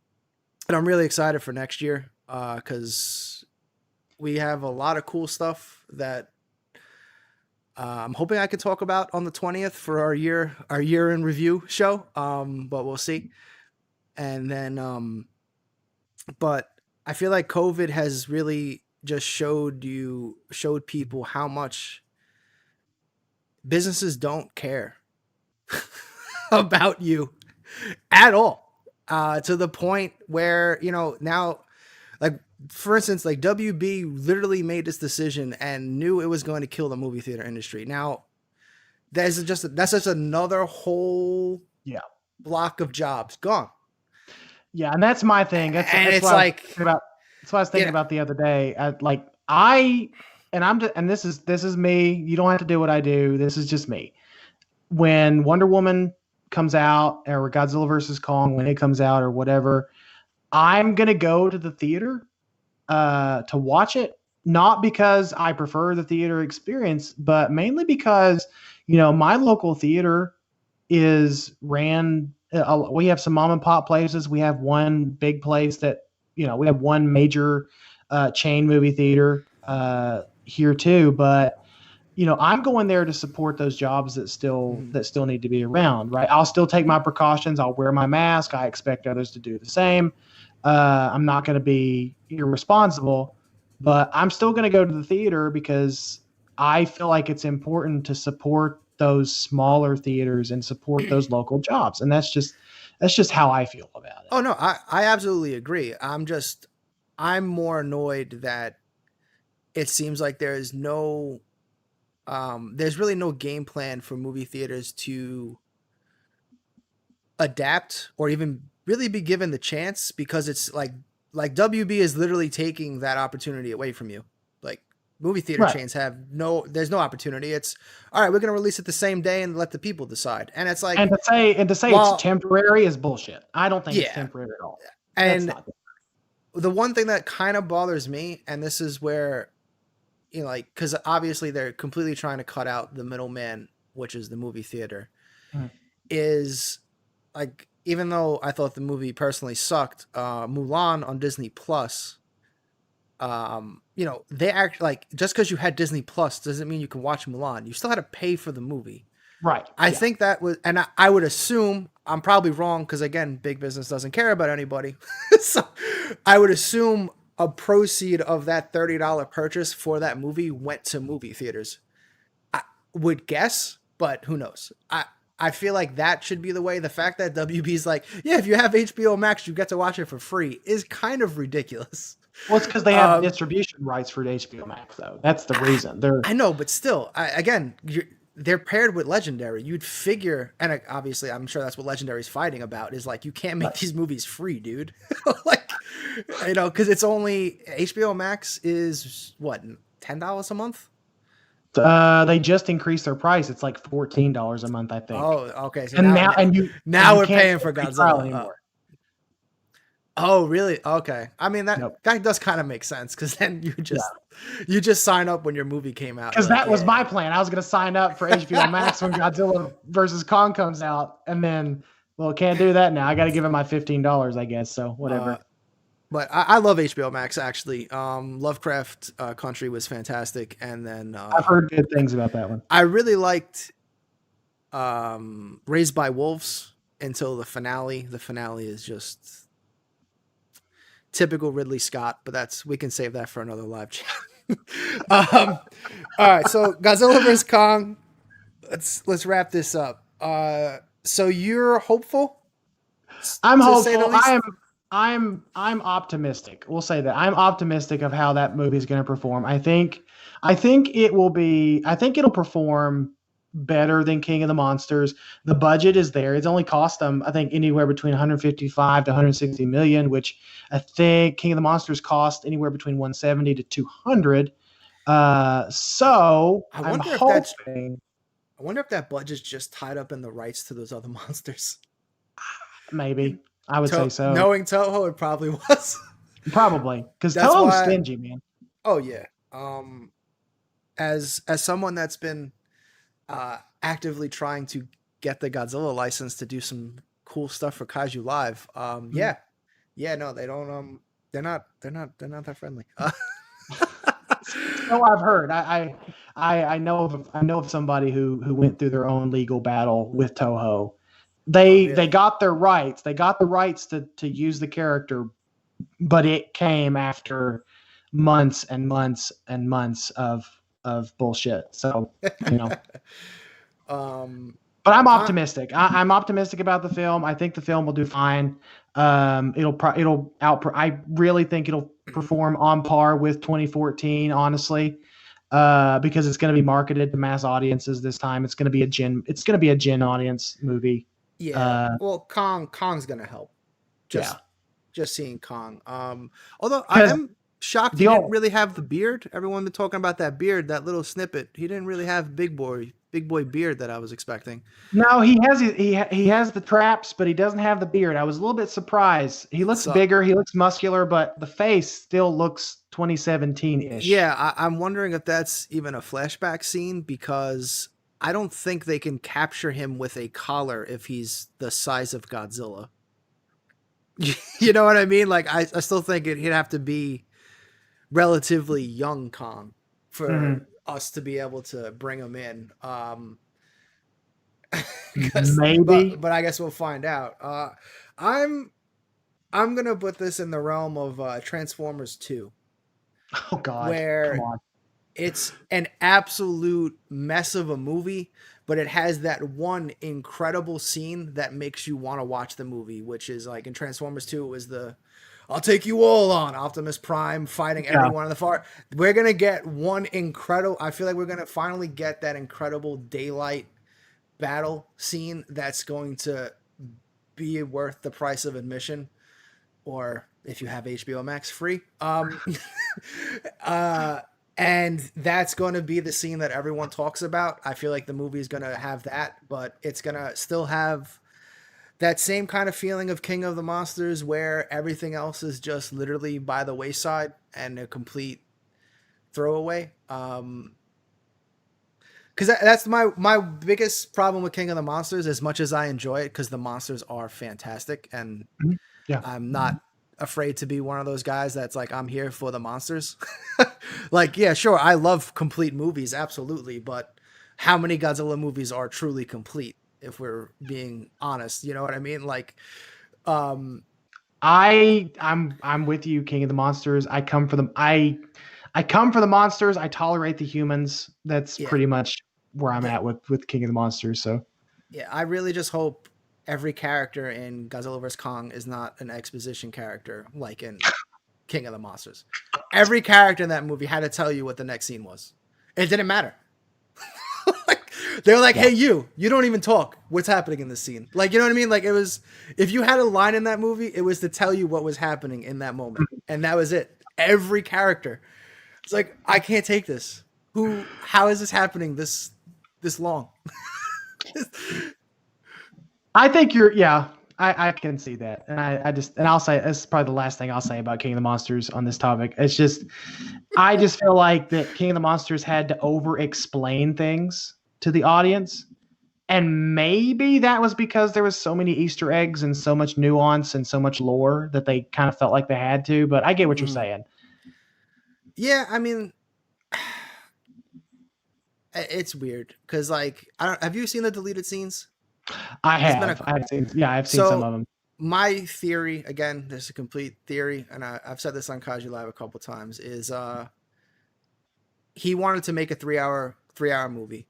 I'm really excited for next year because we have a lot of cool stuff that I'm hoping I could talk about on the 20th for our year in review show. But we'll see. And then, but I feel like COVID has really just showed people how much businesses don't care about you at all. To the point where, now, like, for instance, like WB literally made this decision and knew it was going to kill the movie theater industry. Now, that's just another whole block of jobs gone. Yeah, and that's my thing. That's what I was thinking about the other day. This is me. You don't have to do what I do. This is just me. When Wonder Woman comes out, or Godzilla versus Kong, when it comes out, or whatever, I'm gonna go to the theater to watch it, not because I prefer the theater experience, but mainly because my local theater is ran. We have some mom and pop places. We have one big place that we have one major chain movie theater here too, but I'm going there to support those jobs that still need to be around, right? I'll still take my precautions. I'll wear my mask. I expect others to do the same. I'm not going to be irresponsible, but I'm still going to go to the theater because I feel like it's important to support those smaller theaters and support those local jobs. And that's just how I feel about it. Oh no, I absolutely agree. I'm more annoyed that it seems like there's really no game plan for movie theaters to adapt or even really be given the chance, because it's like WB is literally taking that opportunity away from you. Like movie theater chains there's no opportunity. It's all right, we're going to release it the same day and let the people decide. And it's like, and to say it's temporary is bullshit. I don't think it's temporary at all. And the one thing that kind of bothers me, and this is where, because obviously they're completely trying to cut out the middleman, which is the movie theater, is like, even though I thought the movie personally sucked, Mulan on Disney Plus, they act like, just because you had Disney Plus doesn't mean you can watch Mulan. You still had to pay for the movie. Right. I think that was, and I would assume, I'm probably wrong, because again, big business doesn't care about anybody. So I would assume a proceed of that $30 purchase for that movie went to movie theaters. I would guess, but who knows? I feel like that should be the way. The fact that WB's like, yeah, if you have HBO Max, you get to watch it for free is kind of ridiculous. Well, it's because they have distribution rights for HBO Max, though. That's the reason. I know, but still, they're paired with Legendary. You'd figure, and obviously, I'm sure that's what Legendary's fighting about, is like, you can't make these movies free, dude. Like, because it's only, HBO Max is what, $10 a month? They just increased their price. It's like $14 a month, I think. Oh, okay. So now we're paying for Godzilla anymore. Oh, really? Okay. I mean, that does kind of make sense, because then you just sign up when your movie came out. Because that was my plan. I was going to sign up for HBO Max when Godzilla versus Kong comes out, and then, can't do that now. I got to give it my $15, I guess. So whatever. But I love HBO Max, actually. Lovecraft Country was fantastic, and then I've heard good things about that one. I really liked Raised by Wolves until the finale. The finale is just typical Ridley Scott, but we can save that for another live chat. All right, so Godzilla vs. Kong. Let's wrap this up. So you're hopeful, I'm to say the hopeful. least. I'm optimistic. We'll say that. I'm optimistic of how that movie is going to perform. I think it will be. I think it'll perform better than King of the Monsters. The budget is there. It's only cost them, I think, anywhere between 155 to 160 million, which I think King of the Monsters cost anywhere between 170 to 200. So I I'm wonder if that's. hoping I wonder if that budget's just tied up in the rights to those other monsters. maybe I would say so. Knowing Toho, it probably was. Probably because That's Toho's why. stingy, man. Oh yeah. As someone that's been actively trying to get the Godzilla license to do some cool stuff for Kaiju Live. Mhm. Yeah, no, they don't. They're not that friendly. No, I've heard. I know of somebody who went through their own legal battle with Toho. Oh, They really? got their rights. They got the rights to use the character, but it came after months and months and months of bullshit. So, you know. um, But I'm I, optimistic. I'm optimistic about the film. I think the film will do fine. It'll out. I really think it'll perform on par with 2014. Honestly, because it's going to be marketed to mass audiences this time. It's going to be a gen. It's going to be a gen audience movie. yeah. Uh, Well, Kong's gonna help. yeah, Just just seeing Kong. Although I because am shocked he the didn't old really have the beard. Everyone been talking about that beard, that little snippet. He didn't really have big boy beard that I was expecting. no, he has the traps, but he doesn't have the beard. I was a little bit surprised. He looks So bigger. He looks muscular, but the face still looks 2017 ish. yeah, I'm wondering if that's even a flashback scene because I don't think they can capture him with a collar if he's the size of Godzilla. You know what I mean? Like I still think he'd have to be relatively young Kong for Mhm. us to be able to bring him in. 'Cause- Maybe. but I guess we'll find out. I'm I'm gonna put this in the realm of Transformers 2, Oh God, come where on. it's an absolute mess of a movie, but it has that one incredible scene that makes you want to watch the movie, which is like in Transformers 2, it was the I'll take you all on Optimus Prime fighting Yeah. everyone in the far. We're gonna get one incredible. I feel like we're gonna finally get that incredible daylight battle scene that's going to be worth the price of admission, or if you have HBO Max free. uh, and that's going to be the scene that everyone talks about. I feel like the movie is going to have that, but it's going to still have that same kind of feeling of King of the Monsters where everything else is just literally by the wayside and a complete throwaway. Because that's my biggest problem with King of the Monsters. As much as I enjoy it, because the monsters are fantastic, and Mhm. Yeah. I'm not afraid to be one of those guys that's like I'm here for the monsters. Like, yeah, sure, I love complete movies, absolutely, but how many Godzilla movies are truly complete? If we're being honest, you know what I mean? Like, um, I'm with you, King of the Monsters. I come for the monsters. I tolerate the humans. That's yeah, pretty much where I'm the, at with King of the Monsters. So yeah, I really just hope every character in Godzilla vs Kong is not an exposition character like in King of the Monsters. Every character in that movie had to tell you what the next scene was. It didn't matter. Like, they're like, yeah. hey, you don't even talk. What's happening in this scene? Like, you know what I mean? Like, it was, if you had a line in that movie, it was to tell you what was happening in that moment. And that was it. Every character. It's like, I can't take this. How is this happening this long? I think yeah. I can see that. And I just and I'll say this is probably the last thing I'll say about King of the Monsters on this topic. It's just I just feel like that King of the Monsters had to over explain things to the audience. And maybe that was because there was so many Easter eggs and so much nuance and so much lore that they kind of felt like they had to. But I get what you're Mhm. saying. Yeah, I mean, it's weird because like I don't. Have you seen the deleted scenes? I There's been a have. I've seen some so of them. my theory again. This is a complete theory, and I've said this on Kaiju Live a couple times. Is he wanted to make a 3 hour movie,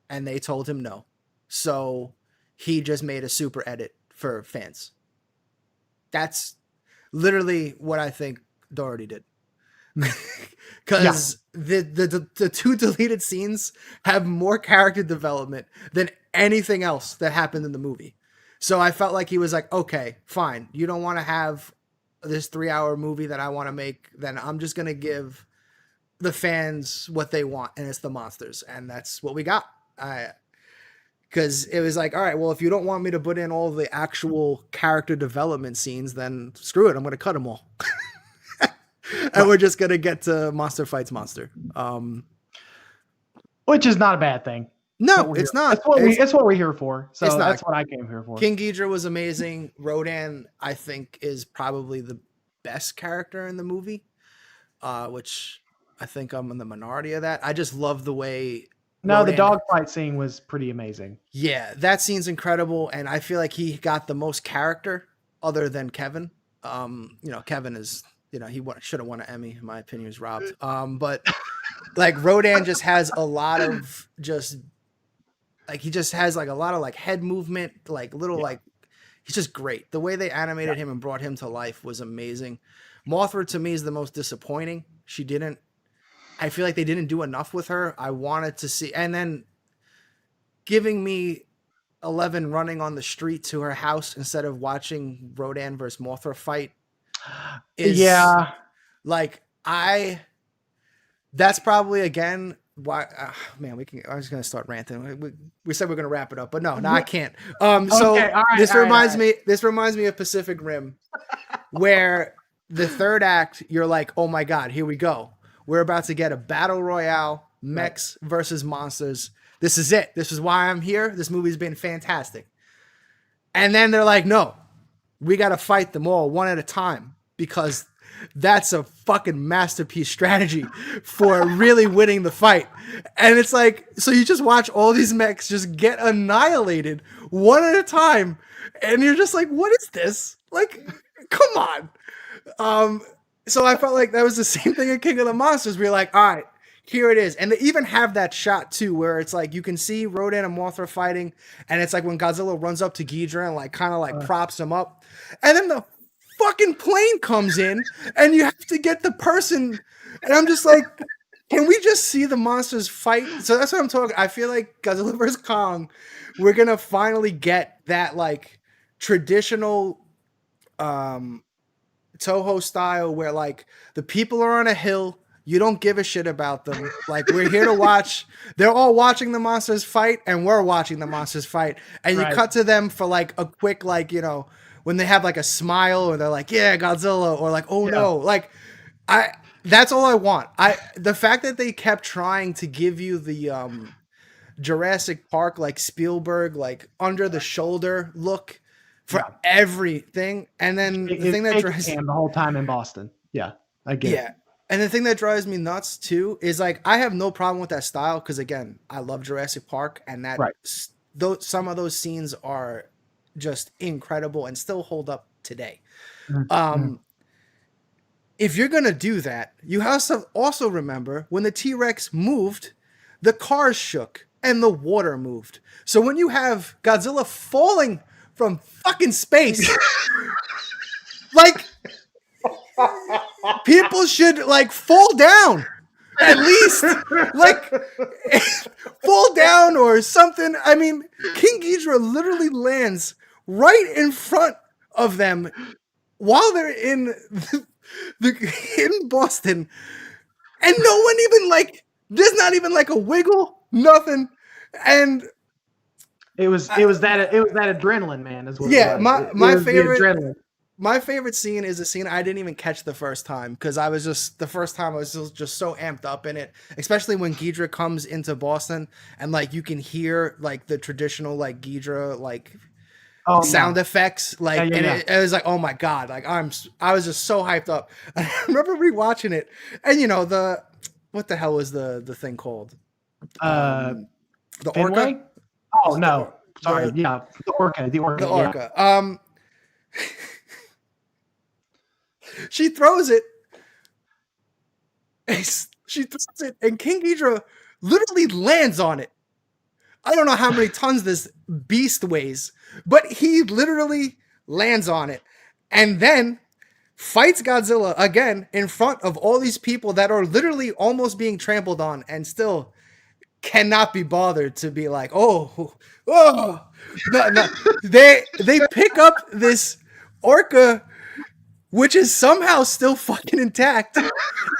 and they told him no. So he just made a super edit for fans. That's literally what I think Doherty did. Because the two deleted scenes have more character development than anything else that happened in the movie. So I felt like he was like, okay, fine. You don't want to have this 3-hour movie that I want to make. Then I'm just going to give the fans what they want. And it's the monsters. And that's what we got. Because it was like, all right, well, if you don't want me to put in all the actual character development scenes, then screw it. I'm going to cut them all. And we're just going to get to Monster Fights Monster. Which is not a bad thing. No, it's not. It's what we're here for. So that's what I came here for. King Ghidorah was amazing. Rodan, I think, is probably the best character in the movie, which I think I'm in the minority of that. I just love the way... No, the dogfight scene was pretty amazing. Yeah, that scene's incredible, and I feel like he got the most character other than Kevin. Kevin is... he should have won an Emmy. In my opinion, he was robbed. But like Rodan just has a lot of he just has like a lot of like head movement, like little he's just great. The way they animated him and brought him to life was amazing. Mothra to me is the most disappointing. I feel like they didn't do enough with her. I wanted to see, and then giving me 11 running on the street to her house instead of watching Rodan versus Mothra fight. That's probably again why I was gonna start ranting. We said we're gonna wrap it up, but no, I can't. This reminds me of Pacific Rim, where the third act, you're like, oh my god, here we go. We're about to get a battle royale, mechs versus monsters. This is it. This is why I'm here. This movie's been fantastic. And then they're like, no, we got to fight them all one at a time, because that's a fucking masterpiece strategy for really winning the fight. And it's like, so you just watch all these mechs just get annihilated one at a time. And you're just like, what is this? Like, come on. So I felt like that was the same thing in King of the Monsters. We're like, all right, here it is. And they even have that shot too, where it's like, you can see Rodan and Mothra fighting. And it's like when Godzilla runs up to Ghidorah and like kind of like props him up. And then the fucking plane comes in and you have to get the person. And I'm just like, can we just see the monsters fight? So that's what I'm talking. I feel like Godzilla vs. Kong, we're going to finally get that like traditional, Toho style where like the people are on a hill, you don't give a shit about them. Like, we're here to watch. They're all watching the monsters fight, and we're watching the monsters fight. And you cut to them for like a quick, like, when they have like a smile, or they're like, yeah, Godzilla, or like, oh no, like that's all I want. The fact that they kept trying to give you the Jurassic Park, like Spielberg, like under the shoulder look for everything. And then the thing that drives the whole time in Boston. Yeah, I get it. And the thing that drives me nuts too is like, I have no problem with that style, because again, I love Jurassic Park, and that some of those scenes are just incredible and still hold up today. If you're gonna do that, you have to also remember when the T-Rex moved, the cars shook and the water moved. So when you have Godzilla falling from fucking space, like, people should like fall down, at least, like fall down or something. I mean, King Ghidorah literally lands right in front of them while they're in in Boston, and no one even like, there's not even like a wiggle, nothing. And it was that adrenaline, man, is what it was. My favorite scene is a scene I didn't even catch the first time, because I was just so amped up in it, especially when Ghidorah comes into Boston and like you can hear like the traditional like Ghidorah like sound effects, like, and it was like, oh my god, like I was just so hyped up. I remember rewatching it, and what the hell was the thing called? The orca? Oh no, sorry, the orca. The orca. Yeah. She throws it. And King Ghidorah literally lands on it. I don't know how many tons this beast weighs, but he literally lands on it and then fights Godzilla again in front of all these people that are literally almost being trampled on and still cannot be bothered to be like, oh, no. They pick up this orca, which is somehow still fucking intact,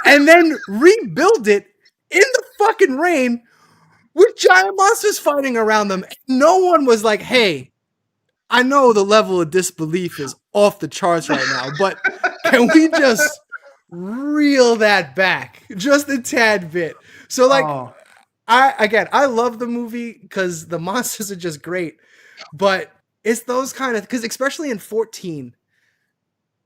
and then rebuild it in the fucking rain with giant monsters fighting around them. No one was like, hey, I know the level of disbelief is off the charts right now, but can we just reel that back just a tad bit? So like, I love the movie because the monsters are just great, but it's those kind of, because especially in 14,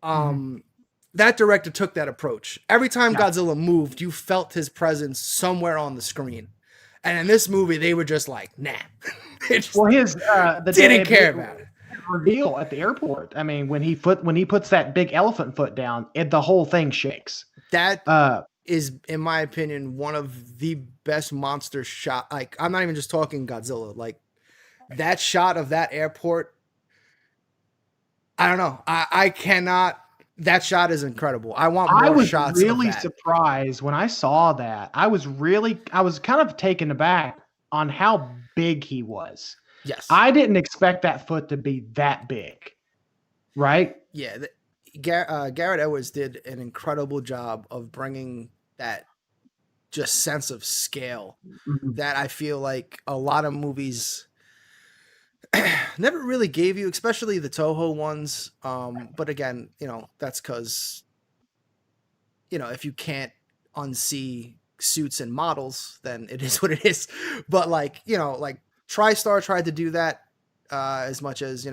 that director took that approach. Every time Godzilla moved, you felt his presence somewhere on the screen. And in this movie, they were just like, nah. Well, the didn't care about it. Reveal at the airport. I mean, when he puts that big elephant foot down, the whole thing shakes. That is, in my opinion, one of the best monster shot. Like, I'm not even just talking Godzilla. Like, that shot of that airport, I don't know. I cannot. That shot is incredible. I want more shots. I was really surprised when I saw that. I was kind of taken aback on how big he was. Yes. I didn't expect that foot to be that big. Right? Yeah. Garrett Edwards did an incredible job of bringing that just sense of scale that I feel like a lot of movies never really gave you, especially the Toho ones. But again, that's because, if you can't unsee suits and models, then it is what it is. But like TriStar tried to do that as much as,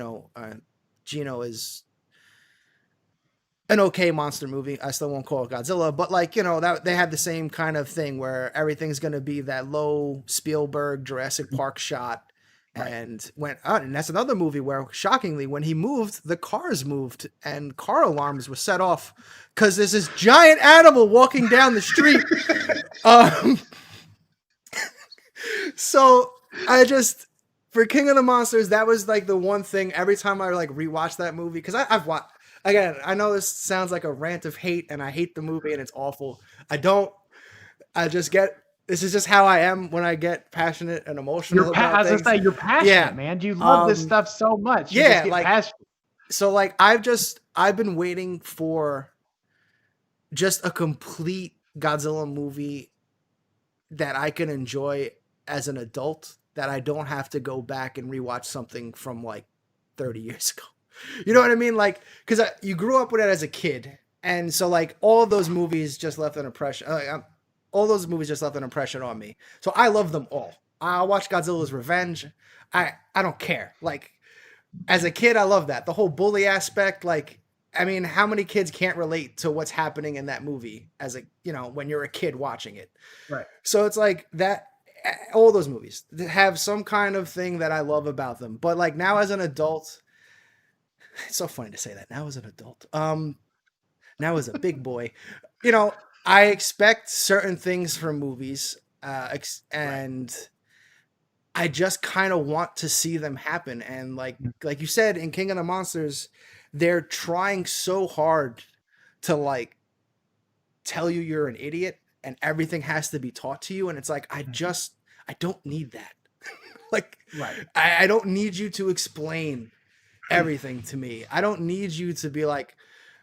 Gino is an okay monster movie. I still won't call it Godzilla, but that they had the same kind of thing where everything's going to be that low Spielberg Jurassic Park shot. Right. And that's another movie where, shockingly, when he moved, the cars moved and car alarms were set off because there's this giant animal walking down the street. So for King of the Monsters, that was like the one thing every time I like rewatch that movie, because I've watched, again, I know this sounds like a rant of hate and I hate the movie and it's awful. This is just how I am when I get passionate and emotional about things. You're passionate, man. You love this stuff so much. You just get passionate. So like I've been waiting for just a complete Godzilla movie that I can enjoy as an adult, that I don't have to go back and rewatch something from like 30 years ago. You know what I mean? Like, because you grew up with it as a kid, and so like all of those movies just left an impression. All those movies just left an impression on me. So I love them all. I watch Godzilla's Revenge. I don't care. Like, as a kid, I love that. The whole bully aspect, like, I mean, how many kids can't relate to what's happening in that movie as when you're a kid watching it? Right. So it's like that, all those movies have some kind of thing that I love about them. But like now as an adult, it's so funny to say that now as an adult, now as a big boy, I expect certain things from movies, and I just kind of want to see them happen. And like you said, in King of the Monsters, they're trying so hard to like tell you you're an idiot and everything has to be taught to you. And it's like, I don't need that. Like, right. I don't need you to explain everything to me. I don't need you to be like,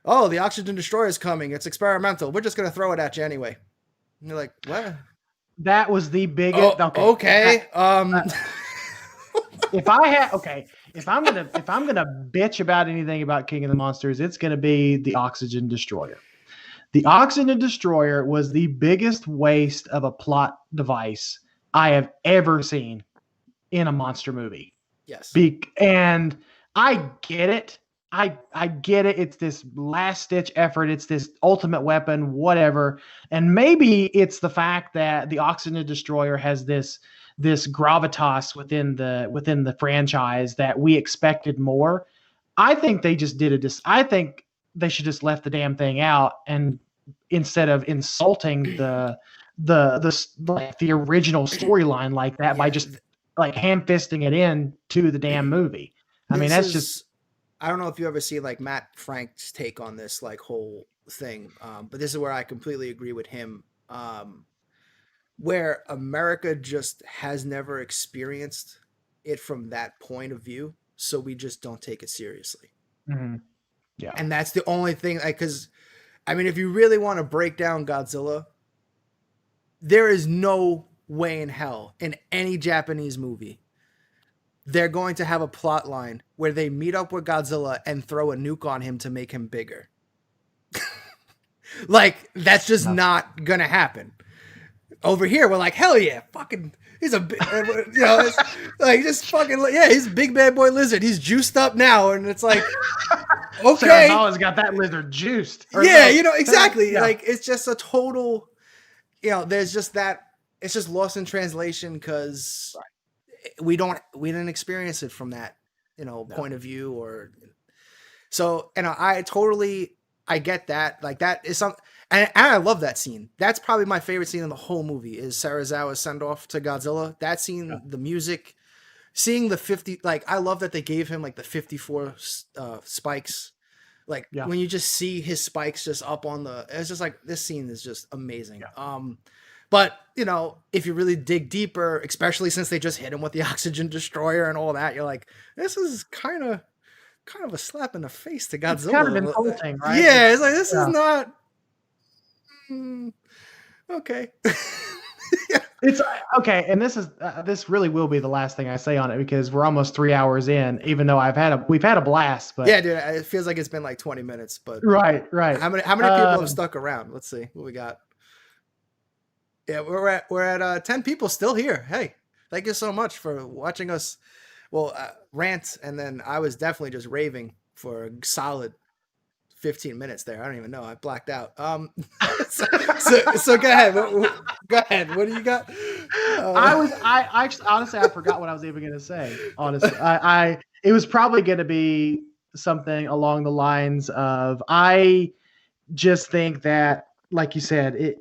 oh, the oxygen destroyer is coming. It's experimental. We're just going to throw it at you anyway. And you're like, what? That was the biggest. Oh, okay. If I'm gonna bitch about anything about King of the Monsters, it's gonna be the oxygen destroyer. The oxygen destroyer was the biggest waste of a plot device I have ever seen in a monster movie. Yes. And I get it. I get it. It's this last ditch effort. It's this ultimate weapon, whatever. And maybe it's the fact that the oxygen destroyer has this gravitas within the franchise that we expected more. I think they just did it. I think they should just left the damn thing out, and instead of insulting the original storyline like that by just like ham-fisting it in to the damn movie. I mean, that's just, I don't know if you ever see like Matt Frank's take on this like whole thing, but this is where I completely agree with him. Where America just has never experienced it from that point of view, so we just don't take it seriously. yeah. And that's the only thing, because I mean, if you really want to break down Godzilla, there is no way in hell in any Japanese movie they're going to have a plot line where they meet up with Godzilla and throw a nuke on him to make him bigger. Like, that's just not going to happen. Over here, we're like, hell yeah, fucking, he's a, you know, it's like, just fucking, yeah, he's a big bad boy lizard. He's juiced up now. And it's like, okay. Sarah Holland's got that lizard juiced. Yeah, you know, exactly. Yeah. Like, it's just a total, you know, there's just that, it's just lost in translation because we didn't experience it from that, you know, point of view. Or so, and I get that. Like, that is something. And I love that scene. That's probably my favorite scene in the whole movie is Serizawa's send-off to Godzilla. That scene, the music, seeing the 50, like, I love that they gave him, like, the 54 spikes. Like, when you just see his spikes just up on the, it's just like, this scene is just amazing. Yeah. But, you know, if you really dig deeper, especially since they just hit him with the oxygen destroyer and all that, you're like, this is kind of a slap in the face to Godzilla. It's kind of insulting, right? Yeah, it's like, this is not... okay. It's okay, and this really will be the last thing I say on it because we're almost 3 hours in. Even though we've had a blast, but yeah, dude, it feels like it's been like 20 minutes. But right. How many people have stuck around? Let's see what we got. Yeah, we're at 10 people still here. Hey, thank you so much for watching us. Well, rant, and then I was definitely just raving for a solid 15 minutes there. I don't even know. I blacked out. So go ahead. Go ahead. What do you got? I honestly, I forgot what I was even going to say. Honestly, it was probably going to be something along the lines of, I just think that, like you said,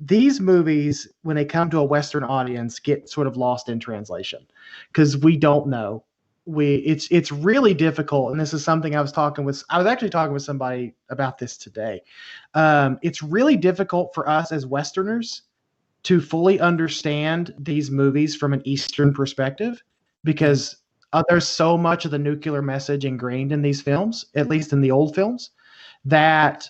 these movies, when they come to a Western audience, get sort of lost in translation because we don't know. It's really difficult, and this is something I was actually talking with somebody about this today. It's really difficult for us as Westerners to fully understand these movies from an Eastern perspective because there's so much of the nuclear message ingrained in these films, at least in the old films, that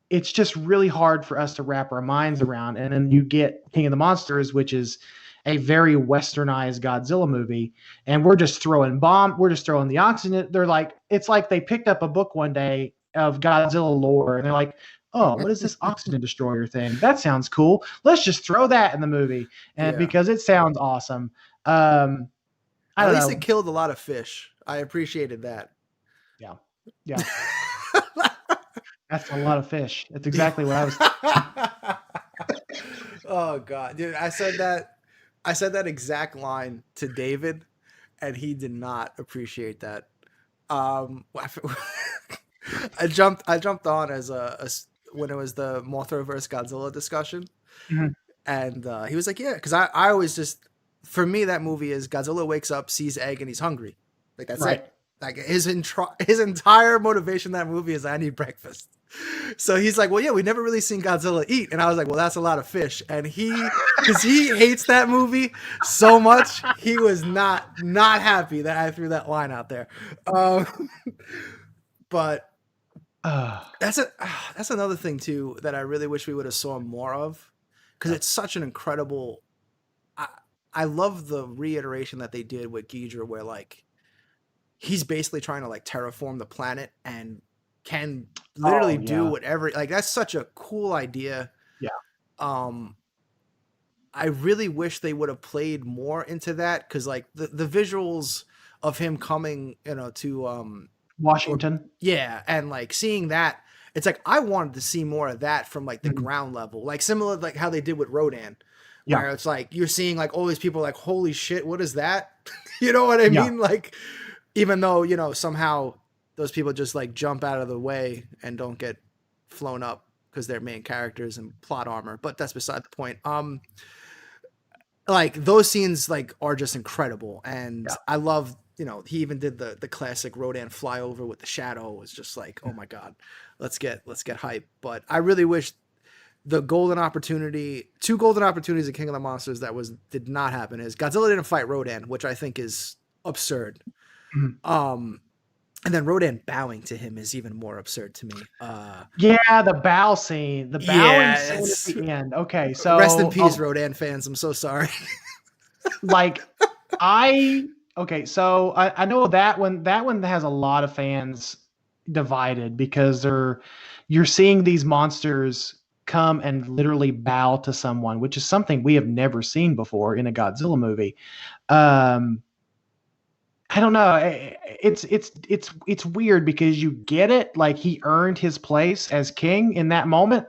it's just really hard for us to wrap our minds around. And then you get King of the Monsters, which is a very westernized Godzilla movie, and we're just throwing the oxygen. They're like, it's like they picked up a book one day of Godzilla lore, and they're like, oh, what is this oxygen destroyer thing? That sounds cool. Let's just throw that in the movie, and because it sounds awesome. At least it killed a lot of fish. I appreciated that. Yeah. That's a lot of fish. That's exactly what I was. Oh God, dude! I said that exact line to David, and he did not appreciate that. I jumped on as when it was the Mothra versus Godzilla discussion, and he was like, "Yeah," because I always just, for me, that movie is Godzilla wakes up, sees egg, and he's hungry. Like, that's it. Like, his entire motivation in that movie is, I need breakfast. So he's like, well, yeah, we never really seen Godzilla eat. And I was like, well, that's a lot of fish. And because he hates that movie so much, he was not happy that I threw that line out there. But that's another thing too, that I really wish we would have saw more of, because it's such an incredible, I love the reiteration that they did with Ghidorah, where like, he's basically trying to like terraform the planet and can literally do whatever. Like, that's such a cool idea. Yeah. I really wish they would have played more into that, because like the visuals of him coming, to Washington. And like seeing that, it's like I wanted to see more of that from like the ground level, like similar like how they did with Rodan, where it's like you're seeing like all these people like, holy shit, what is that? You know what I mean? Like, even though, somehow those people just like jump out of the way and don't get flown up because they're main characters and plot armor, but that's beside the point. like those scenes like are just incredible, and Yeah. I love, he even did the classic Rodan flyover with the shadow. It was just like, oh my god, let's get hype. But I really wish two golden opportunities of King of the Monsters did not happen is Godzilla didn't fight Rodan, which I think is absurd. Mhm. And then Rodan bowing to him is even more absurd to me. Yeah, the bow scene, the bowing scene at the end. Okay, so rest in peace, Rodan fans. I'm so sorry. like so I know that one has a lot of fans divided because you're seeing these monsters come and literally bow to someone, which is something we have never seen before in a Godzilla movie. I don't know. It's weird because you get it, like he earned his place as king in that moment,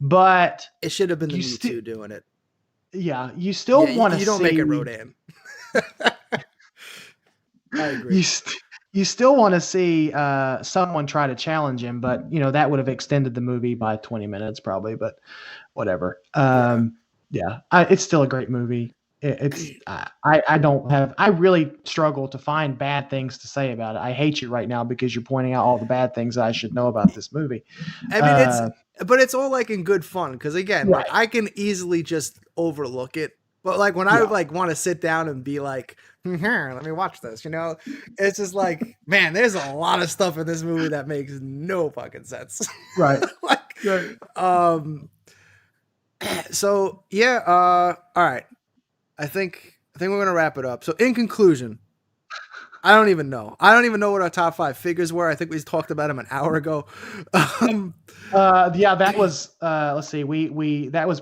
but it should have been the Mewtwo doing it. Yeah, you still want to see. You don't make it Rodan. I agree. You still want to see someone try to challenge him, but that would have extended the movie by 20 minutes probably. But whatever. It's still a great movie. I really struggle to find bad things to say about it. I hate you right now because you're pointing out all the bad things I should know about this movie. I mean, it's all like in good fun. Cause again, right. like I can easily just overlook it. But like when I would like want to sit down and be like, here, let me watch this, it's just like, man, there's a lot of stuff in this movie that makes no fucking sense. Right. So yeah, all right. I think we're gonna wrap it up. So in conclusion, I don't even know what our top 5 figures were. I think we talked about them an hour ago. That was let's see, that was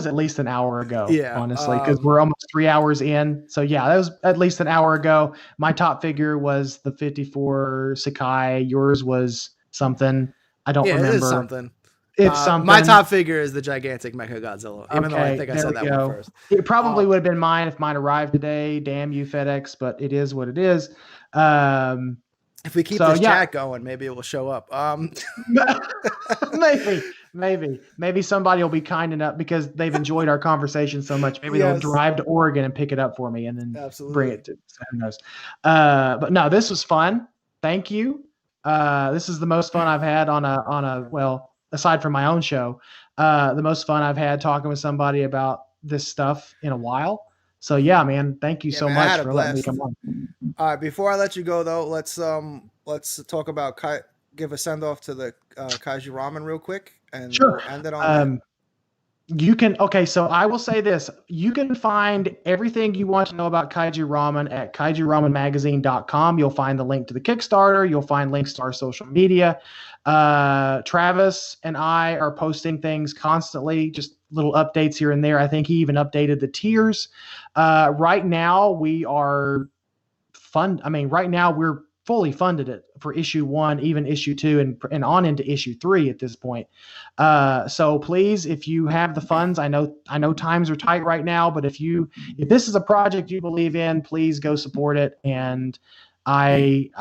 at least an hour ago. Yeah, honestly, because we're almost 3 hours in. So yeah, that was at least an hour ago. My top figure was the 54 Sakai. Yours was something. I don't remember. It is something. It's something. My top figure is the gigantic Mechagodzilla, even though I think I said that one first. It probably would have been mine if mine arrived today. Damn you, FedEx, but it is what it is. If we keep this chat going, maybe it will show up. Maybe somebody will be kind enough because they've enjoyed our conversation so much. Maybe they'll drive to Oregon and pick it up for me and then bring it to. Who knows? But no, this was fun. Thank you. This is the most fun I've had on a aside from my own show, the most fun I've had talking with somebody about this stuff in a while. So yeah, man, thank you so much for letting me come on. All right, before I let you go though, let's talk about give a send off to the Kaiju Ramen real quick, and we'll end it on. So I will say this. You can find everything you want to know about Kaiju Ramen at kaijuramenmagazine.com. You'll find the link to the Kickstarter. You'll find links to our social media. Travis and I are posting things constantly, just little updates here and there. I think he even updated the tiers. Right now we are right now we're fully funded it for issue 1, even issue 2, and on into issue 3 at this point. So please, if you have the funds, I know times are tight right now, but if this is a project you believe in, please go support it. And we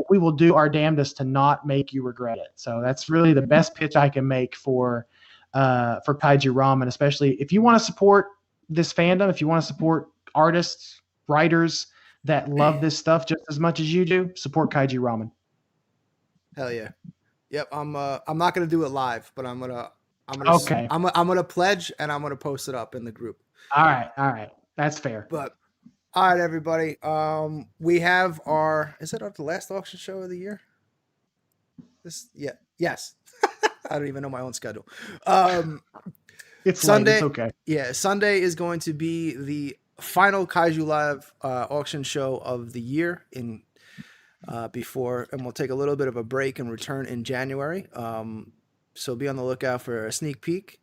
will do our damnedest to not make you regret it. So that's really the best pitch I can make for Kaiju Ramen, especially if you want to support this fandom, if you want to support artists, writers that love this stuff just as much as you do, support Kaiju Ramen. Hell yeah. Yep. I'm not going to do it live, but I'm going to pledge and I'm going to post it up in the group. All right. That's fair. But all right, everybody. We have is it the last auction show of the year? Yes. I don't even know my own schedule. It's Sunday. Late. It's okay. Yeah. Sunday is going to be the final Kaiju Live auction show of the year and we'll take a little bit of a break and return in January. So be on the lookout for a sneak peek.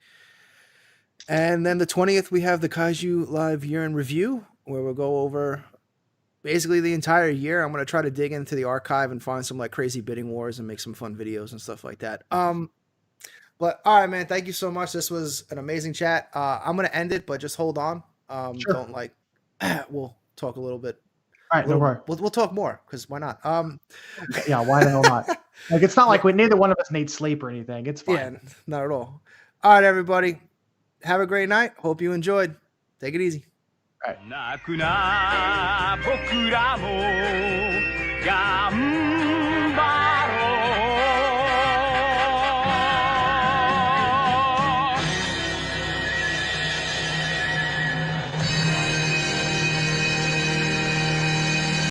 And then the 20th, we have the Kaiju Live year in review, where we'll go over basically the entire year. I'm going to try to dig into the archive and find some like crazy bidding wars and make some fun videos and stuff like that. But all right, man, thank you so much. This was an amazing chat. I'm going to end it, but just hold on. Sure. We'll talk a little bit. All right, no worries. We'll talk more because why not? Okay, yeah, why the hell not? Like it's not like neither one of us need sleep or anything. It's fine. Yeah, not at all. All right, everybody. Have a great night. Hope you enjoyed. Take it easy. Right. 泣くな僕らも頑